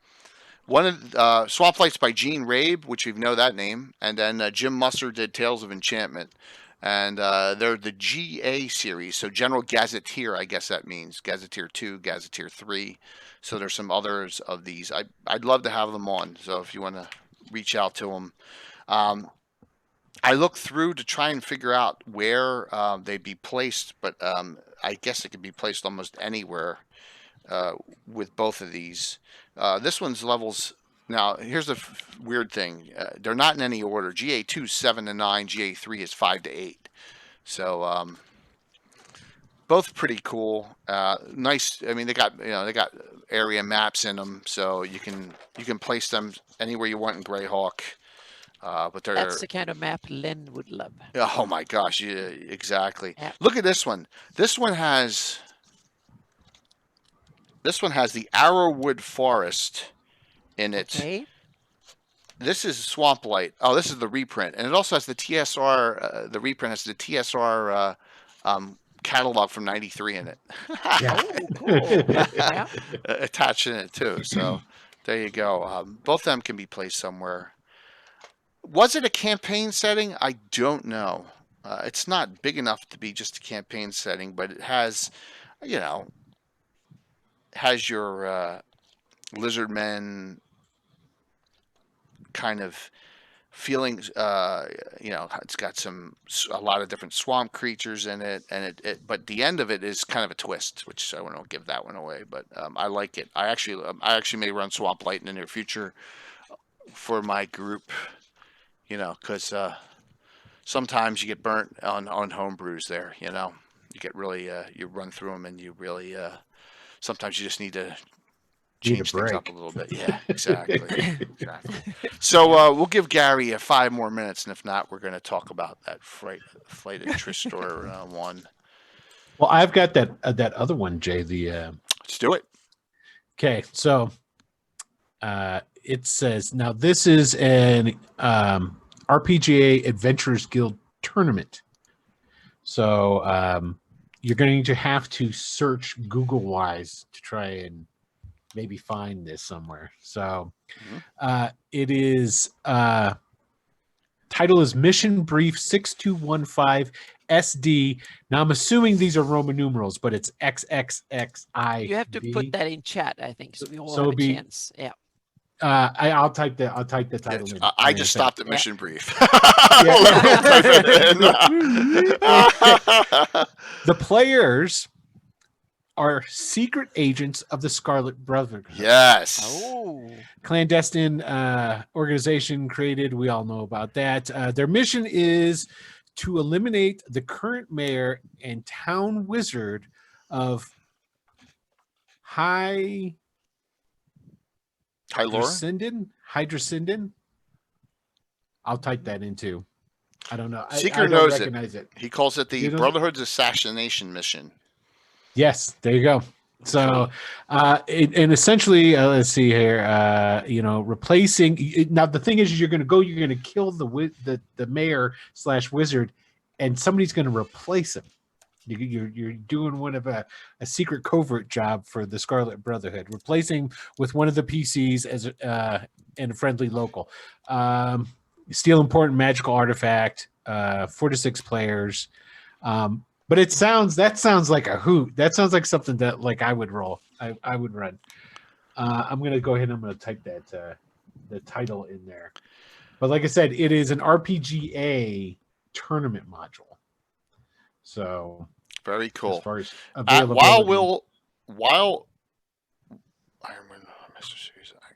One of Swamp Lights by Gene Rabe, which we know that name, and then Jim Musser did Tales of Enchantment, and they're the GA series. So General Gazetteer, I guess that means Gazetteer 2, Gazetteer 3. So there's some others of these. I'd love to have them on. So if you want to reach out to them. I looked through to try and figure out where they'd be placed, but I guess it could be placed almost anywhere with both of these. This one's levels. Now, here's the weird thing. They're not in any order. GA2 is 7 to 9. GA3 is 5 to 8. So both pretty cool. Nice. I mean, they got area maps in them, so you can place them anywhere you want in Greyhawk. But that's the kind of map Len would love. Oh my gosh, yeah, exactly. Yeah. Look at this one. This one has the Arrowwood Forest in it. Okay. This is Swamp Light. Oh, this is the reprint, and it also has the TSR. The reprint has the TSR catalog from '93 in it. Yeah. Oh, cool. Yeah. Attached in it too. So there you go. Both of them can be placed somewhere. Was it a campaign setting? I don't know. It's not big enough to be just a campaign setting, but it has, has your lizard men kind of feelings. It's got a lot of different swamp creatures in it, and but the end of it is kind of a twist, which I won't give that one away. But I like it. I actually may run Swamp Light in the near future for my group. Because sometimes you get burnt on homebrews there. You get really you run through them, and you really sometimes you just need to change things up a little bit. Yeah, exactly. Exactly. So we'll give Gary 5 more minutes, and if not, we're going to talk about that Flight of Tristor one. Well, I've got that other one, Jay. Let's do it. Okay, so it says, now this is an RPGA Adventurers Guild tournament. So you're going to have to search Google-wise to try and maybe find this somewhere. So it is, title is Mission Brief 6215 SD. Now I'm assuming these are Roman numerals, but it's XXXI. You have to put that in chat, I think, so we all So have a it'd be- chance. Yeah. I'll type the title in. I just stopped at Mission Brief. The players are secret agents of the Scarlet Brotherhood. Yes. Oh. Clandestine organization created. We all know about that. Their mission is to eliminate the current mayor and town wizard of Hydrasindon. I'll type that into. I don't know. Seeker I don't knows recognize it. He calls it the Brotherhood's assassination mission. Yes, there you go. So, and essentially, let's see here. Replacing. Now, the thing is, you're going to kill the mayor / wizard, and somebody's going to replace him. You're doing one of a secret covert job for the Scarlet Brotherhood, replacing with one of the PCs as and a friendly local. Steal important magical artifact. 4 to 6 players. But that sounds like a hoot. That sounds like something that I would roll. I would run. I'm gonna go ahead and I'm gonna type that the title in there. But like I said, it is an RPGA tournament module. So very cool. As far as availability.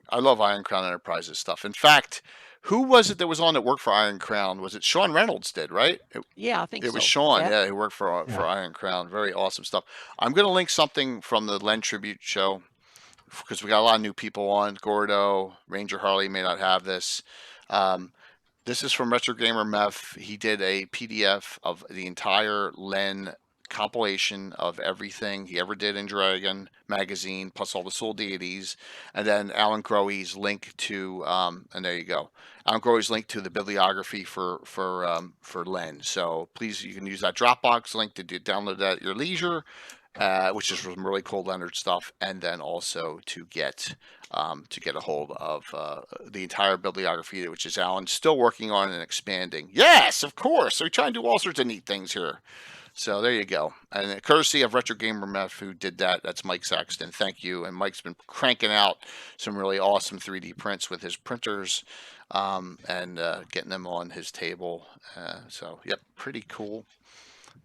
I love Iron Crown Enterprises stuff. In fact, who was it that was on that worked for Iron Crown? Was it Sean Reynolds did, right? Yeah, I think it was Sean. Yeah, who worked for Iron Crown. Very awesome stuff. I'm going to link something from the Len Tribute show because we got a lot of new people on. Gordo, Ranger Harley may not have this. This is from Retro Gamer Meth. He did a PDF of the entire Len compilation of everything he ever did in Dragon magazine, plus all the soul deities, and then Alan Growe's link to and there you go. Alan Growe's link to the bibliography for Len. So please, you can use that Dropbox link to download that at your leisure. which is some really cool Leonard stuff, and then also to get a hold of the entire bibliography, which is Alan still working on and expanding. Yes, of course. They're trying to do all sorts of neat things here. So there you go. And courtesy of Retro Gamer Meth, who did that. That's Mike Saxton. Thank you. And Mike's been cranking out some really awesome 3D prints with his printers, and getting them on his table. So yep, pretty cool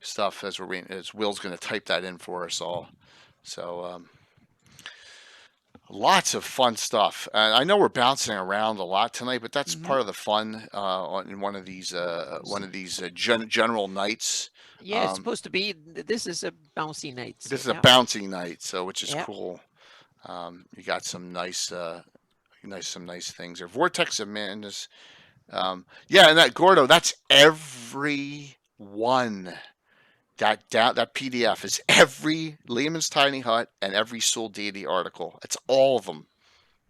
stuff. As Will's going to type that in for us all. So lots of fun stuff. And I know we're bouncing around a lot tonight, but that's part of the fun in one of these general nights. Yeah, it's supposed to be. This is a bouncy night. So this is a bouncy night, so which is cool. You got some nice things there. Vortex of Madness. Yeah, and that Gordo, that's every one. That PDF is every Lehman's Tiny Hut and every Soul Deity article. It's all of them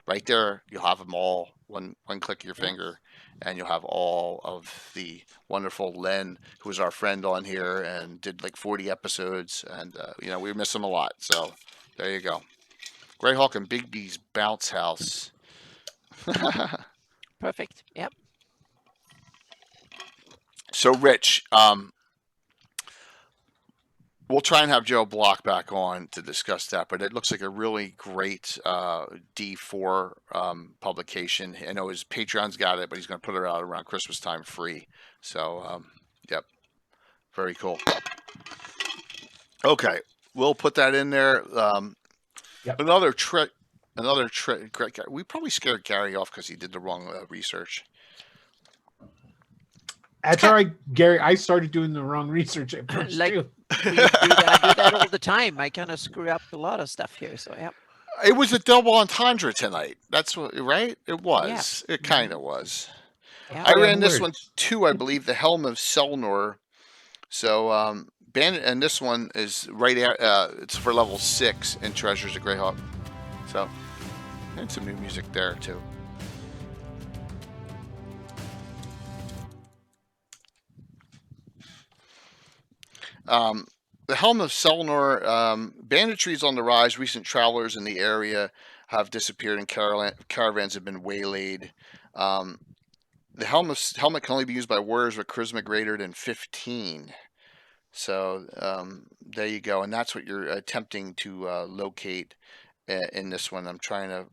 right there. You'll have them all one click of your finger, and you'll have all of the wonderful Len, who was our friend on here and did like 40 episodes, and we miss him a lot. So there you go. Greyhawk and Big B's Bounce House. Perfect. Yep. So Rich, we'll try and have Joe Block back on to discuss that, but it looks like a really great D4 publication. I know his Patreon's got it, but he's going to put it out around Christmas time free. So, yep, very cool. Okay, we'll put that in there. Yep. Another trick. We probably scared Gary off because he did the wrong research. That's all right, Gary. I started doing the wrong research at first too. I do that all the time. I kind of screw up a lot of stuff here. So yeah. It was a double entendre tonight. That's what, right? It was. Yeah. It kind of was. Yeah. I ran this one too, I believe, the Helm of Selnor. So Bandit, and this one is right at it's for level 6 in Treasures of Greyhawk. So and some new music there too. The Helm of Selnor, banditry is on the rise. Recent travelers in the area have disappeared and caravans have been waylaid. The helmet can only be used by warriors with charisma greater than 15. So there you go. And that's what you're attempting to locate in this one. I'm trying to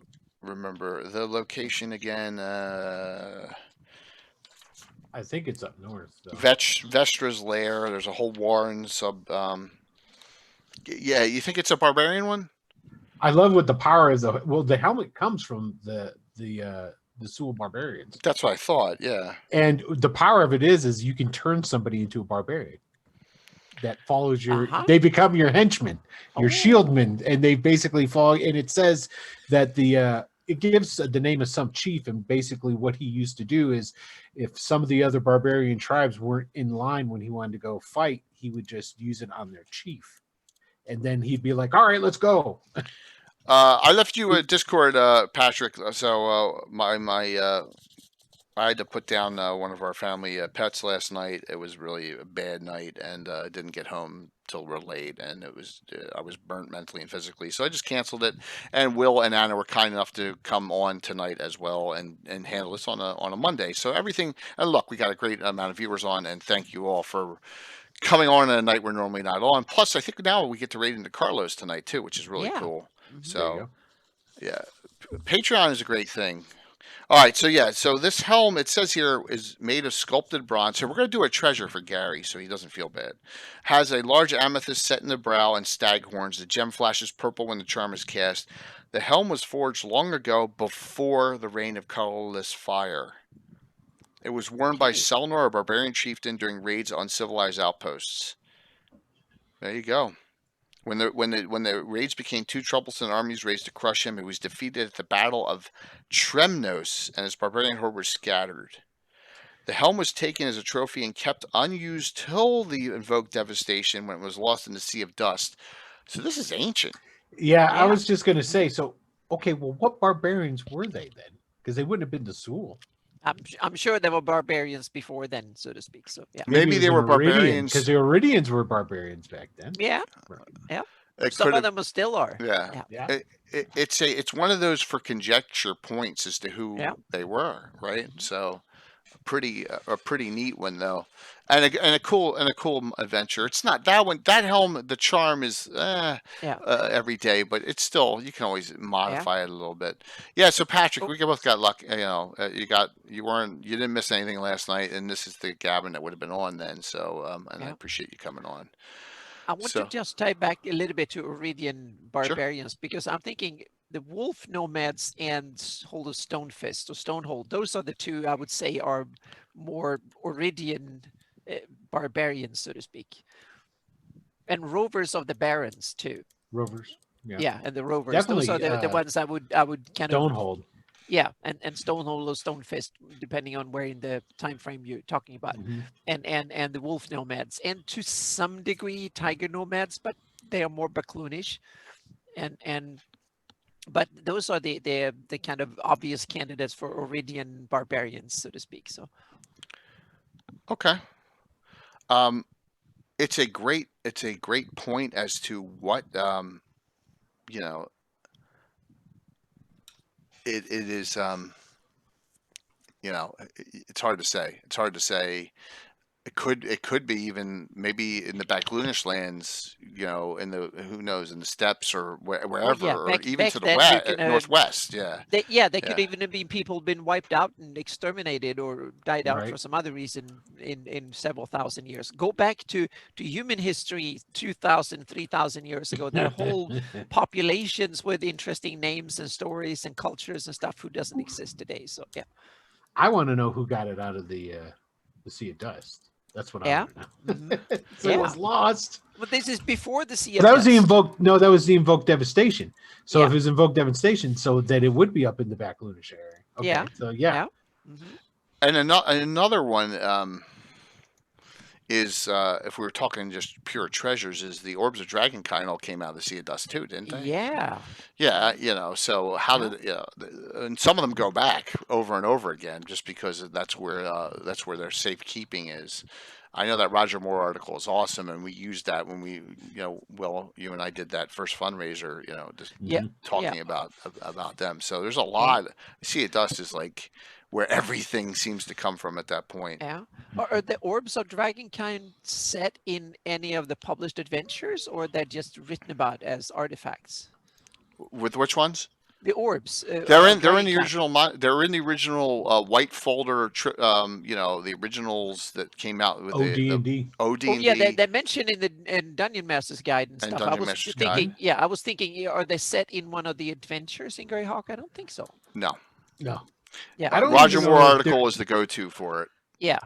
remember the location again. I think it's up north. Vestra's lair. There's a whole Warren sub. Yeah, you think it's a barbarian one? I love what the power is. Well, the helmet comes from the Sewell barbarians. That's what I thought. Yeah. And the power of it is you can turn somebody into a barbarian that follows your. They become your henchmen, your shieldmen, and they basically follow. And it says that it gives the name of some chief, and basically what he used to do is if some of the other barbarian tribes weren't in line when he wanted to go fight, he would just use it on their chief. And then he'd be like, all right, let's go. I left you a Discord, Patrick. So I had to put down one of our family pets last night. It was really a bad night, and didn't get home till we're late, and I was burnt mentally and physically, so I just canceled it. And Will and Anna were kind enough to come on tonight as well and handle this on a Monday. So everything, and look, we got a great amount of viewers on, and thank you all for coming on at a night we're normally not on. Plus, I think now we get to raid into Carlos tonight too, which is really cool. So yeah, Patreon is a great thing. All right, so this helm, it says here, is made of sculpted bronze. So we're going to do a treasure for Gary so he doesn't feel bad. Has a large amethyst set in the brow and stag horns. The gem flashes purple when the charm is cast. The helm was forged long ago before the reign of colorless fire. It was worn by Selnor, a barbarian chieftain, during raids on civilized outposts. There you go. When the raids became too troublesome and armies raised to crush him, he was defeated at the Battle of Tremnos, and his barbarian horde was scattered. The helm was taken as a trophy and kept unused till the invoked devastation, when it was lost in the Sea of Dust. So this is ancient. Yeah, I was just going to say, so, okay, well, what barbarians were they then? Because they wouldn't have been to Sewell. I'm sure there were barbarians before then, so to speak. So yeah, maybe they were barbarians because the Iridians were barbarians back then. Yeah, right. Yeah. Some of them still are. Yeah. Yeah. It's one of those for conjecture points as to who Yeah. they were, right? So a pretty neat one though, and a cool adventure. It's not that one. That helm, the charm is every day, but it's still, you can always modify it a little bit. Yeah. So Patrick, we both got luck. You know, you didn't miss anything last night, and this is the Gabbin that would have been on then. So I appreciate you coming on. I want to just tie back a little bit to Iridian barbarians, Sure. because I'm thinking the wolf nomads and Hold of Stonefist or Stonehold, those are the two I would say are more Iridian barbarians, so to speak. And rovers of the barons too. Rovers. Yeah, and the rovers. Definitely, those are the ones I would kind of Stonehold. Yeah, and Stonehold or Stonefist, depending on where in the time frame you're talking about, and the wolf nomads, and to some degree tiger nomads, but they are more Bakloonish, but those are the kind of obvious candidates for Iridian barbarians, so to speak. So, okay, it's a great point as to what you know. It is, you know, it's hard to say. It's hard to say. It could be even maybe in the Backloonish lands, you know, in the, who knows, in the steppes or wherever, or even to the west, northwest. Yeah. They could even have been people been wiped out and exterminated or died out for some other reason in several thousand years. Go back to human history 2,000, 3,000 years ago. There are whole populations with interesting names and stories and cultures and stuff who doesn't exist today. So yeah. I want to know who got it out of the Sea of Dust. That's what I want to know. So it was lost. But this is before the Sea of Dust. That was the invoked devastation. So if it was invoked devastation, so that it would be up in the Backloonish area. Okay. So And another one is, if we were talking just pure treasures, is the Orbs of Dragonkind all came out of the Sea of Dust too, didn't they? Yeah. Yeah, you know, so how did, and some of them go back over and over again just because that's where their safekeeping is. I know that Roger Moore article is awesome, and we used that when we, you and I did that first fundraiser, just talking about them. So there's a lot. Sea of Dust is like where everything seems to come from at that point. Yeah. Are the Orbs of Dragonkind set in any of the published adventures, or they're just written about as artifacts? With which ones? The Orbs. They're in the original. They're in the original white folder. The originals that came out with OD&D. OD&D. Yeah, they're mentioned in Dungeon Master's Guide and stuff. I was thinking, are they set in one of the adventures in Greyhawk? I don't think so. No. Yeah. Roger Moore article is the go-to for it. Yeah.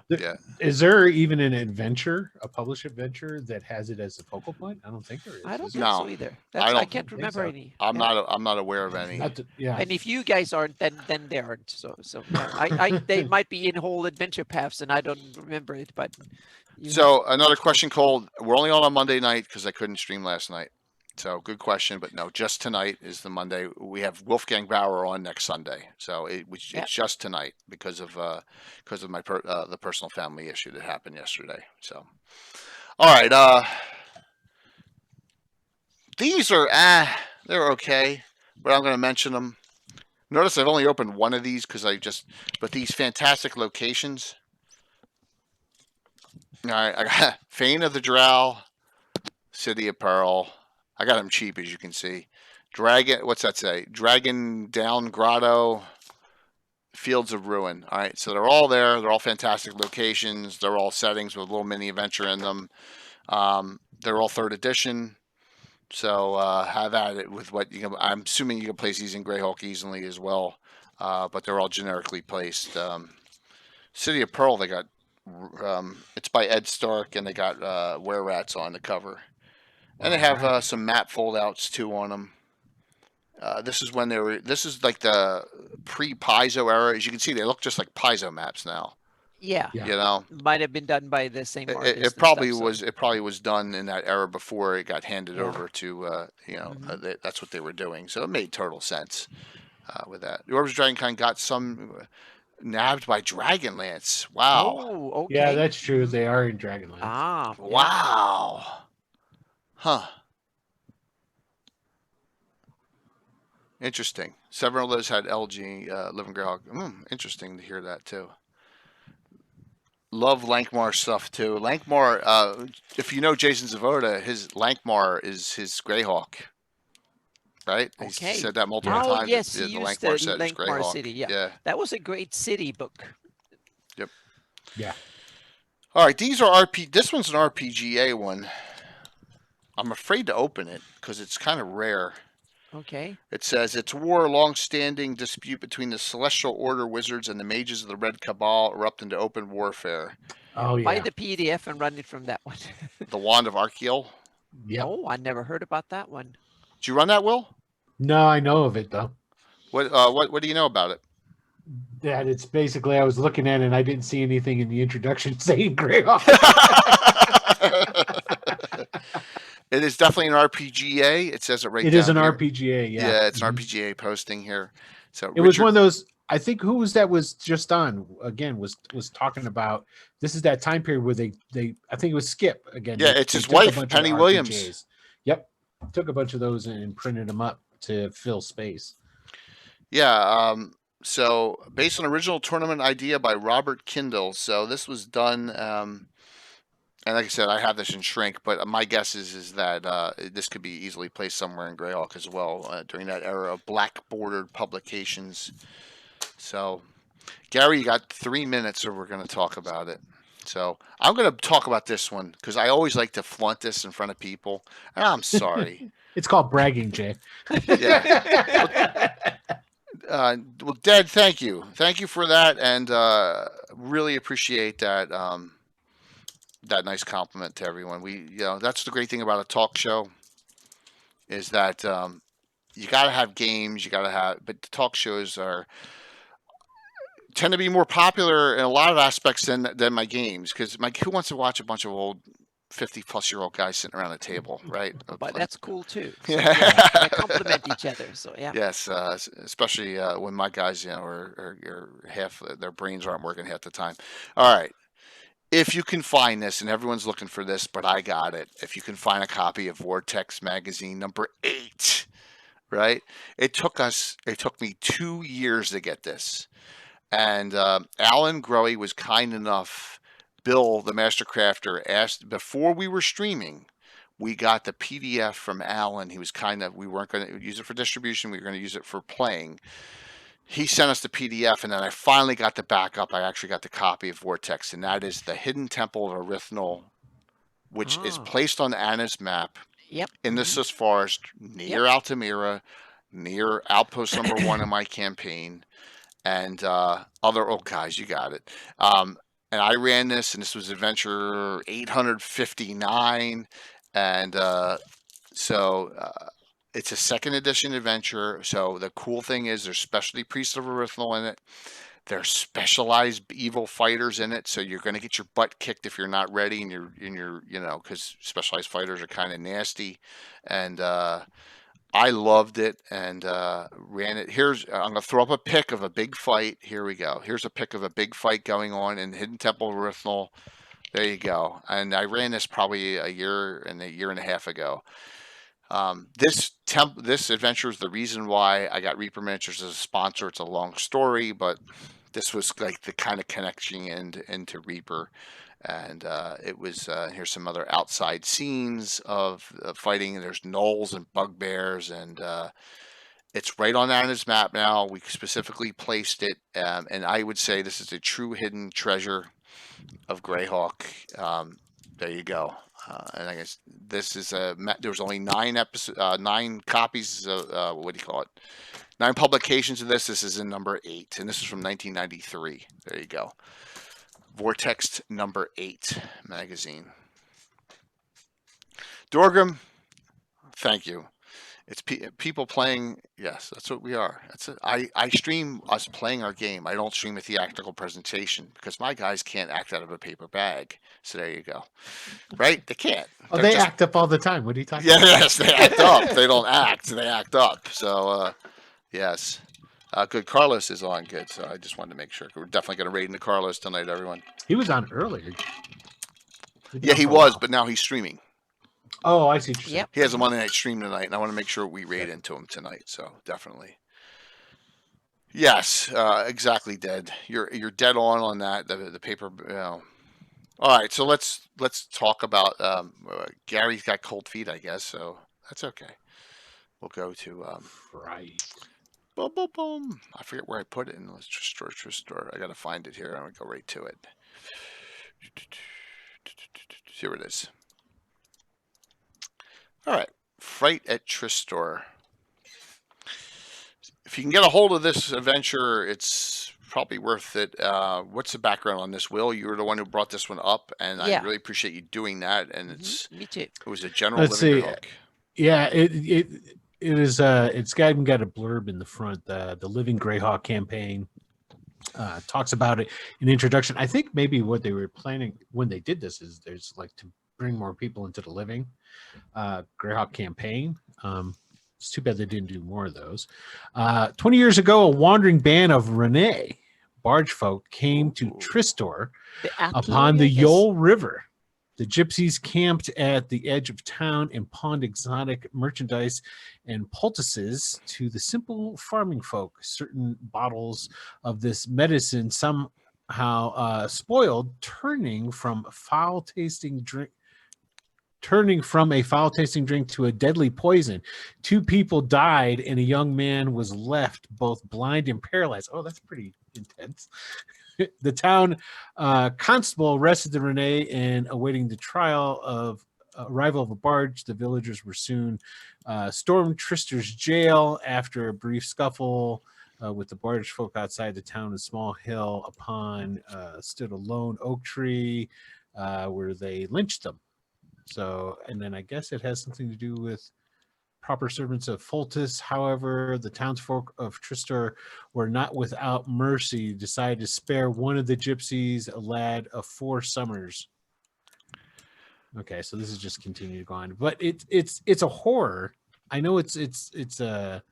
Is there even a published adventure that has it as a focal point? I don't think there is. I don't think so either. I can't remember any. I'm not aware of any. And if you guys aren't, then they aren't. So they might be in whole adventure paths, and I don't remember it. But so another question, Cole. We're only on Monday night because I couldn't stream last night. So good question, but no, just tonight is the Monday. We have Wolfgang Bauer on next Sunday, so it's just tonight because of my the personal family issue that happened yesterday. So, all right, these are they're okay, but I'm going to mention them. Notice I've only opened one of these because but these fantastic locations. All right, I got Fane of the Drow, City of Pearl. I got them cheap, as you can see. What's that say? Dragon Down Grotto, Fields of Ruin. All right, so they're all there. They're all fantastic locations. They're all settings with a little mini adventure in them. They're all 3rd edition. So have at it with what you can. I'm assuming you can place these in Greyhawk easily as well, but they're all generically placed. City of Pearl, they got. It's by Ed Stark, and they got Were-Rats on the cover. And they have some map foldouts too on them. This is when this is like the pre-Paizo era. As you can see, they look just like Paizo maps now. Yeah. Might have been done by the same artist. It probably was. It probably was done in that era before it got handed over to. That's what they were doing. So it made total sense with that. The Orbs of Dragonkind got some nabbed by Dragonlance. Wow. Oh, okay. Yeah, that's true. They are in Dragonlance. Wow. Huh. Interesting. Several of those had LG Living Greyhawk. Interesting to hear that too. Love Lankmar stuff too. Lankmar, if you know Jason Zavoda, his Lankmar is his Greyhawk, right? Okay. He said that multiple Oh, times. yes, The he used Lankmar set is Lankmar Greyhawk. City. Yeah. Yeah. That was a great city book. Yep. Yeah. All right, these are RP. This one's an RPGA one. I'm afraid to open it because it's kind of rare. Okay. It says it's war, a long-standing dispute between the Celestial Order wizards and the mages of the Red Cabal erupt into open warfare. Oh yeah. Buy the PDF and run it from that one. The Wand of Arkiel. Yep. Oh, I never heard about that one. Did you run that, Will? No, I know of it though. What do you know about it? That it's basically I was looking at it and I didn't see anything in the introduction saying Greyhawk. It is definitely an RPGA. It says it right. It down is an here. RPGA. Yeah. Yeah, it's an RPGA posting here. So It was one of those. I think who was that was just on again was talking about this is that time period where they I think it was Skip again. Yeah, they it's his took a wife, bunch of Penny RPGAs. Williams. Yep, took a bunch of those and printed them up to fill space. Yeah. So based on original tournament idea by Robert Kindle. So this was done. And like I said, I have this in shrink, but my guess is that this could be easily placed somewhere in Greyhawk as well during that era of black bordered publications. So, Gary, you got 3 minutes, or we're going to talk about it. So I'm going to talk about this one because I always like to flaunt this in front of people, and I'm sorry. It's called bragging, Jay. Yeah. Well, Dad, thank you for that, and really appreciate that. That nice compliment to everyone. That's the great thing about a talk show is that you got to have games, but the talk shows tend to be more popular in a lot of aspects than my games because who wants to watch a bunch of old 50-plus-year-old guys sitting around a table, right? But that's cool too. So, Yeah. they complement each other. So yeah. Yes, especially when my guys, are half their brains aren't working half the time. All right. If you can find this, and everyone's looking for this, but I got it. If you can find a copy of Vortex magazine number 8, right? It took me 2 years to get this. And Alan Grohe was kind enough, Bill, the Master Crafter, asked, before we were streaming, we got the PDF from Alan. He was we weren't going to use it for distribution. We were going to use it for playing. He sent us the PDF, and then I finally got the backup. I actually got the copy of Vortex, and that is the Hidden Temple of Erythnol, which is placed on Anna's map in the Sus Forest, near Altamira, near Outpost number 1 in my campaign, and guys, you got it. And I ran this, and this was Adventure 859, and it's a 2nd edition adventure. So the cool thing is there's specialty priests of Erythnol in it. There's specialized evil fighters in it. So you're going to get your butt kicked if you're not ready, and you're because specialized fighters are kind of nasty. And I loved it and ran it. I'm going to throw up a pic of a big fight. Here we go. Here's a pic of a big fight going on in Hidden Temple of Erythnol. There you go. And I ran this probably a year and a half ago. This adventure is the reason why I got Reaper Miniatures as a sponsor. It's a long story, but this was like the kind of connection into Reaper. And it was here's some other outside scenes of fighting. There's gnolls and bugbears, and it's right on Anna's map now. We specifically placed it, and I would say this is a true hidden treasure of Greyhawk. There you go. And I guess this is there was only 9 copies of what do you call it? 9 publications of this. This is in number 8, and this is from 1993. There you go. Vortex number 8 magazine. Dorgrim, thank you. It's people playing. Yes, that's what we are. That's it. I stream us playing our game. I don't stream a theatrical presentation because my guys can't act out of a paper bag. So there you go. Right? They can't. Oh, they act up all the time. What are you talking about? Yes, they act up. They don't act. They act up. So yes. Good. Carlos is on. Good. So I just wanted to make sure. We're definitely going to raid into Carlos tonight, everyone. He was on earlier. Yeah, he was, but now he's streaming. Oh, I see what you're saying. Yep. He has a Monday night stream tonight, and I want to make sure we raid into him tonight. So definitely. Yes, exactly, Dead. You're dead on that. The paper. All right, so let's talk about Gary's got cold feet, I guess. So that's okay. We'll go to Right. boom, boom, boom. I forget where I put it in the Tristor. I gotta find it here. I'm gonna go right to it. Here it is. All right, Fright at Tristor. If you can get a hold of this adventure, it's probably worth it. What's the background on this, Will? You were the one who brought this one up, and I really appreciate you doing that. And Me too. it was a general Let's living see. Greyhawk. Yeah, it is. It's got a blurb in the front. The Living Greyhawk campaign talks about it in the introduction. I think maybe what they were planning when they did this is there's like to bring more people into the Living Greyhawk campaign. It's too bad they didn't do more of those. 20 years ago, a wandering band of Renee barge folk came to Tristor upon the Yole River. The gypsies camped at the edge of town and pawned exotic merchandise and poultices to the simple farming folk. Certain bottles of this medicine somehow spoiled, turning from a foul-tasting drink to a deadly poison. 2 people died and a young man was left both blind and paralyzed. Oh, that's pretty intense. The town constable arrested the Renee, and awaiting the trial of arrival of a barge, the villagers were soon stormed Tristor's jail. After a brief scuffle with the barge folk outside the town, a small hill upon stood a lone oak tree where they lynched them. So, and then I guess it has something to do with proper servants of Foltis. However, the townsfolk of Tristor were not without mercy, decided to spare one of the gypsies, a lad of 4 summers. Okay, so this is just continuing to go on, but it's a horror. I know it's a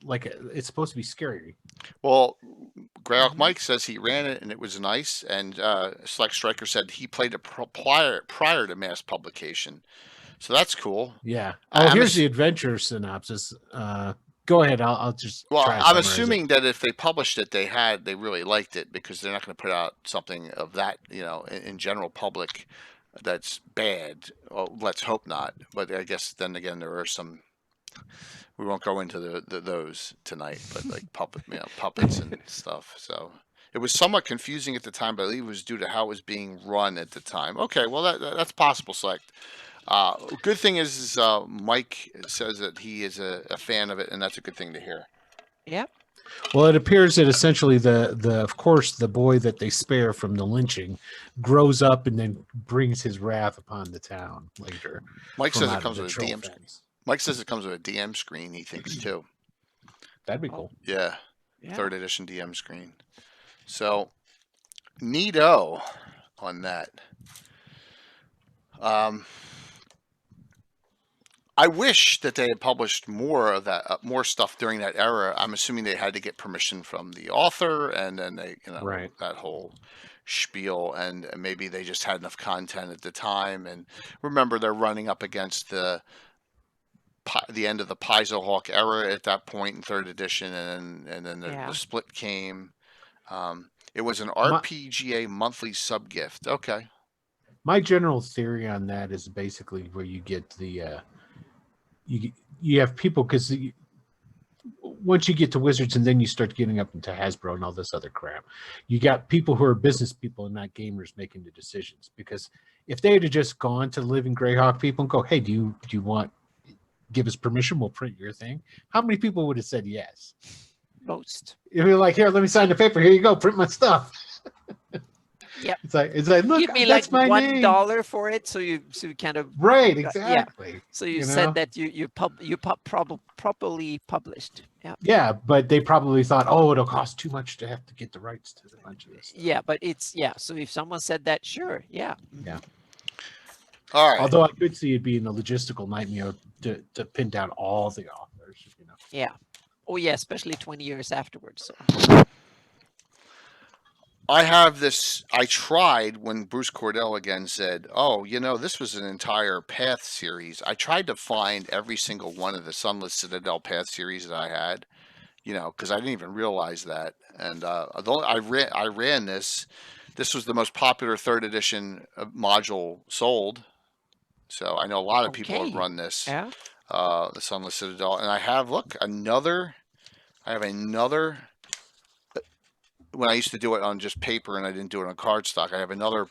like it's supposed to be scary. Well, Greyhawk Mike says he ran it and it was nice, and Select Striker said he played it prior to mass publication, so that's cool. Yeah. Oh, here's the adventure synopsis. Go ahead. I'll just. Well, try to I'm summarize assuming it. that if they published it, they really liked it, because they're not going to put out something of that, in general public that's bad. Well, let's hope not. But I guess then again, there are some. We won't go into those tonight, but like puppets and stuff. So it was somewhat confusing at the time, but I believe it was due to how it was being run at the time. Okay, well that's possible, Select. Good thing is Mike says that he is a fan of it, and that's a good thing to hear. Yep. Well, it appears that essentially of course the boy that they spare from the lynching grows up and then brings his wrath upon the town later. Mike says it comes with a DM. Mike says it comes with a DM screen, he thinks, too. That'd be cool. Yeah. 3rd edition DM screen. So, neato on that. I wish that they had published more of that, more stuff during that era. I'm assuming they had to get permission from the author, and then they, right. That whole spiel, and maybe they just had enough content at the time. And remember, they're running up against the end of the Paizo Hawk era at that point in 3rd edition, and then the split came. It was an RPGA monthly sub gift. Okay. My general theory on that is basically where you get the you have people, because once you get to Wizards and then you start getting up into Hasbro and all this other crap, you got people who are business people and not gamers making the decisions. Because if they had just gone to the Living Greyhawk people and go, hey, do you want, give us permission, we'll print your thing, how many people would have said yes? Most. If you're like, here, let me sign the paper, here you go, print my stuff. Yep. It's like, look, give me that's like my name. $1 for it, so you kind of right, exactly. Yeah. So you said that you properly published. Yeah. Yeah, but they probably thought, oh, it'll cost too much to have to get the rights to a bunch of this stuff. Yeah, but it's So if someone said that, sure, yeah. Yeah. All right. Although I could see it being a logistical nightmare to pin down all the authors. Yeah. Oh yeah, especially 20 years afterwards. So. I have this. I tried when Bruce Cordell again said, "Oh, this was an entire Path series." I tried to find every single one of the Sunless Citadel Path series that I had, because I didn't even realize that. And although I ran this. This was the most popular third edition module sold. So I know a lot of people have run this, Yeah. the Sunless Citadel, and I have another. I have another. When I used to do it on just paper and I didn't do it on cardstock, I have another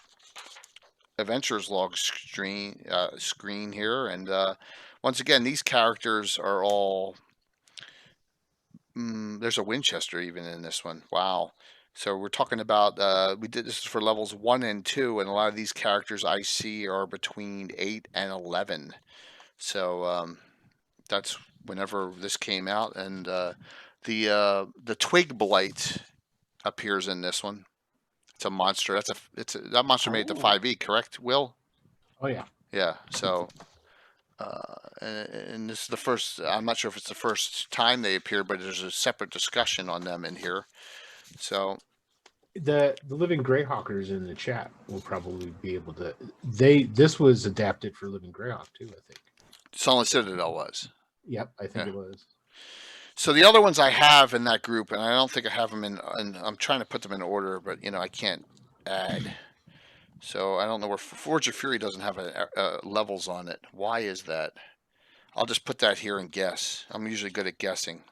Adventurers Log screen here, and once again, these characters are all. There's a Winchester even in this one. Wow. So we're talking about we did this for levels 1 and 2, and a lot of these characters I see are between 8 and 11. So that's whenever this came out, and the Twig Blight appears in this one. It's a monster. That monster made it to 5e, correct, Will? Oh yeah. Yeah. So. And this is the first. I'm not sure if it's the first time they appear, but there's a separate discussion on them in here. So the Living Greyhawkers in the chat will probably be able to. This was adapted for Living Greyhawk too, I think. Sunless Citadel was. Yep, I think it was. So the other ones I have in that group, and I don't think I have them in. And I'm trying to put them in order, but I can't add. So I don't know where Forge of Fury doesn't have levels on it. Why is that? I'll just put that here and guess. I'm usually good at guessing.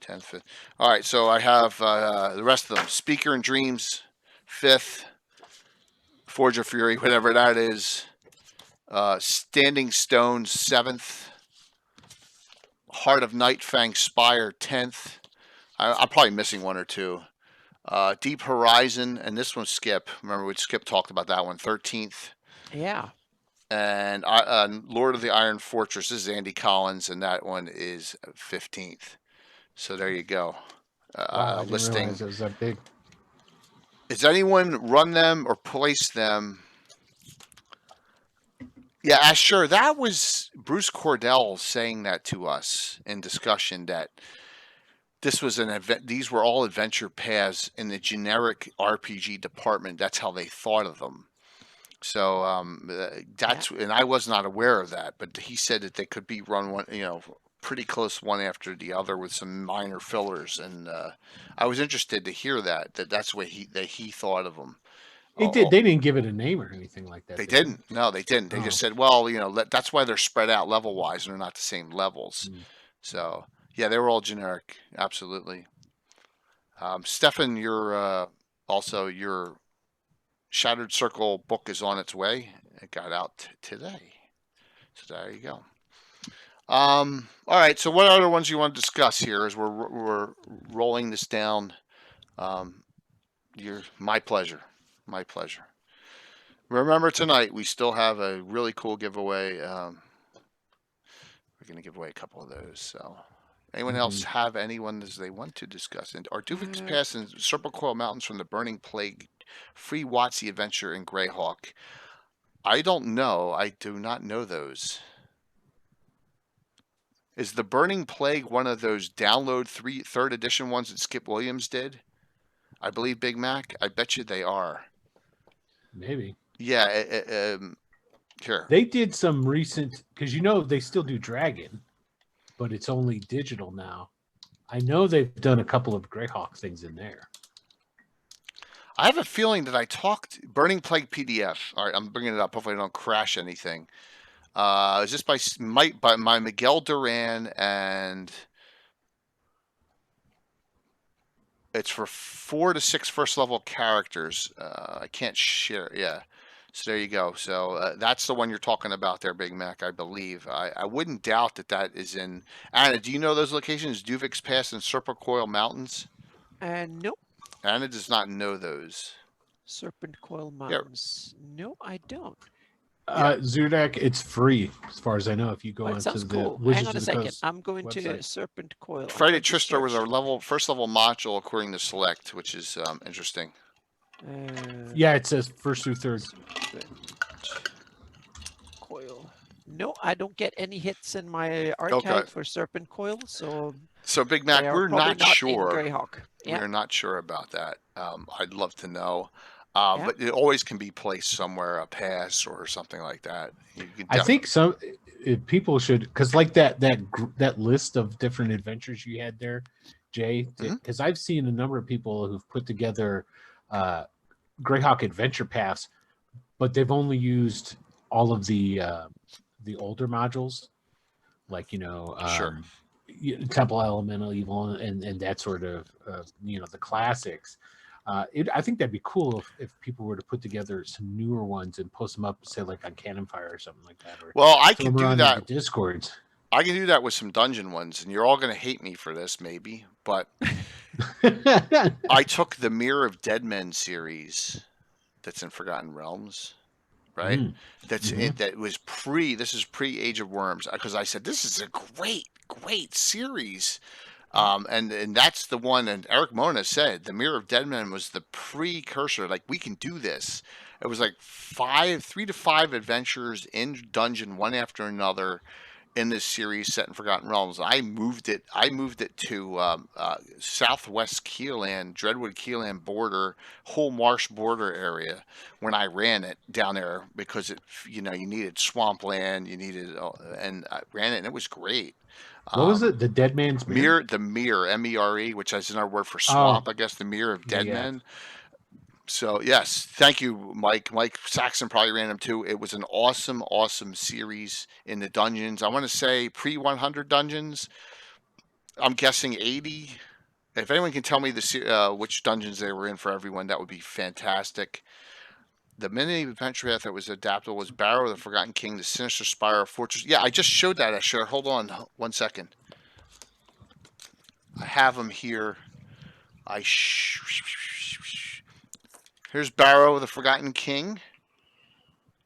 10th, 5th. All right, so I have the rest of them. Speaker and Dreams, 5th. Forge of Fury, whatever that is. Standing Stones, 7th. Heart of Nightfang Spire, 10th. I'm probably missing one or two. Deep Horizon, and this one Skip. Remember, Skip talked about that one. 13th. Yeah. And Lord of the Iron Fortress. This is Andy Collins, and that one is 15th. So there you go. Wow, I didn't listing. realize it was that big. Has anyone run them or placed them? Yeah, sure. That was Bruce Cordell saying that to us in discussion, that this was an event. These were all adventure paths in the generic RPG department. That's how they thought of them. So and I was not aware of that, but he said that they could be run one, pretty close one after the other with some minor fillers, and I was interested to hear that's the way he thought of them. They didn't give it a name or anything like that. They didn't. No, they didn't. They just said, well, that's why they're spread out level wise and they're not the same levels. So yeah, they were all generic. Absolutely. Stefan, your Shattered Circle book is on its way. It got out today. So there you go. All right. So what other ones you want to discuss here as we're rolling this down? My pleasure. My pleasure. Remember, tonight we still have a really cool giveaway. We're going to give away a couple of those. So anyone else have anyone as they want to discuss? And are Duvix Pass and Serpent Coil Mountains from the Burning Plague free WotC adventure in Greyhawk? I don't know. I do not know those. Is the Burning Plague one of those download 3rd edition ones that Skip Williams did? I believe, Big Mac. I bet you they are. Maybe. Yeah. Here. They did some recent, because they still do Dragon, but it's only digital now. I know they've done a couple of Greyhawk things in there. I have a feeling that I talked Burning Plague PDF. All right, I'm bringing it up. Hopefully I don't crash anything. Is this by Miguel Duran, and it's for 4 to 6 first level characters. I can't share. Yeah. So there you go. So that's the one you're talking about there, Big Mac, I believe. I wouldn't doubt that is in. Anna, do you know those locations? Duvix Pass and Serpent Coil Mountains? Nope. Anna does not know those. Serpent Coil Mountains. Yeah. No, I don't. Zudak, it's free as far as I know. If you go onto the cool. Hang on a second. I'm going to Serpent Coil. Friday Tristar was our first level module according to Select, which is interesting. Yeah, it says 1st through 3rd. Coil. No, I don't get any hits in my archive Okay. for Serpent Coil, so Big they Mac, are we're probably not not in sure. Greyhawk. We Yeah, are not sure about that. I'd love to know. yeah. But it always can be placed somewhere, a pass or something like that. You could I think definitely. people should, because like that list of different adventures you had there, Jay. Mhm. Because I've seen a number of people who've put together uh, Greyhawk Adventure Pass, but they've only used all of the older modules, like Sure. Temple Elemental Evil and that sort of the classics. I think that'd be cool if people were to put together some newer ones and post them up, say like on Cannon Fire or something like that, or Well, I throw can them do around in that. the discords. I can do that with some dungeon ones, and you're all going to hate me for this, maybe. But I took the Mirror of Dead Men series that's in Forgotten Realms, right? Mm, That's mhm. it. That was this is pre Age of Worms, because I said this is a great series. And that's the one. And Eric Mona said the Mirror of Dead Men was the precursor. Like, we can do this. It was like 3 to 5 adventures in dungeon, one after another, in this series set in Forgotten Realms. I moved it. To Southwest Keelan, Dreadwood Keelan border, whole marsh border area when I ran it down there, because you needed swampland, and I ran it, and it was great. What was Um, it? The Dead Man's Mirror? the Mirror, MERE, which is another word for Oh, swamp, I guess. The Mirror of yeah, Dead yeah. Men. So yes, thank you, Mike. Mike Saxon probably ran them too. It was an awesome series in the dungeons. I want to say pre 100 dungeons. I'm guessing 80. If anyone can tell me which dungeons they were in for everyone, that would be fantastic. The mini adventure path that was adaptable was Barrow, the Forgotten King, the Sinister Spire, Fortress. Yeah, I just showed that. Asher, hold on 1 second. I have them here. Here's Barrow, the Forgotten King.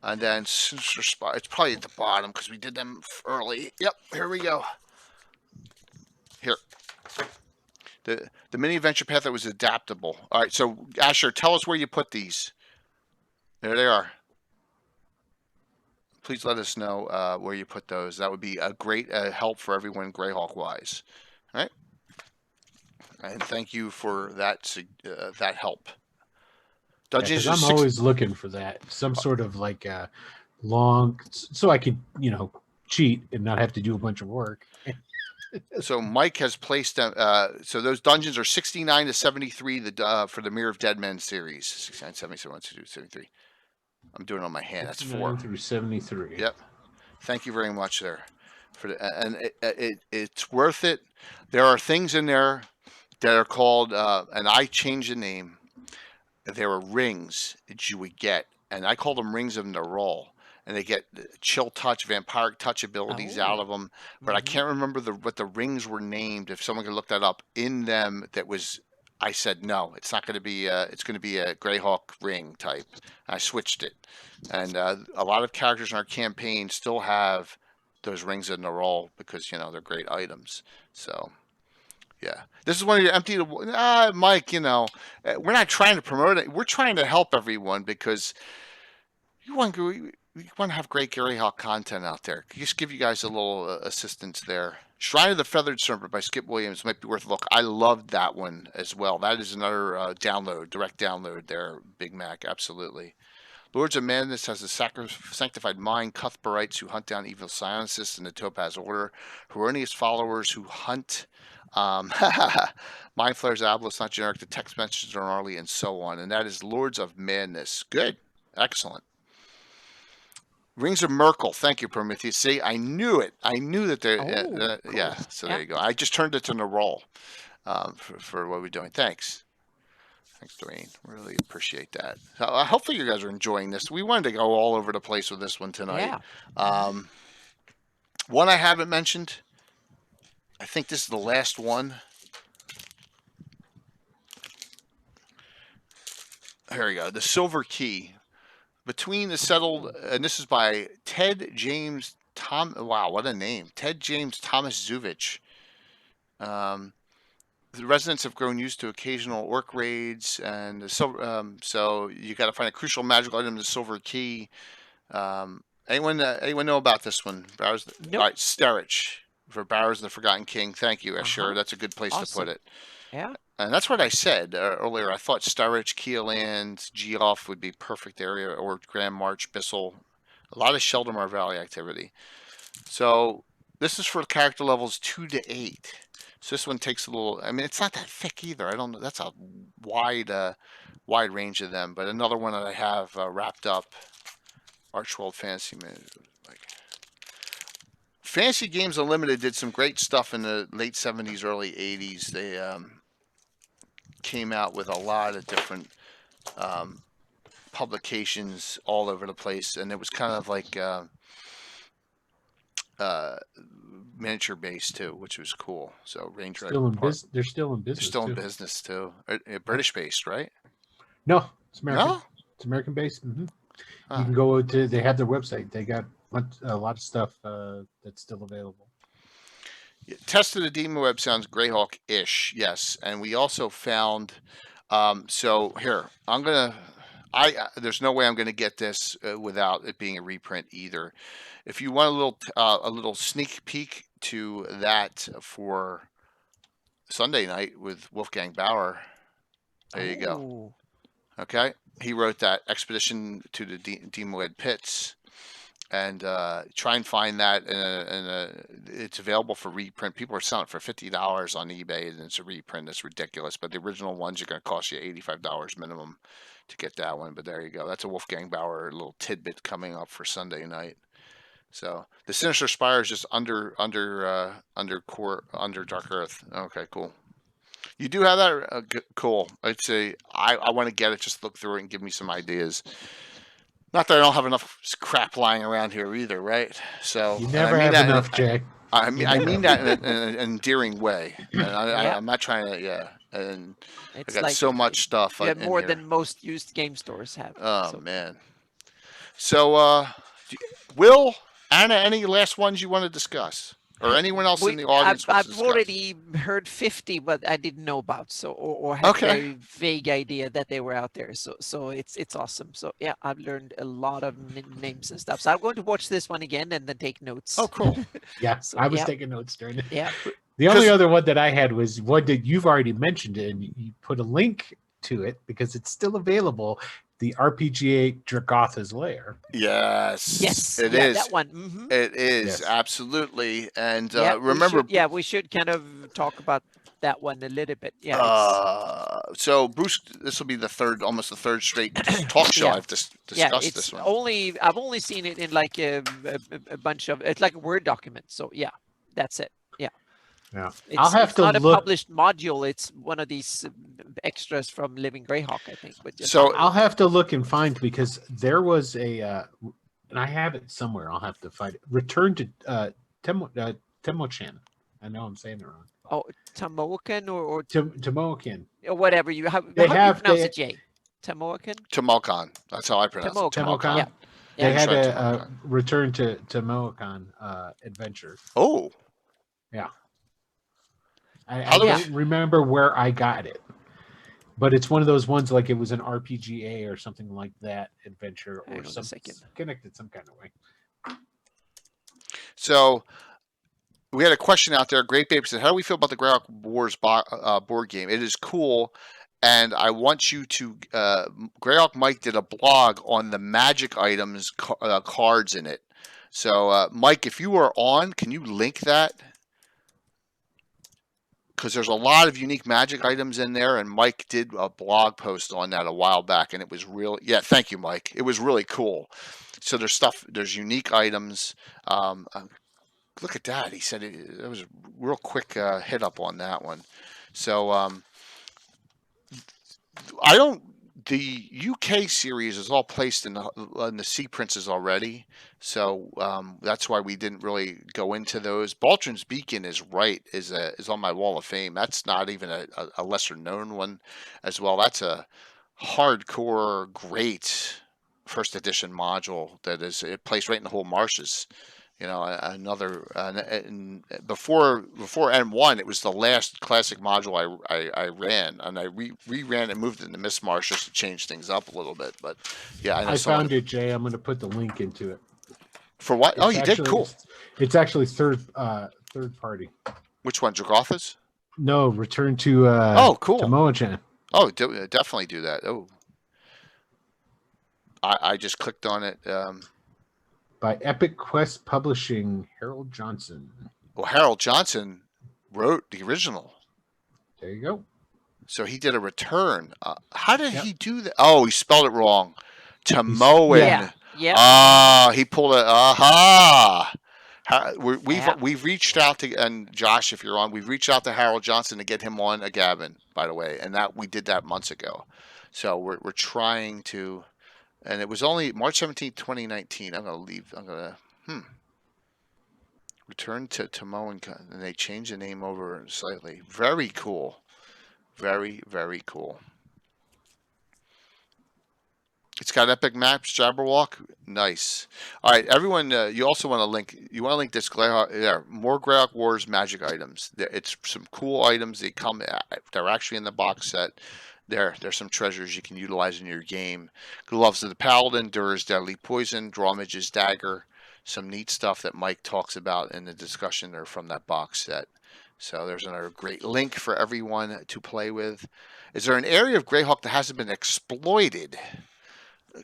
And then Sinister Spire. It's probably at the bottom because we did them early. Yep, here we go. Here. The mini adventure path that was adaptable. All right, so Asher, tell us where you put these. There they are. Please let us know where you put those. That would be a great help for everyone Greyhawk wise. All right. And thank you for that help. Because I'm always looking for that, some sort of like long, so I could cheat and not have to do a bunch of work. So Mike has placed them. So those dungeons are 69 to 73 for the Mirror of Dead Men series. 69, 77, 73. I'm doing it on my hand. That's 4 through 73. Yep. Thank you very much there. And it's worth it. There are things in there that are called, and I changed the name. There were rings that you would get, and I call them rings of Nerol. And they get chill touch, vampiric touch abilities out of them. But I can't remember what the rings were named. If someone could look that up, in them I said no, it's not going to be. It's going to be a Greyhawk ring type. I switched it, and a lot of characters in our campaign still have those rings of Nerol because they're great items. So. Yeah, this is one of your empty. Mike, we're not trying to promote it. We're trying to help everyone because we want to have great Greyhawk content out there. Just give you guys a little assistance there. Shrine of the Feathered Serpent by Skip Williams might be worth a look. I loved that one as well. That is another direct download there, Big Mac. Absolutely. Lords of Madness has the sanctified mind, Cuthberites who hunt down evil scientists in the Topaz Order, Heronius followers who hunt Mind Flayers, Obelisk, not generic, the text messages are gnarly, and so on. And that is Lords of Madness. Good. Excellent. Rings of Merkel. Thank you, Prometheus. See, I knew it. I knew that there. Cool. Yeah. So there you go. I just turned it to Nerol for what we're doing. Thanks. Thanks, Dwayne. Really appreciate that. Hopefully you guys are enjoying this. We wanted to go all over the place with this one tonight. Yeah. One I haven't mentioned. I think this is the last one. Here we go. The Silver Key. Between the Settled, and this is by Ted James Wow, what a name. Ted James Thomas Zuvich. The residents have grown used to occasional orc raids, and so you got to find a crucial magical item, the Silver Key. Anyone know about this one? Bowers. Nope. All right, Sterich for Bowers and the Forgotten King. Thank you, Sure. That's a good place to put it. Yeah. And that's what I said earlier. I thought Sterich, Keeland, Geoff would be perfect area, or Grand March, Bissell. A lot of Sheldamar Valley activity. So this is for character levels 2 to 8. So this one takes a little. I mean, it's not that thick either. I don't know. That's a wide range of them. But another one that I have wrapped up. Archworld Fantasy Manager. Fantasy Games Unlimited did some great stuff in the late 70s, early 80s. They came out with a lot of different publications all over the place, and it was kind of like miniature based too, which was cool. So Ranger they're still in business. They're still in business too. British based, right? No, it's American. No? It's American based. Huh. You can go to. They have their website. They got a lot of stuff that's still available. Yeah, Test of the Demon Web sounds Greyhawk-ish, yes. And we also found. So here, there's no way I'm gonna get this without it being a reprint either. If you want a little sneak peek to that for Sunday night with Wolfgang Bauer, there you go. Okay, he wrote that Expedition to the Demoed Pits, and try and find that. It's available for reprint. People are selling it for $50 on eBay, and it's a reprint. That's ridiculous. But the original ones are going to cost you $85 minimum to get that one. But there you go. That's a Wolfgang Bauer little tidbit coming up for Sunday night. So the Sinister Spire is just under Dark Earth. Okay, cool. You do have that? Cool. I'd say I want to get it. Just look through it and give me some ideas. Not that I don't have enough crap lying around here either, right? So you never have enough, Jay. I mean that in an endearing way. And I'm not trying to. Yeah. And it's I got so much stuff. You have more than most used game stores have. Oh man. So, Will, Anna, any last ones you want to discuss? Or anyone else in the audience? I've already heard 50, but I didn't know about. So, or had a very vague idea that they were out there. So it's awesome. So yeah, I've learned a lot of names and stuff. So I'm going to watch this one again and then take notes. Oh, cool. Yeah, so, I was taking notes during it. Yeah. The only other one that I had was one that you've already mentioned, and you put a link to it because it's still available. The RPGA Dragotha's Lair. Yes, it is. That one. Mm-hmm. It is absolutely. And remember, we should kind of talk about that one a little bit. Yeah. So Bruce, this will be almost the third straight talk show I've discussed this one. I've only seen it in like a bunch of. It's like a Word document. So yeah, that's it. Yeah, I'll have to look. It's not a published module. It's one of these extras from Living Greyhawk, I think. But so I'll have to look and find, because there was and I have it somewhere. I'll have to find it. Return to Temochan. I know I'm saying it wrong. Oh, Tamoakan or Tamoakan. Or whatever you have. How do you pronounce it, Jay? Tamoakan? Tamoakan. That's how I pronounce it. Tamoakan. Yeah. They had a Return to Tamoakan adventure. Oh. Yeah. I don't remember where I got it, but it's one of those ones like it was an RPGA or something like that adventure, or connected some kind of way. So we had a question out there. Great Babe said, "How do we feel about the Greyhawk Wars board game? It is cool, and I want you to." Greyhawk Mike did a blog on the magic items cards in it. So Mike, if you are on, can you link that? Because there's a lot of unique magic items in there, and Mike did a blog post on that a while back, and it was really, thank you, Mike. It was really cool. So there's unique items. Look at that. He said it was a real quick hit up on that one. So the UK series is all placed in the Sea Princes already, so that's why we didn't really go into those. Baltron's Beacon is on my wall of fame. That's not even a lesser known one as well. That's a hardcore, great first edition module that is placed right in the whole marshes. You know, before N1, it was the last classic module I ran, and I re-ran and moved it into Miss Marsh just to change things up a little bit. But yeah, I found it, Jay. I'm going to put the link into it. For what? Oh, you did? Actually, Cool. It's actually third party. Which one? Jagotha's? No, return to cool. to Moa-chan. Oh, definitely do that. Oh, I just clicked on it. By Epic Quest Publishing, Harold Johnson. Well, Harold Johnson wrote the original. There you go. So he did a return. How did he do that? Oh, he spelled it wrong. Tomoan. Yeah. He pulled it. Aha. We've reached out to, and Josh, if you're on, we've reached out to Harold Johnson to get him on a Gabbin, by the way, and that we did that months ago. So we're trying to, and it was only March 17th, 2019. I'm gonna return to Tomoan, and they changed the name over slightly. Very cool. Very, very cool. It's got epic maps, Jabberwock. Nice. All right, everyone. You also want to link. You want to link this Greyhawk. Yeah, more Greyhawk Wars magic items. It's some cool items. They come. They're actually in the box set. There's some treasures you can utilize in your game. Gloves of the Paladin, Dur's Deadly Poison, Drawmage's Dagger. Some neat stuff that Mike talks about in the discussion there from that box set. So there's another great link for everyone to play with. Is there an area of Greyhawk that hasn't been exploited?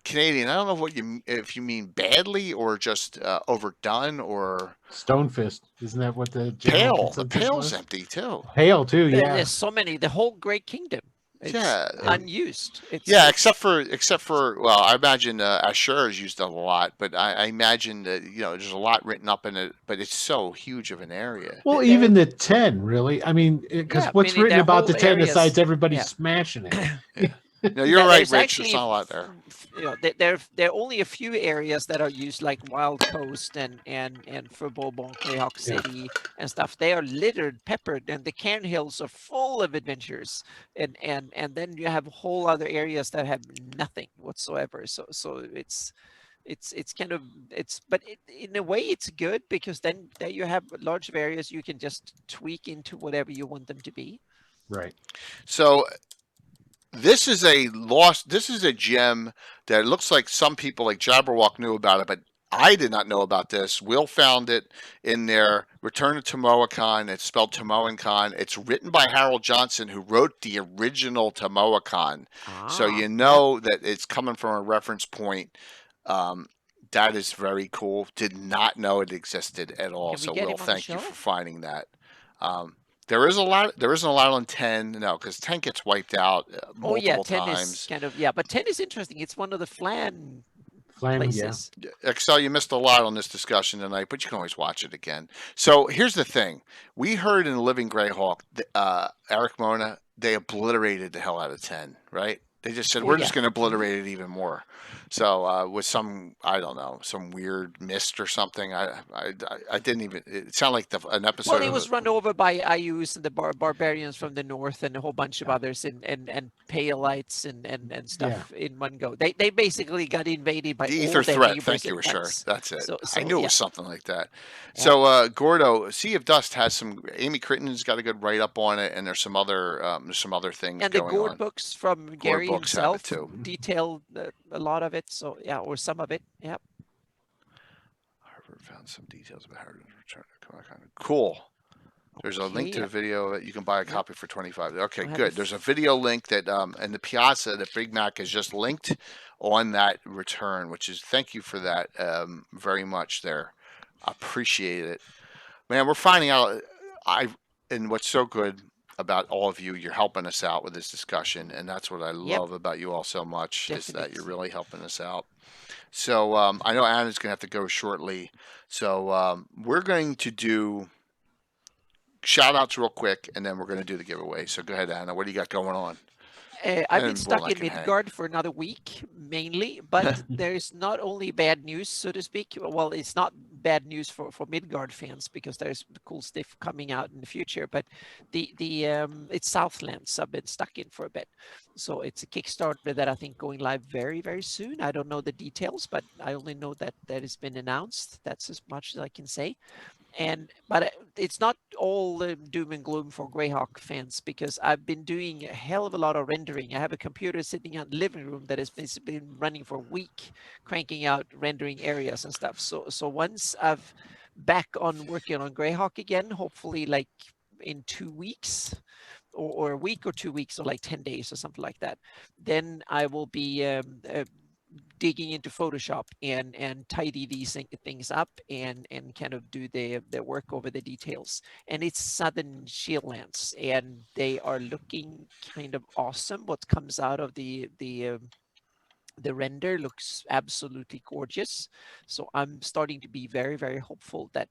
Canadian, I don't know if you mean badly or just overdone or Stonefist. Isn't that what the Pale? The Pale's empty too. Pale too, yeah. There's so many. The whole Great Kingdom. It's unused. Except for well, I imagine Ashur is used a lot, but I imagine that there's a lot written up in it, but it's so huge of an area. Well, even the 10, really. I mean, because what's written about the 10 besides everybody smashing it? Yeah. No, you're right, Rich. There's not a lot there. There are only a few areas that are used, like Wild Coast and for Bourbon, Greyhawk City and stuff. They are littered, peppered, and the Cairn Hills are full of adventures. And then you have whole other areas that have nothing whatsoever. So it's kind of but in a way it's good, because then there you have large areas you can just tweak into whatever you want them to be. Right. So this is a gem that it looks like some people like Jabberwock knew about it, but I did not know about this. Will found it in their Return to Tomoacon. It's spelled Tomoacon. It's written by Harold Johnson, who wrote the original Tomoacon. So you know that it's coming from a reference point. That is very cool. Did not know it existed at all. So Will, thank you for finding that. There isn't a lot on 10, no, because 10 gets wiped out multiple 10 times. is kind of, but 10 is interesting. It's one of the Flan places. Yeah. Excel, you missed a lot on this discussion tonight, but you can always watch it again. So here's the thing. We heard in Living Greyhawk, Eric Mona, they obliterated the hell out of 10, right? They just said, we're just going to obliterate it even more. So with some, I don't know, some weird mist or something. I didn't even, it sounded like an episode. Well, it was run over by Ayus and the barbarians from the north and a whole bunch of others and Paleolites and stuff in one go. They basically got invaded by the Ether Threat. Thank you, sure. That's it. I knew it was something like that. So Gordo, Sea of Dust has some, Amy Crittenden's got a good write-up on it, and there's some other things and going on. And the Gord books from Gary himself too. Detail a lot of it. So or some of it. Yep. Harvard found some details about Harvard's return to Comic-Con. Cool. There's a link to the video that you can buy a copy for $25. Okay, good. There's a video link that and the Piazza that Big Mac has just linked on that return, which is, thank you for that very much there. I appreciate it. Man, we're finding out and what's so good about all of you, you're helping us out with this discussion, and that's what I love about you all so much. Is that you're really helping us out. So I know Anna's gonna have to go shortly, so we're going to do shout outs real quick, and then we're going to do the giveaway. So go ahead, Anna. What do you got going on? I've been stuck in Midgard for another week, mainly, but there's not only bad news, so to speak. Well, it's not bad news for Midgard fans, because there's cool stuff coming out in the future, but it's Southlands I've been stuck in for a bit. So it's a Kickstarter that I think going live very, very soon. I don't know the details, but I only know that has been announced. That's as much as I can say. But it's not all doom and gloom for Greyhawk fans, because I've been doing a hell of a lot of rendering. I have a computer sitting in the living room that has been running for a week, cranking out rendering areas and stuff. So once I've back on working on Greyhawk again, hopefully like in 2 weeks, or a week or 2 weeks, or like 10 days or something like that, then I will be digging into Photoshop and tidy these things up and kind of do the work over the details. And it's Southern Shieldlands, and they are looking kind of awesome. What comes out of the render looks absolutely gorgeous. So I'm starting to be very, very hopeful that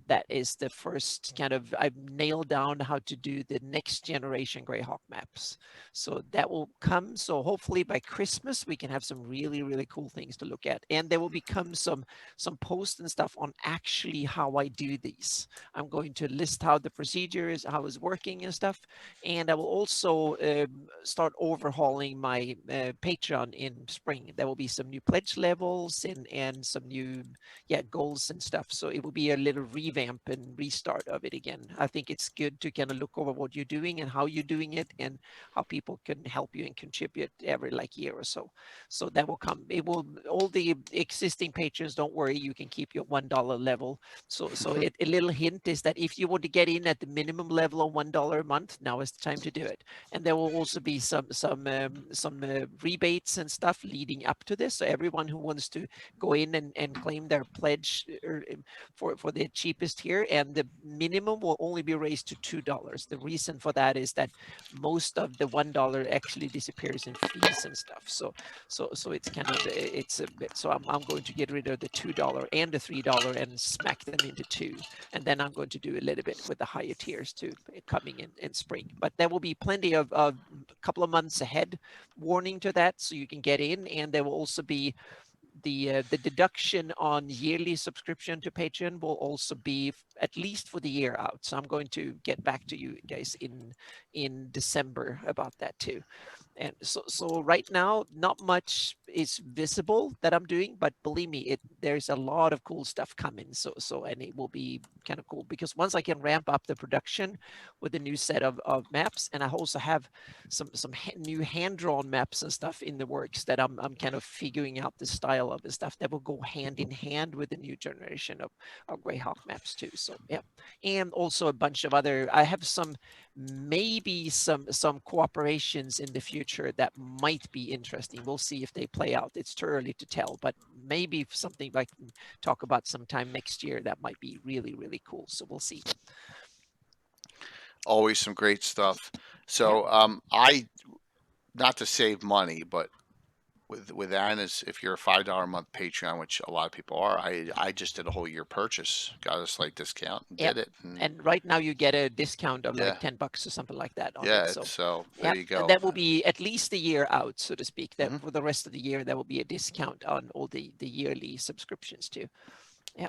that is the first kind of, I've nailed down how to do the next generation Greyhawk maps. So that will come. So hopefully by Christmas, we can have some really, really cool things to look at. And there will become some posts and stuff on actually how I do these. I'm going to list how the procedure is, how it's working and stuff. And I will also start overhauling my Patreon in spring. There will be some new pledge levels and some new goals and stuff. So it will be a little revamp and restart of it again. I think it's good to kind of look over what you're doing and how you're doing it, and how people can help you and contribute every like year or so. So that will come. It will, all the existing patrons, don't worry, you can keep your $1 level. So a little hint is that if you want to get in at the minimum level of $1 a month, now is the time to do it. And there will also be some rebates and stuff leading up to this. So everyone who wants to go in and claim their pledge for the cheapest here, and the minimum will only be raised to $2. The reason for that is that most of the $1 actually disappears in fees and stuff. So it's kind of, it's a bit, so I'm going to get rid of the $2 and the $3 and smack them into 2. And then I'm going to do a little bit with the higher tiers too, coming in spring. But there will be plenty of a couple of months ahead warning to that, so you can get in. And there will also be the deduction on yearly subscription to Patreon will also be at least for the year out. So I'm going to get back to you guys in December about that too. And so right now, not much is visible that I'm doing, but believe me, there's a lot of cool stuff coming. So and it will be kind of cool, because once I can ramp up the production with a new set of maps, and I also have some new hand-drawn maps and stuff in the works that I'm kind of figuring out the style of the stuff that will go hand in hand with the new generation of Greyhawk maps too. So yeah, and also a bunch of other, I have maybe some cooperations in the future that might be interesting. We'll see if they play out. It's too early to tell, but maybe something I can talk about sometime next year that might be really, really cool. So we'll see. Always some great stuff. So I, not to save money, but with Anna's, if you're a $5 a month Patreon, which a lot of people are, I just did a whole year purchase, got a slight discount, did it. And right now you get a discount of like $10 or something like that on it. So there you go. And that will be at least a year out, so to speak. That for the rest of the year, there will be a discount on all the yearly subscriptions too. Yeah.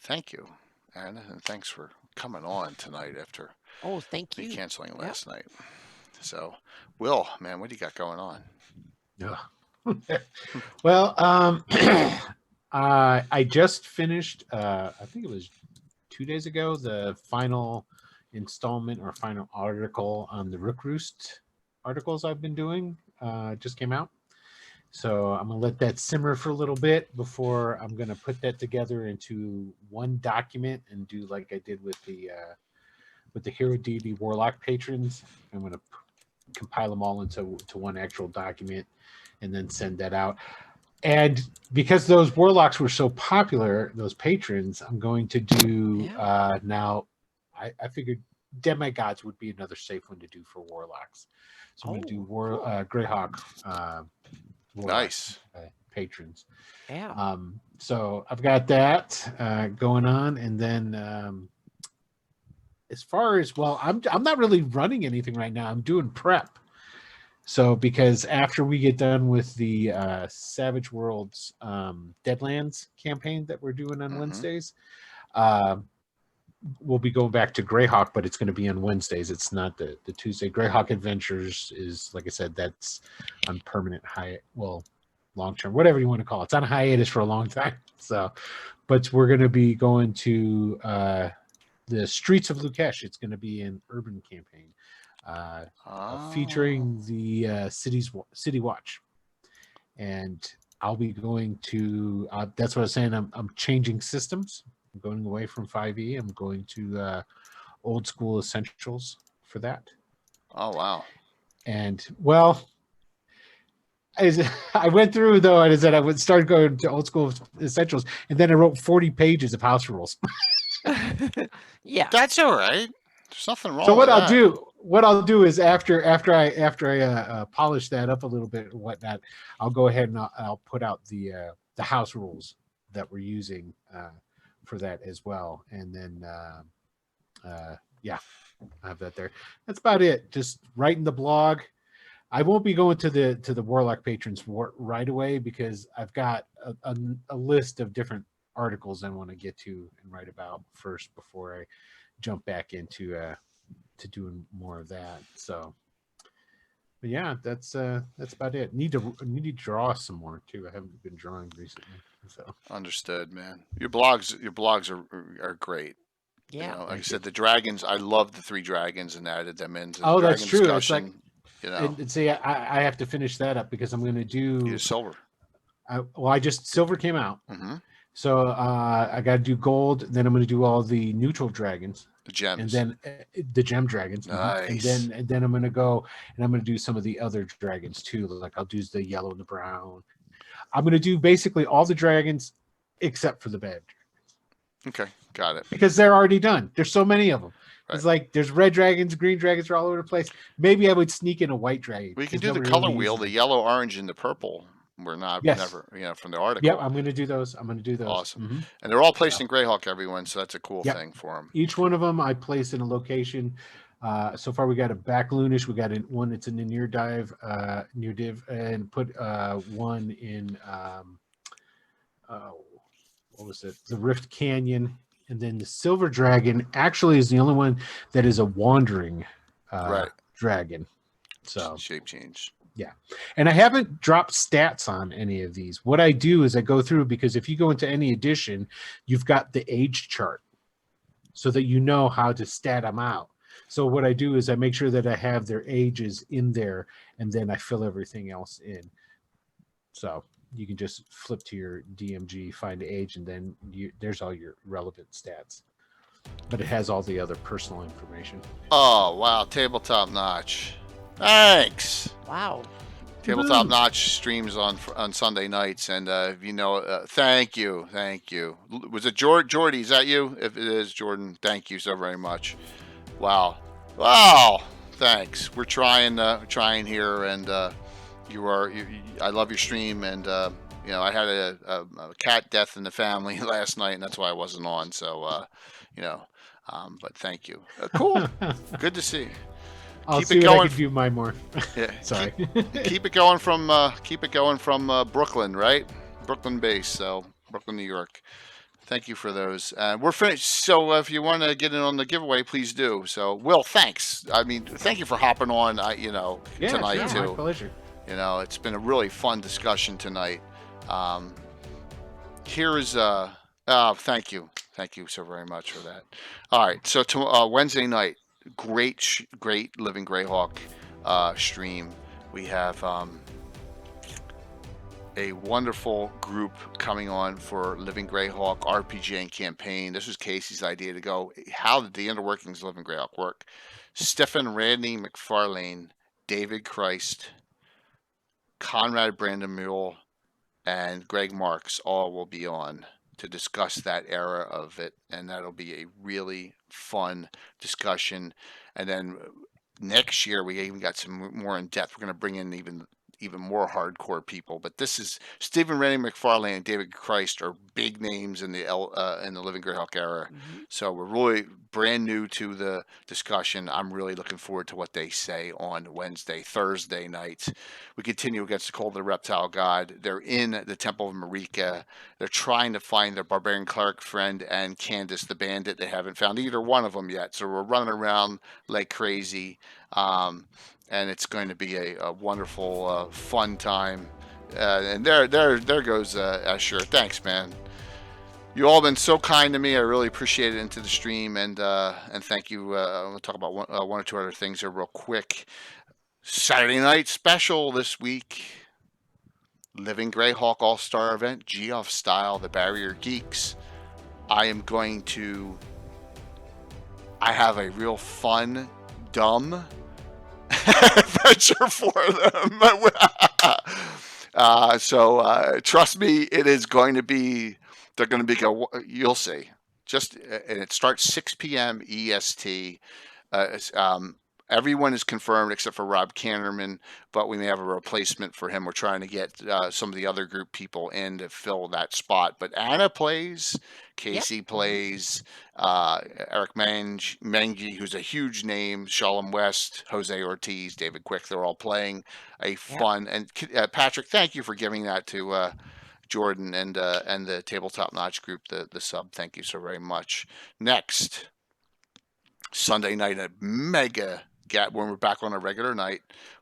Thank you, Anna, and thanks for coming on tonight after thank you. Canceling last night. So, Will, man, what do you got going on? Yeah. Well, I just finished, I think it was 2 days ago, the final installment or final article on the Rook Roost articles I've been doing. Just came out. So I'm going to let that simmer for a little bit before I'm going to put that together into one document and do like I did with the Hero Deity Warlock patrons. I'm going to compile them all into one actual document and then send that out. And because those warlocks were so popular, those patrons, I'm going to do now. I figured demigods would be another safe one to do for warlocks. So I'm going to do Greyhawk nice patrons. Yeah. So I've got that going on, and then as far as I'm not really running anything right now. I'm doing prep. So because after we get done with the Savage Worlds Deadlands campaign that we're doing on Wednesdays, we'll be going back to Greyhawk, but it's going to be on Wednesdays. It's not the Tuesday. Greyhawk Adventures is, like I said, that's on permanent high. Well, long term, whatever you want to call it. It's on hiatus for a long time. So, but we're going to be going to the streets of Lukesh. It's going to be an urban campaign featuring the City Watch, and I'll be going to. That's what I was saying. I'm changing systems. I'm going away from 5e. I'm going to old school essentials for that. Oh wow! And well, I went through though, and I said I would start going to old school essentials, and then I wrote 40 pages of house rules. Yeah, that's all right. There's nothing wrong. So what I'll do is after I polish that up a little bit and whatnot, I'll go ahead and I'll put out the house rules that we're using for that as well, and then yeah, I have that there. That's about it. Just writing the blog. I won't be going to the Warlock Patrons right away because I've got a list of different articles I want to get to and write about first before I jump back into to doing more of that. So, but yeah, that's about it. Need to draw some more too. I haven't been drawing recently. So understood, man. Your blogs are great. yeah. You know, like I said, the dragons. I love the 3 dragons and added them into the oh, dragon that's true. discussion. It's like, you know, and see, I have to finish that up because I'm going to do use silver. Silver came out. Mm-hmm. So I got to do gold. Then I'm going to do all the neutral dragons, the gems, and then the gem dragons. Nice. And then I'm going to go and I'm going to do some of the other dragons too. Like I'll do the yellow and the brown. I'm going to do basically all the dragons except for the bad dragons. Okay, got it. Because they're already done. There's so many of them. Right. It's like there's red dragons, green dragons are all over the place. Maybe I would sneak in a white dragon. We can do the color wheel, the yellow, orange, and the purple. We're not never, from the article. Yep, I'm going to do those. Awesome. Mm-hmm. And they're all placed in Greyhawk, everyone, so that's a cool thing for them. Each one of them I place in a location. So far we got a back loonish. We got one that's in the near div, and put one in what was it? The Rift Canyon. And then the silver dragon actually is the only one that is a wandering dragon. So shape change. Yeah. And I haven't dropped stats on any of these. What I do is I go through, because if you go into any edition, you've got the age chart so that you know how to stat them out. So what I do is I make sure that I have their ages in there, and then I fill everything else in. So you can just flip to your DMG, find the age, and then there's all your relevant stats. But it has all the other personal information. Oh, wow. Tabletop Notch. Thanks. Wow. Tabletop Notch streams on Sunday nights, and thank you. Was it Jordy? Is that you? If it is, Jordan, thank you so very much. Wow. Thanks. We're trying here, and I love your stream, and I had a cat death in the family last night, and that's why I wasn't on. So, but thank you. Cool. Good to see. I'll see what I can do mine more. Yeah. Sorry. Keep it going from Brooklyn, right? Brooklyn base, so Brooklyn, New York. Thank you for those. We're finished. So if you want to get in on the giveaway, please do. So, Will, thanks. I mean, thank you for hopping on. Tonight too. My pleasure. It's been a really fun discussion tonight. Thank you so very much for that. All right, so Wednesday night. Great Living Greyhawk stream. We have a wonderful group coming on for Living Greyhawk RPG and campaign. This was Casey's idea to go, how did the inner workings of Living Greyhawk work? Stephen Randy McFarlane, David Christ, Conrad Brandon Mule, and Greg Marks all will be on to discuss that era of it, and that'll be a really fun discussion. And then next year we even got some more in depth. We're going to bring in even more hardcore people, but this is Stephen Rennie McFarlane and David Christ are big names in the Living Greyhawk era. Mm-hmm. So we're really brand new to the discussion. I'm really looking forward to what they say on Thursday nights. We continue against the Cult of the Reptile God. They're in the Temple of Marika. They're trying to find their barbarian cleric friend and Candace the bandit. They haven't found either one of them yet. So we're running around like crazy. And it's going to be a wonderful, fun time. And there goes Asher. Thanks, man. You all been so kind to me. I really appreciate it into the stream, and thank you. We'll talk about one or two other things here real quick. Saturday night special this week. Living Greyhawk All-Star event, Geoff style, the Barrier Geeks. I have a real fun, dumb adventure for them. So trust me, it is going to be. They're going to be. You'll see. And it starts 6 p.m. EST. Everyone is confirmed except for Rob Cannerman, but we may have a replacement for him. We're trying to get some of the other group people in to fill that spot. But Anna plays, Casey plays, Eric Mengi, who's a huge name, Shalom West, Jose Ortiz, David Quick. They're all playing a fun. And Patrick, thank you for giving that to Jordan and the Tabletop Notch group, the sub. Thank you so very much. Next, Sunday night, a mega when we're back on a regular night,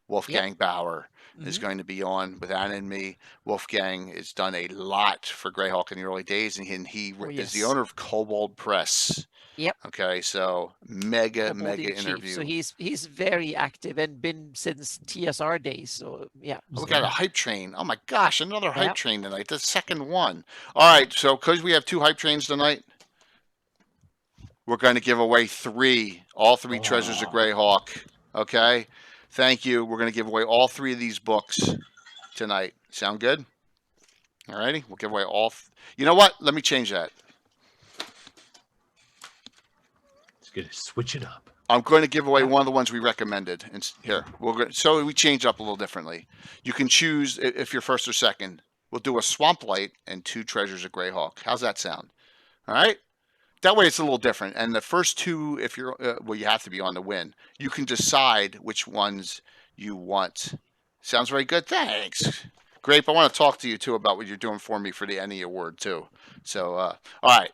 Wolfgang Bauer is going to be on with Anna and me. Wolfgang has done a lot for Greyhawk in the early days, and he is the owner of Kobold Press. Yep. Okay, so mega interview. So he's very active and been since TSR days. So yeah. We got a hype train. Oh my gosh, another hype train tonight. The second one. All right, so because we have 2 hype trains tonight, we're going to give away all three Treasures of Greyhawk. Okay? Thank you. We're going to give away all 3 of these books tonight. Sound good? All righty. We'll give away all. You know what? Let me change that. It's going to switch it up. I'm going to give away one of the ones we recommended. And here, so we change up a little differently. You can choose if you're first or second. We'll do a Swamp Light and 2 Treasures of Greyhawk. How's that sound? All right? That way it's a little different. And the first 2, if you're, you have to be on to win. You can decide which ones you want. Sounds very good. Thanks. Grape, I want to talk to you, too, about what you're doing for me for the Annie Award, too. So, all right.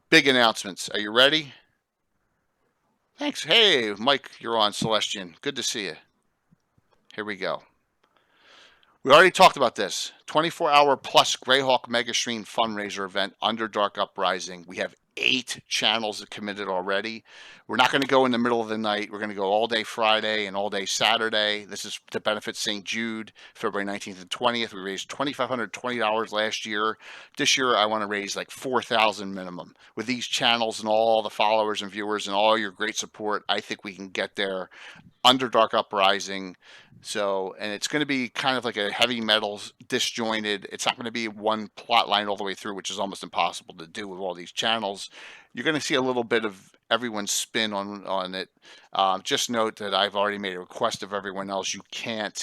Big announcements. Are you ready? Thanks. Hey, Mike, you're on, Celestian. Good to see you. Here we go. We already talked about this. 24-hour plus Greyhawk Mega Stream fundraiser event, Underdark Uprising. We have 8 channels that committed already. We're not going to go in the middle of the night. We're going to go all day Friday and all day Saturday. This is to benefit St. Jude, February 19th and 20th. We raised $2,520 last year. This year, I want to raise like $4,000 minimum. With these channels and all the followers and viewers and all your great support, I think we can get there. Underdark Uprising. So, and it's going to be kind of like a heavy metal disjointed. It's not going to be one plot line all the way through, which is almost impossible to do with all these channels. You're going to see a little bit of everyone's spin on it. Just note that I've already made a request of everyone else. You can't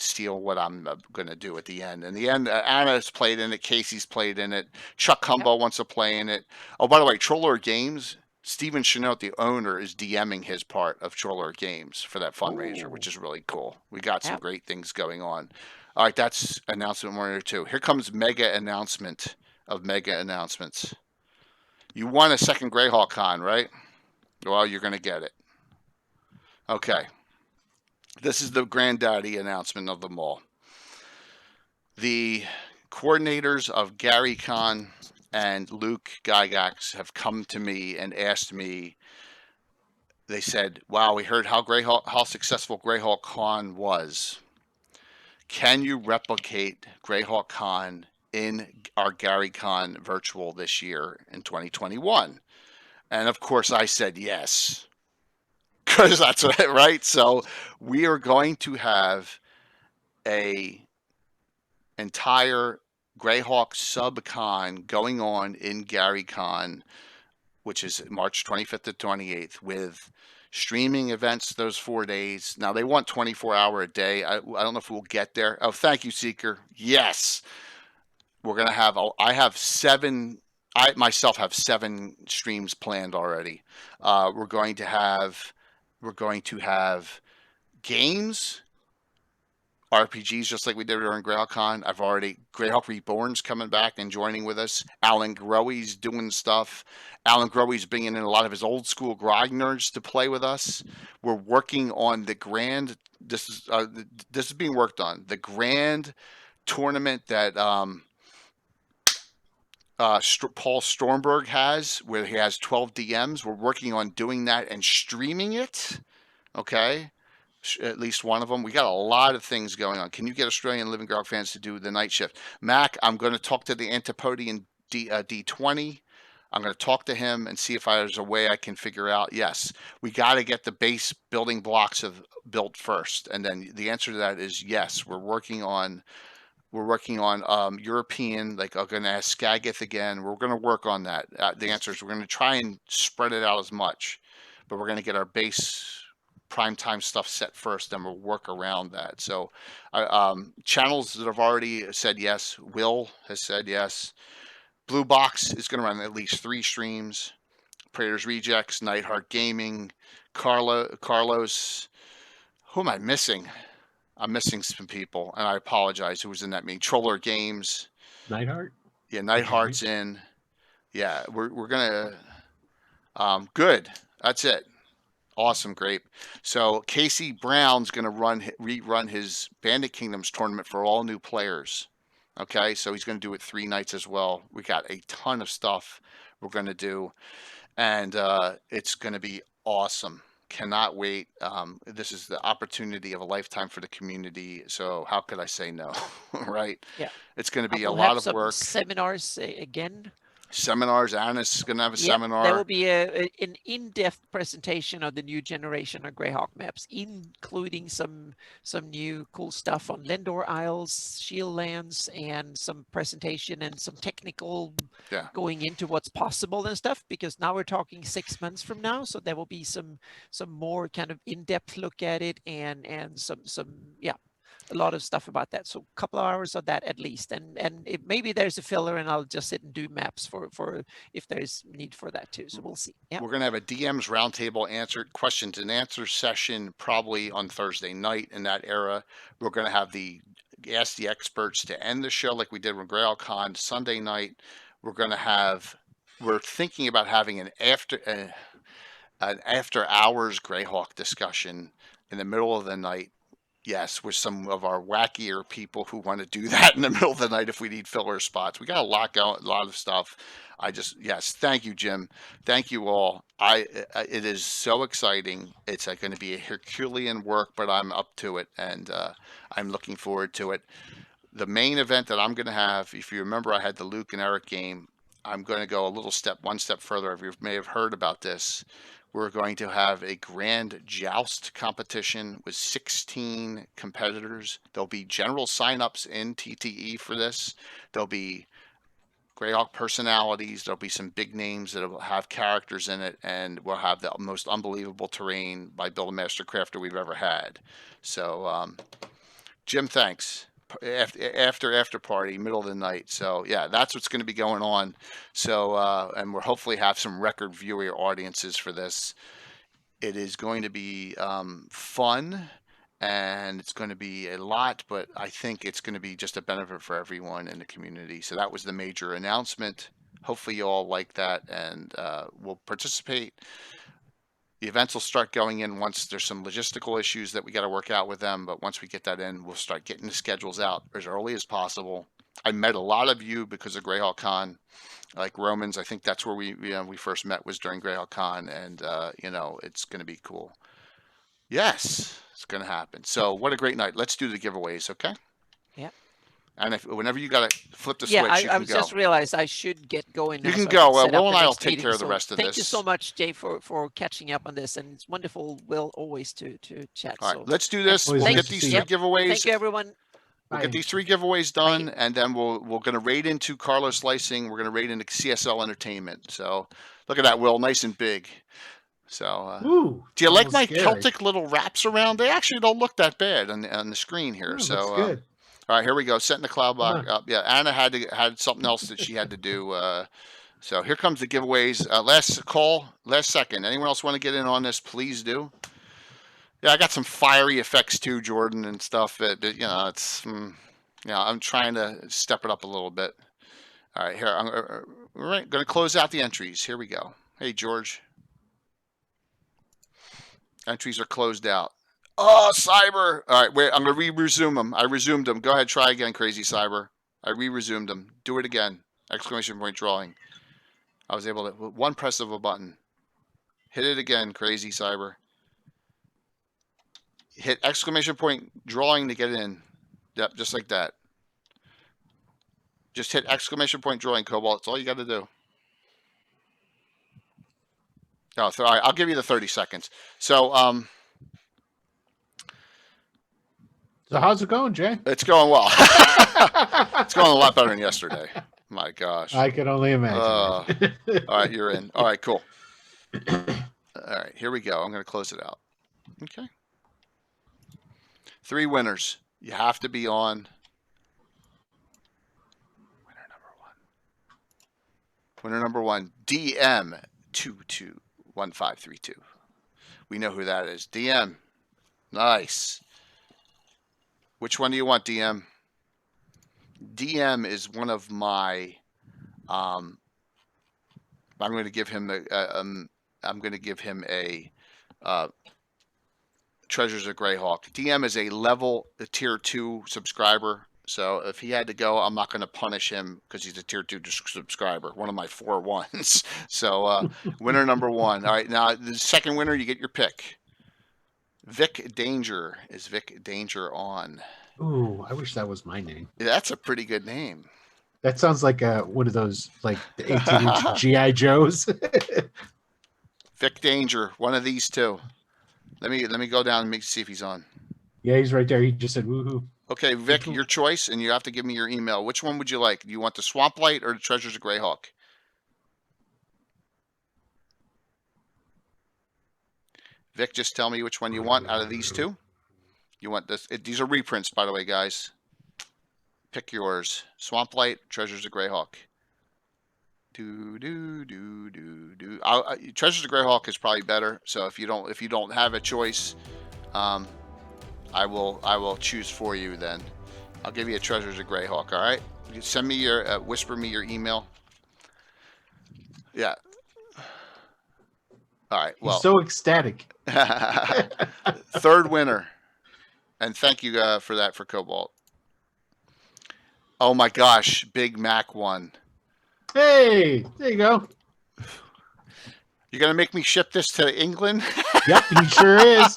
steal what I'm going to do at the end. In the end, Anna's played in it. Casey's played in it. Chuck Humbo wants to play in it. Oh, by the way, Troller Games, Steven Chenault, the owner, is DMing his part of Troller Games for that fundraiser, which is really cool. We got some great things going on. All right, that's announcement 1 or 2. Here comes mega announcement of mega announcements. You won a second Greyhawk Con, right? Well, you're going to get it. Okay. This is the granddaddy announcement of them all. The coordinators of GaryCon and Luke Gygax have come to me and asked me, they said, wow, we heard how successful Greyhawk Con was. Can you replicate Greyhawk Con in our GaryCon virtual this year in 2021? And of course I said yes, because that's right. So we are going to have a entire Greyhawk SubCon going on in GaryCon, which is March 25th to 28th, with streaming events those 4 days. Now they want 24-hour a day. I don't know if we'll get there. Oh, thank you, Seeker. Yes, we're gonna have. I myself have 7 streams planned already. We're going to have games. RPGs, just like we did during GreyhawkCon. Greyhawk Reborn's coming back and joining with us. Alan Growe's doing stuff. Alan Growe's bringing in a lot of his old school Grognards to play with us. We're working on the grand this is being worked on. The grand tournament that Paul Stormberg has, where he has 12 DMs. We're working on doing that and streaming it. Okay. At least one of them. We got a lot of things going on. Can you get Australian Living Greyhawk fans to do the night shift? Mac, I'm going to talk to the Antipodean D20. I'm going to talk to him and see if there's a way I can figure out. Yes, we got to get the base building blocks built first. And then the answer to that is yes. We're working on European, like I'm going to ask Skagith again. We're going to work on that. The answer is we're going to try and spread it out as much, but we're going to get our base primetime stuff set first, then we'll work around that. So channels that have already said yes. Will has said yes. Blue Box is going to run at least 3 streams. Praetor's Rejects, Nightheart Gaming, Carlos. Who am I missing? I'm missing some people, and I apologize. Who was in that meeting? Troller Games. Nightheart? Yeah, Nightheart's in. Yeah, we're gonna. Good. That's it. Awesome, Grape. So Casey Brown's gonna rerun his Bandit Kingdoms tournament for all new players. Okay, so he's gonna do it 3 nights as well. We got a ton of stuff we're gonna do, and it's gonna be awesome. Cannot wait. This is the opportunity of a lifetime for the community. So how could I say no? Right? Yeah. It's going to be a We'll lot have of some work. seminars again. Seminars. Anna's going to have a seminar. There will be an in-depth presentation of the new generation of Greyhawk maps, including some new cool stuff on Lendor Isles, Shield Lands, and some presentation and some technical going into what's possible and stuff. Because now we're talking 6 months from now, so there will be some more kind of in-depth look at it and some a lot of stuff about that. So a couple of hours of that at least, and maybe there's a filler, and I'll just sit and do maps for if there's need for that too. So we'll see. Yeah, we're gonna have a DMs roundtable questions and answers session probably on Thursday night in that era. We're gonna have ask the experts to end the show like we did with GrailCon Sunday night. We're thinking about having an after hours Greyhawk discussion in the middle of the night. Yes, with some of our wackier people who want to do that in the middle of the night if we need filler spots. We got a lot going, a lot of stuff. Yes, thank you, Jim. Thank you all. It is so exciting. It's going to be a Herculean work, but I'm up to it, and I'm looking forward to it. The main event that I'm going to have, if you remember, I had the Luke and Eric game. I'm going to go one step further. If you may have heard about this, we're going to have a grand joust competition with 16 competitors. There'll be general signups in TTE for this. There'll be Greyhawk personalities. There'll be some big names that will have characters in it, and we'll have the most unbelievable terrain by Build a Master Crafter we've ever had. So, Jim, thanks. After party, middle of the night. So yeah, that's what's going to be going on. So and we'll hopefully have some record viewer audiences for this. It is going to be fun, and it's going to be a lot, but I think it's going to be just a benefit for everyone in the community. So that was the major announcement. Hopefully you all like that, and we'll participate. The events will start going in once there's some logistical issues that we got to work out with them. But once we get that in, we'll start getting the schedules out as early as possible. I met a lot of you because of Greyhawk Con, like Romans. I think that's where we first met, was during Greyhawk Con, and it's going to be cool. Yes, it's going to happen. So what a great night. Let's do the giveaways, okay? Yeah. And whenever you got to flip the switch, you can go. I just realized I should get going now. You can go. Will and I will take care of the rest of this. Thank you so much, Jay, for catching up on this. And it's wonderful, Will, always to chat. All right, let's do this. We'll get these 3 giveaways. Thank you, everyone. We'll get these 3 giveaways done, and then we're going to raid into Carlos Slicing. We're going to raid into CSL Entertainment. So look at that, Will, nice and big. So do you like my Celtic little wraps around? They actually don't look that bad on the screen here. So good. All right, here we go. Setting the cloud block up. Yeah, Anna had something else that she had to do. So here comes the giveaways. Last second. Anyone else want to get in on this? Please do. Yeah, I got some fiery effects too, Jordan, and stuff. It's I'm trying to step it up a little bit. All right, here I'm going to close out the entries. Here we go. Hey, George. Entries are closed out. Oh, Cyber. All right, wait. I'm gonna resume them. I resumed them. Go ahead, try again, Crazy Cyber. I resumed them. Do it again. Exclamation point drawing. I was able to one press of a button. Hit it again, Crazy Cyber. Hit exclamation point drawing to get in. Yep, just like that. Just hit exclamation point drawing, Cobalt. That's all you got to do. No, all right, I'll give you the 30 seconds. So, So how's it going, Jay? it's going well. It's going a lot better than yesterday. My gosh. I can only imagine. All right, you're in. All right, cool. All right, here we go. I'm going to close it out. Okay. 3 winners. You have to be on. Winner number one, DM221532. We know who that is. DM. Nice. Which one do you want, DM? DM is one of my. I'm going to give him a Treasures of Greyhawk. DM is a tier 2 subscriber. So if he had to go, I'm not going to punish him because he's a tier 2 subscriber, one of my 4 ones. So winner number 1. All right, now the second winner, you get your pick. Vic Danger. Is Vic Danger on? Ooh, I wish that was my name. Yeah, that's a pretty good name. That sounds like one of those like the 18-inch GI Joes. Vic Danger, one of these two. Let me go down and see if he's on. Yeah, he's right there. He just said woohoo. Okay, Vic, your choice, and you have to give me your email. Which one would you like? Do you want the Swamp Light or the Treasures of Greyhawk? Vic, just tell me which one you want out of these two. You want this? These are reprints, by the way, guys. Pick yours. Swamp Light, Treasures of Greyhawk. Treasures of Greyhawk is probably better. So if you don't have a choice, I will choose for you then. I'll give you a Treasures of Greyhawk, all right? You send me your, whisper me your email. Yeah. All right, well. He's so ecstatic. Third winner. And thank you for that for Cobalt. Oh my gosh, Big Mac won. Hey, there you go. You're going to make me ship this to England? Yep, he sure is.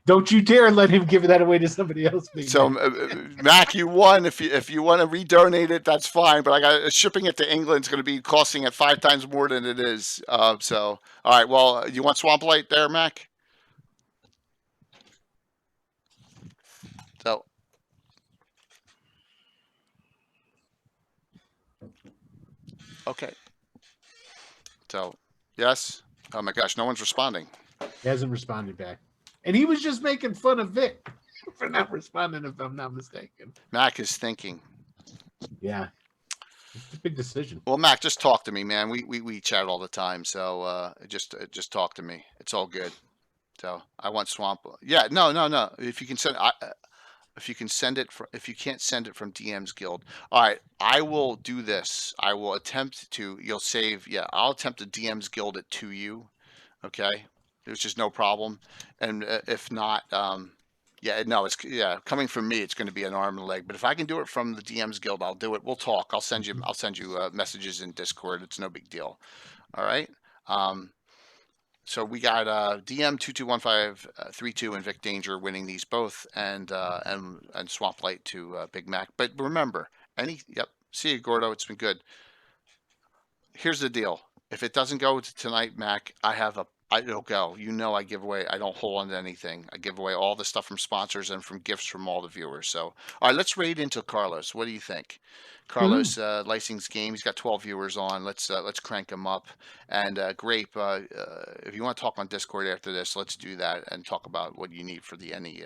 Don't you dare let him give that away to somebody else. So, Mac, you won. If you want to redonate it, that's fine. But I got shipping it to England is going to be costing it 5 times more than it is. So, all right. Well, you want Swamp Light there, Mac? So, okay. So, yes. Oh my gosh, no one's responding. He hasn't responded back. And he was just making fun of Vic for not responding, if I'm not mistaken. Mac is thinking. Yeah. It's a big decision. Well, Mac, just talk to me, man. We chat all the time, so just talk to me. It's all good. So I want Swamp. Yeah, no. If you can send, if you can't send it from DM's Guild, all right. I will do this. I will attempt to. You'll save. Yeah, I'll attempt to DM's Guild it to you. Okay. There's just no problem, and if not, coming from me, it's going to be an arm and a leg. But if I can do it from the DM's Guild, I'll do it. We'll talk. I'll send you messages in Discord. It's no big deal. All right. So we got DM221532 and Vic Danger winning these both, and Swamp Light to Big Mac. But remember, see you, Gordo. It's been good. Here's the deal. If it doesn't go tonight, Mac, it'll go. I give away. I don't hold on to anything. I give away all the stuff from sponsors and from gifts from all the viewers. So, all right, let's raid into Carlos. What do you think? Carlos, licensed game. He's got 12 viewers on. Let's crank him up. And Grape, if you want to talk on Discord after this, let's do that and talk about what you need for the NE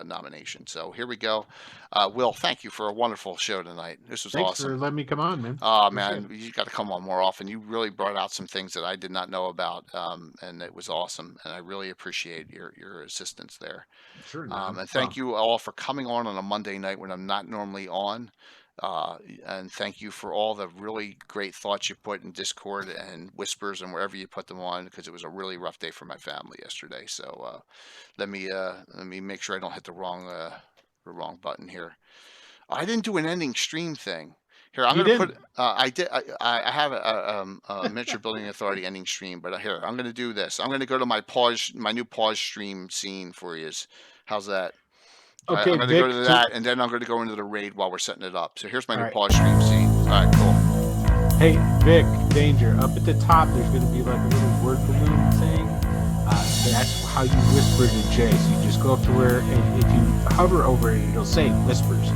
nomination. So here we go. Will, thank you for a wonderful show tonight. This was Thanks awesome. for letting me come on, man. Oh, man, you got to come on more often. You really brought out some things that I did not know about, and it was awesome. And I really appreciate your assistance there. Sure. And thank you all for coming on a Monday night when I'm not normally on. And thank you for all the really great thoughts you put in Discord and Whispers and wherever you put them on, because it was a really rough day for my family yesterday. So let me make sure I don't hit the wrong button here. I didn't do an ending stream thing. Here, I'm going to put. I did. I have a miniature building authority ending stream, but here I'm going to do this. I'm going to go to my new pause stream scene for you. How's that? Okay, I'm going to Vic, go to that, and then I'm going to go into the raid while we're setting it up. So here's my new pause stream scene. All right, cool. Hey, Vic, danger. Up at the top, there's going to be like a little word balloon thing. That's how you whisper to Jay. So you just go up to where, and if you hover over it, it'll say Whispers.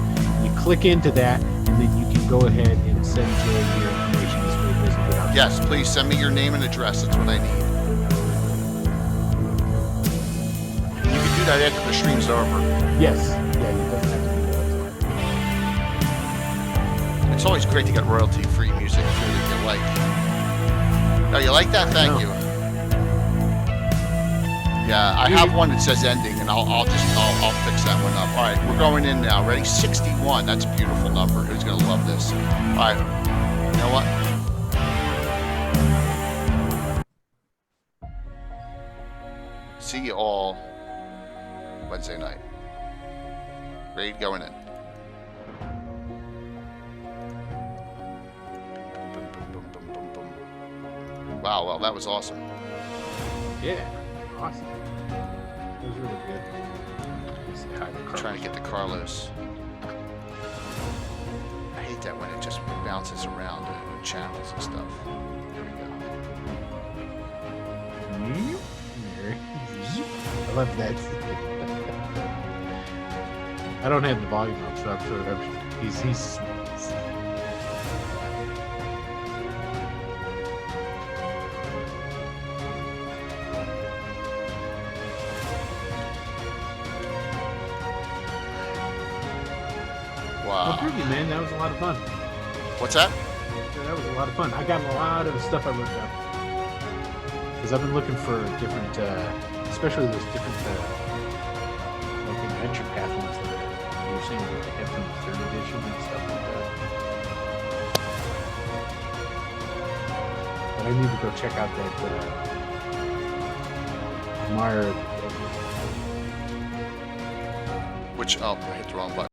You click into that, and then you can go ahead and send Jay your information. This way it doesn't get out. Yes, please send me your name and address. That's what I need. You can do that after the stream's over. Yes. Yeah, you doesn't have to do that. It's always great to get royalty-free music too that you like. Oh, you like that? Thank you. Yeah, I have one that says ending, and I'll fix that one up. All right, we're going in now. Ready? 61. That's a beautiful number. Who's gonna love this? All right. You know what? See you all Wednesday night. Raid going in. Boom, boom, boom, boom, boom, boom. Wow, well, that was awesome. Yeah, awesome. That was really good. I'm trying to get the Carlos. I hate that when it just bounces around the channels and stuff. There we go. I love that. I don't have the volume up, so I'm sure he's wow. Well, pretty, man. That was a lot of fun. What's that? That was a lot of fun. I got a lot of stuff I wrote down. Because I've been looking for different, especially those different, like adventure path ones that you were saying that they have from the 3rd edition and stuff like that. But I need to go check out that, Meyer. Which, oh, I hit the wrong button.